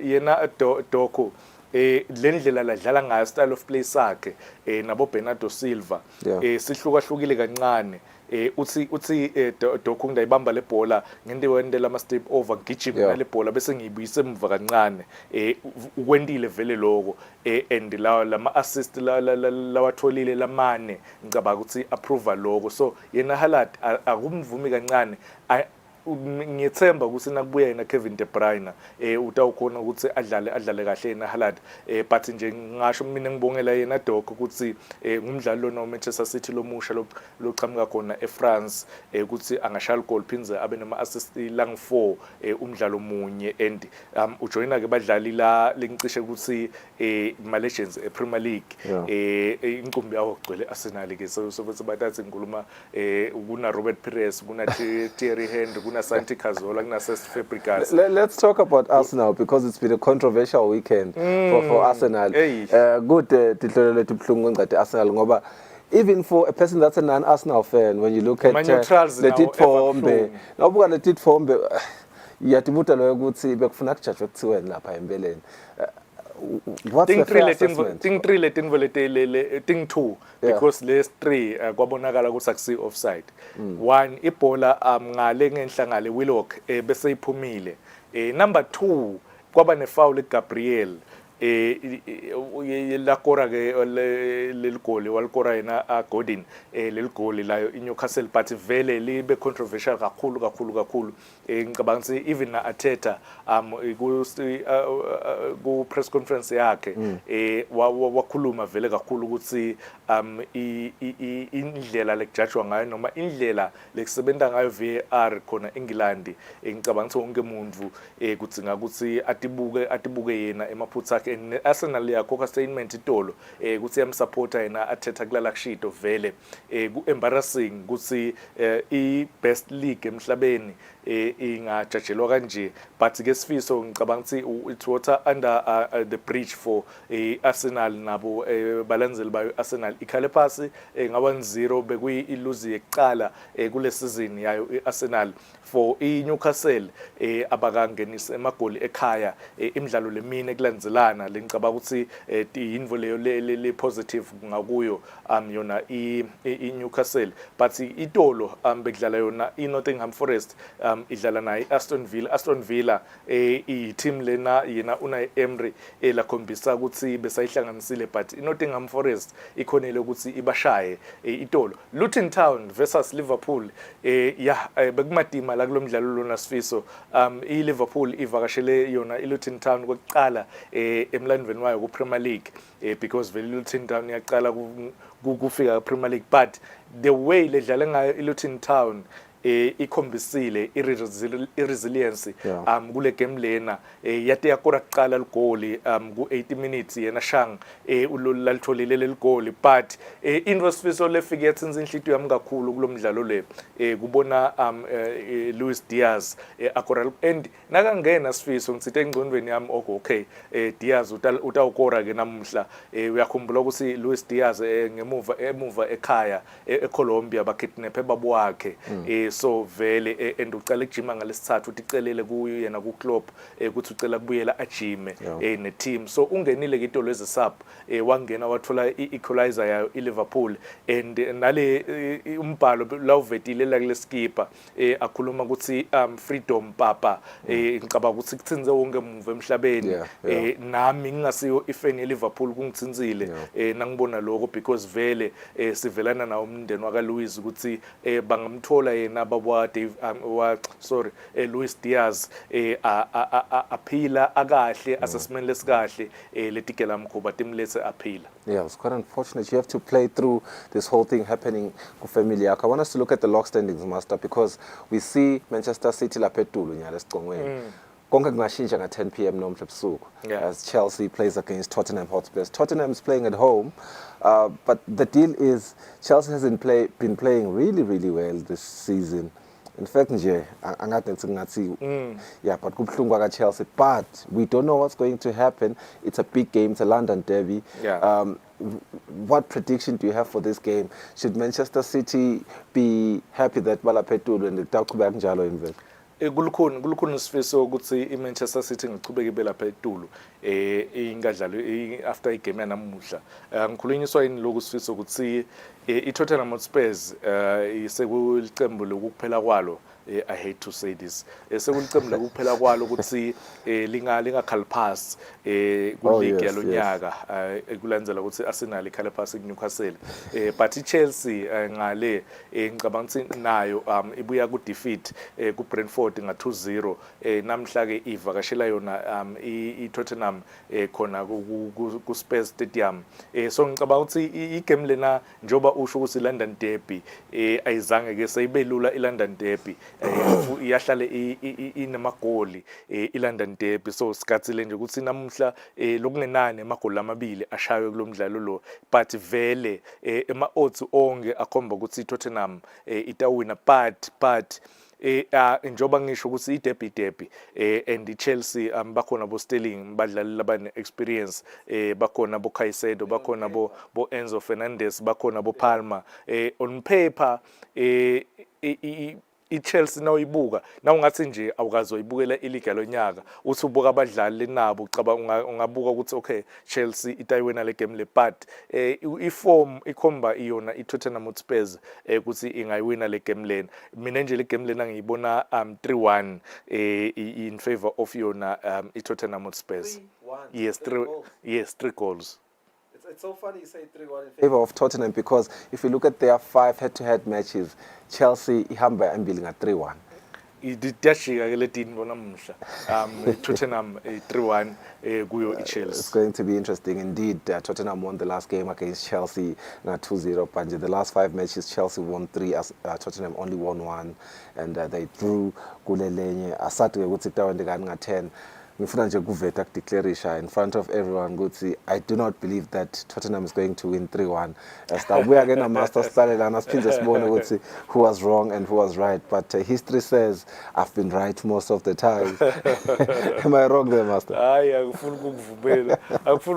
yena Doku lendlela ladlala ngayo style of play sakhe nabo Bernardo Silva sihlukahlukile kancane. Uthi Doku ngiyibamba le bhola ngende wendela ama step over ngijima le bhola bese ngiyibuyise emva kancane ukwendile vele lokho and lama assist lawatholile lamane ngicabanga ukuthi approve lokho, so yena Haaland akumvumi kancane. Ngiyethemba ukuthi nakubuya yena Kevin De Bruyne utawukhona ukuthi adlale kahle yena Haaland, but nje ngisho mina ngibongela yena Doku ukuthi ngumdlali lo Manchester City lomusha lochamuka khona eFrance ukuthi angashaya goal phinze abe nama assist lang 4 umdlalo munye, and ujoyina ke badlali la lengicishe ukuthi ma legends ePremier League incumbi yawo gcwele Arsenal ke, so futhi batathi ngikhuluma kuna Robert Pires, kuna Thierry Henry, kuna Santi Cazorla, kuna Cesc Fabregas. Let's talk about Arsenal because it's been a controversial weekend for Arsenal. Good titlolelo tibhlungu ngqede Arsenal ngoba even for a person that's a non-Arsenal fan, when you look at the titfombe nawubuka le titfombe yatibuta lo ukuthi bekufuna kujajwe kuthiwe lapha empeleni. What's the fair assessment? Thing 3 thing 2 because last 3 kwabonakala ukuthi akusi offside. 1 ibhola ngale ngenhla ngale Willock bese iphumile. Number 2 kwaba ne foul eGabriel la kora ke leli goli walikora yena Godin leli goli layo iNewcastle, but vele libe controversial kakhulu ngicabanga ukuthi even na Arteta ku press conference yakhe wakhuluma vele kakhulu ukuthi indlela lekujajwa ngayo noma indlela lekusebenta ngayo VAR khona eNgilandi, ngicabanga ukuthi wonke umuntu kudzinga ukuthi atibuke yena emaphutha akhe. Arsenal yakhokha statement itolo ukuthi yamsupporta yena Arteta kulala kushido vele ku embarrassing ukuthi I best league emhlabeni ingajajelwa kanje, but ke Sifiso ngicabanga ukuthi it water under the bridge for Arsenal nabo balandzeli bayo Arsenal ikhale phasi ngaba 0 bekuyi illuze yekuqala kule season yayo iArsenal for iNewcastle abakangenisa emagoli ekhaya imidlalo lemine kulandzelana lengicabanga ukuthi indvo leyo le positive ngakuyo yona iNewcastle, but itolo bekudlala yona iNottingham Forest idlala nayo Aston Villa team lena yena Unai Emery la khombisa ukuthi besayihlanganisile, but iNottingham Forest ikhonele ukuthi ibashaye itolo. Luton Town versus Liverpool bekumadima la kulomdlalo lona Sifiso, iLiverpool ivakashele yona iLuton Town kokuqala emlandweni wayo kuPremier League because vele iLuton Town yaqala kufika kuPremier League, but the way ledlala ngayo iLuton Town ikhombisile iresilience kule game lena yate yakora kuqala ligoli ku 80 minutes yena Shang ulalitholile leli goli, but into Sifiso lefike yatsinza inhlitiyo yami kakhulu kulomdlalo le kubona Luis Diaz akora, and nakangena Sifiso ngitsithe engcondweni yami okay Diaz utawukora ke namuhla uyakhumbula ukuthi Luis Diaz emuva ekhaya eColombia bakidnap babo wakhe so vele and uqala ukujima ngalesithathu uticelele kuyo yena ku club ukuthi ucela kubuyela ajime ne team, so ungenile ke itolo ezesub wangena wathola equalizer yayo iLiverpool, and nale umbhalo la uvetile la kule skipper akhuluma ukuthi freedom papa ngicabanga ukuthi kuthinze wonke umuntu emhlabeni nami ngingasiyo ifan yeLiverpool kungithinzile nangibona lokho because vele sivelana nawo umndeni waka Luis ukuthi bangamthola yena baba Luis Diaz aphila akahle assessment lesikahle letikela mkhuba timletse aphila. Yeah, it's quite unfortunate. You have to play through this whole thing happening ku family yakho. I want us to look at the log standings, Master, because we see Manchester City la phezulu nyalo esiqongweni. Konke kungashintsha nga 10 p.m. nomhla ebusuku as Chelsea plays against Tottenham Hotspur. Tottenham is playing at home, but the deal is Chelsea hasn't been playing really well this season. In fact, nje yeah, but kubhlungu Chelsea. But we don't know what's going to happen. It's a big game. It's a London derby. Yeah. What prediction do you have for this game? Should Manchester City be happy that balaphetulu and taqhubeka njalo invest? Kulukhuni isifiso ukuthi iManchester City ngichubeke belapha etulu ingadlali after igame yanamuhla. Ngikhulunyiswa yini lokhu isifiso ukuthi iTottenham Hotspurs sekulicembu lokuphela kwalo. I hate to say this. Sekulicembu lokuphela kwalo ukuthi lingakhalphasi ku-league yalonyaka kulandzela ukuthi Arsenal ikhalphasi kuNewcastle. But iChelsea ngale ngicabanga ukuthi nayo ibuya ku-defeat ku-Brentford nga 2-0 namhla ke ivakashela yona iTottenham khona ku-Spurs Stadium. So ngicabanga ukuthi igame lena njoba usho ukuthi London derby ayizange ke sayibelula iLondon derby iyahlale inamagoli iLondon derby. So sikathile nje ukuthi namuhla lokungenani amagoli amabili ashaywe kulomdlalo lo, but vele ema-odds onke akhomba ukuthi iTottenham itawina, but njoba ngisho ukuthi i-derby and iChelsea bakhona bo Sterling badlali labane experience, bakhona bo Caicedo, bakhona bo Enzo Fernandez, bakhona bo Palmer. On paper iChelsea nawuyibuka nawungathi nje awukazoyibukela iliga lonyaka uthi ubuka abadlali nabo ucabanga ungabuka ukuthi okay Chelsea itayiwena le game le, but iform ikhomba iyona iTottenham Hotspurs ukuthi ingayiwina le game lena. Mina nje le game lena ngiyibona 3-1 in favor of yona iTottenham Hotspurs. Yes, 3 goals. It's so funny you say 3-1 in favor of Tottenham, because if you look at their 5 head-to-head matches, Chelsea ihamba embili nga 3-1. Idashika ke letini bona mhla Tottenham 3-1 kuyo iChelsea. It's going to be interesting indeed. Tottenham won the last game against Chelsea 2-0, but in the last 5 matches Chelsea won 3 as Tottenham only won 1, and they drew kulelenye asathi ukuthi tawende kani nga 10. Ngifuna nje kuveta declaration in front of everyone ukuthi I do not believe that Tottenham is going to win 3-1. We are going to master style and siphinde sibone ukuthi who was wrong and who was right, but history says I've been right most of the time. Am I wrong there, Master? Hayi akufuna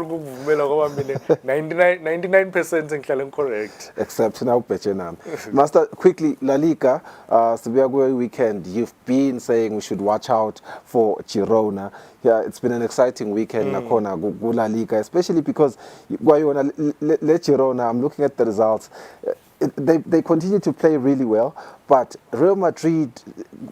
ukuvumela ngoba mina 99% ngihlala correct except now Bechenam. Master, quickly, La Liga, Sibiagwe weekend, you've been saying we should watch out for Girona. Yeah, it's been an exciting weekend nakona La Liga, especially because Le Girona, I'm looking at the results. They continue to play really well, but Real Madrid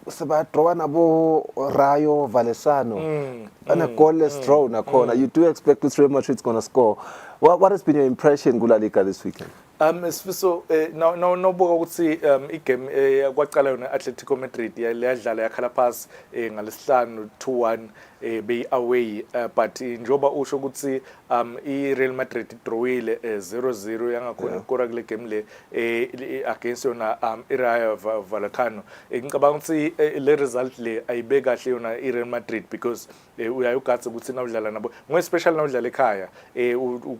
Rayo Vallecano and a goalless draw nakona. You do expect this Real Madrid's going to score. What has been your impression La Liga this weekend? Sifiso no buka ukuthi igame kwaqala yona Atletico Madrid yadlala yakhala phasi ngalesihlanu 2-1 be away, but njoba usho ukuthi iReal Madrid idrawile 0-0 yangakhona ukora kule game le against yona iRayo Vallecano. Ngicabanga ukuthi le result le ayibe kahle yona iReal Madrid, because uyayogatsa ukuthi nawudlala nabo especially nawudlala ekhaya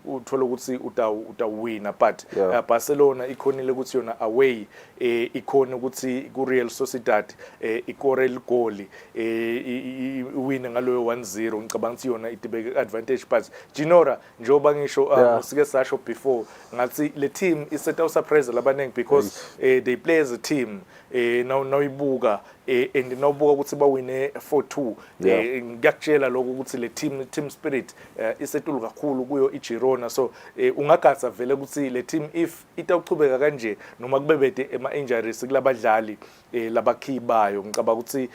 uthola ukuthi utawina, but Barcelona ikhonile ukuthi yona away ikhona ukuthi kuReal Sociedad ikore ligoli iwine ngaloyo 1-0. Ngicabanga ukuthi yona itibeke advantage, but Ginora njoba ngisho sike sasho before ngathi le team is set out surprise labanengi, because they play as a team. Now ibuka and nawubuka ukuthi bawine 4-2 ngiyakutshela lokho ukuthi le team spirit isetulu kakhulu kuyo iGirona. So ungagatsa vele ukuthi le team if itawuchubeka kanje noma kubebede ema injuries kulabadlali labakhibayo, ngicabanga ukuthi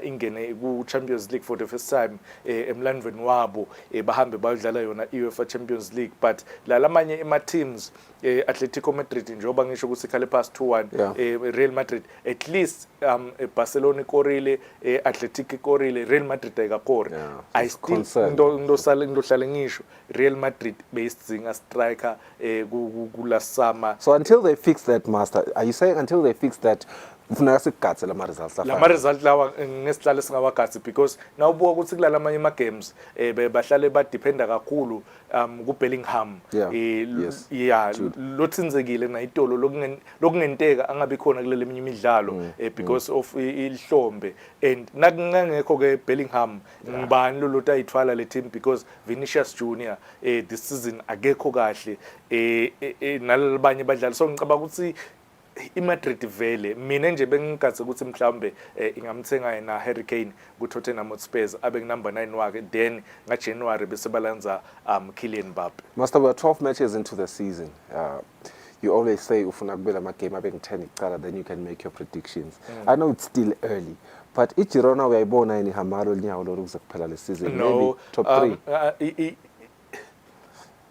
ingene ku Champions League for the first time emlandweni wabo bahambe bayodlala yona UEFA Champions League. But lalamanye ema teams Atletico Madrid njoba ngisho ukuthi khale past 2-1 Real Madrid at least Barcelona korile Atletico korile, Real Madrid ayikakore. I still ndohlale ngisho Real Madrid beyisidinga striker kula summer. So until they fix that, Master, are you saying until they fix that Ufuneka sigatse lama results lama result lawa ngesihlalo singawagatsi because nawubuka ukuthi kulala amanye ama games bahlale badependa kakhulu ku Bellingham lothinzekile na itolo lokungenteka angabi khona kulele eminye imidlalo because of ihlombe and nakungekho ke Bellingham ngibani lo ayithwala le team because Vinicius Junior this season akekho kahle nalabanye badlali so ngicabanga ukuthi iMadrid vele mina nje bengigathi ukuthi mhlambe ingamthenga yena Harry Kane ku Tottenham Hotspur abe number 9 wake then nga January bese balanza Kylian Mbappe. Master, we are 12 matches into the season. You always say ufuna kubela ama game abe 10 icala then you can make your predictions. I know it's still early, but iGirona uyayibona yini hamalo linyawo lokuze kuphela le season? Maybe top 3.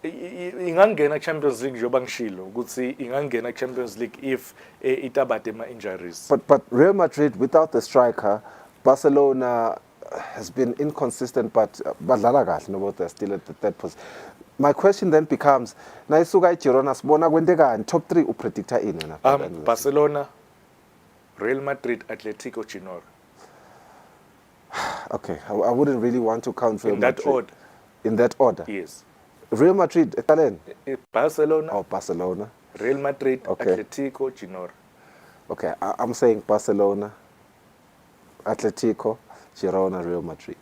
Ingangena Champions League njoba ngishilo ukuthi ingangena Champions League if itabate ma injuries. But Real Madrid without the striker, Barcelona has been inconsistent, but badlala kahle no, they're still at the third position. My question then becomes, na isuka iGirona sibona kwendekani top 3 upredicta ini na? Barcelona, Real Madrid, Atletico, Girona. Okay, I wouldn't really want to count Real Madrid. In that order. In that order. Yes. Real Madrid, Italian. Barcelona. Oh, Barcelona. Real Madrid, okay. Atletico, Girona. Okay, I'm saying Barcelona, Atletico, Girona, Real Madrid.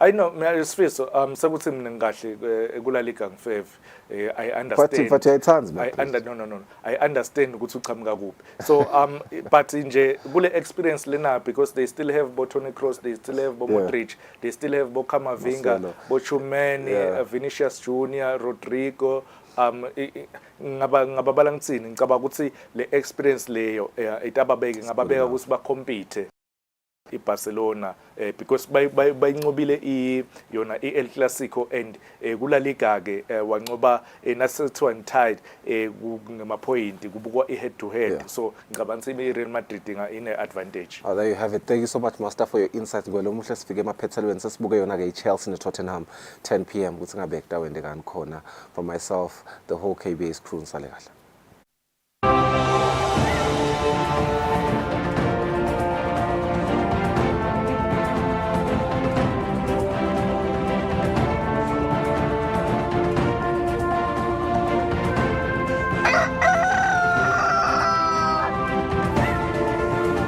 I know, Sifiso, sekuthi mina ngahle kula liga ngifeve. I understand. But it sounds no. I understand ukuthi uchamuka kuphi. So but nje kule experience lena because they still have Toni Kroos, they still have Modric, they still have Camavinga, Tchouameni, Vinicius Junior, Rodrigo. Ngababala ngitsini ngicabanga ukuthi le experience leyo itababeke ngababeka ukuthi ba compete Barcelona because bayinqobile yona El Clasico and kula liga ke wanqoba nasethiwa tied ngama point kubukwa head to head so ngicabanga ukuthi Real Madrid ine advantage. Oh, there you have it. Thank you so much, Master, for your insights. Ngelo muhle sifike emaphethelweni sesibuke yona ke iChelsea neTottenham 10 p.m. kuthi ngabe kudawende kani khona. From myself, the whole KBS crew ngisale kahle.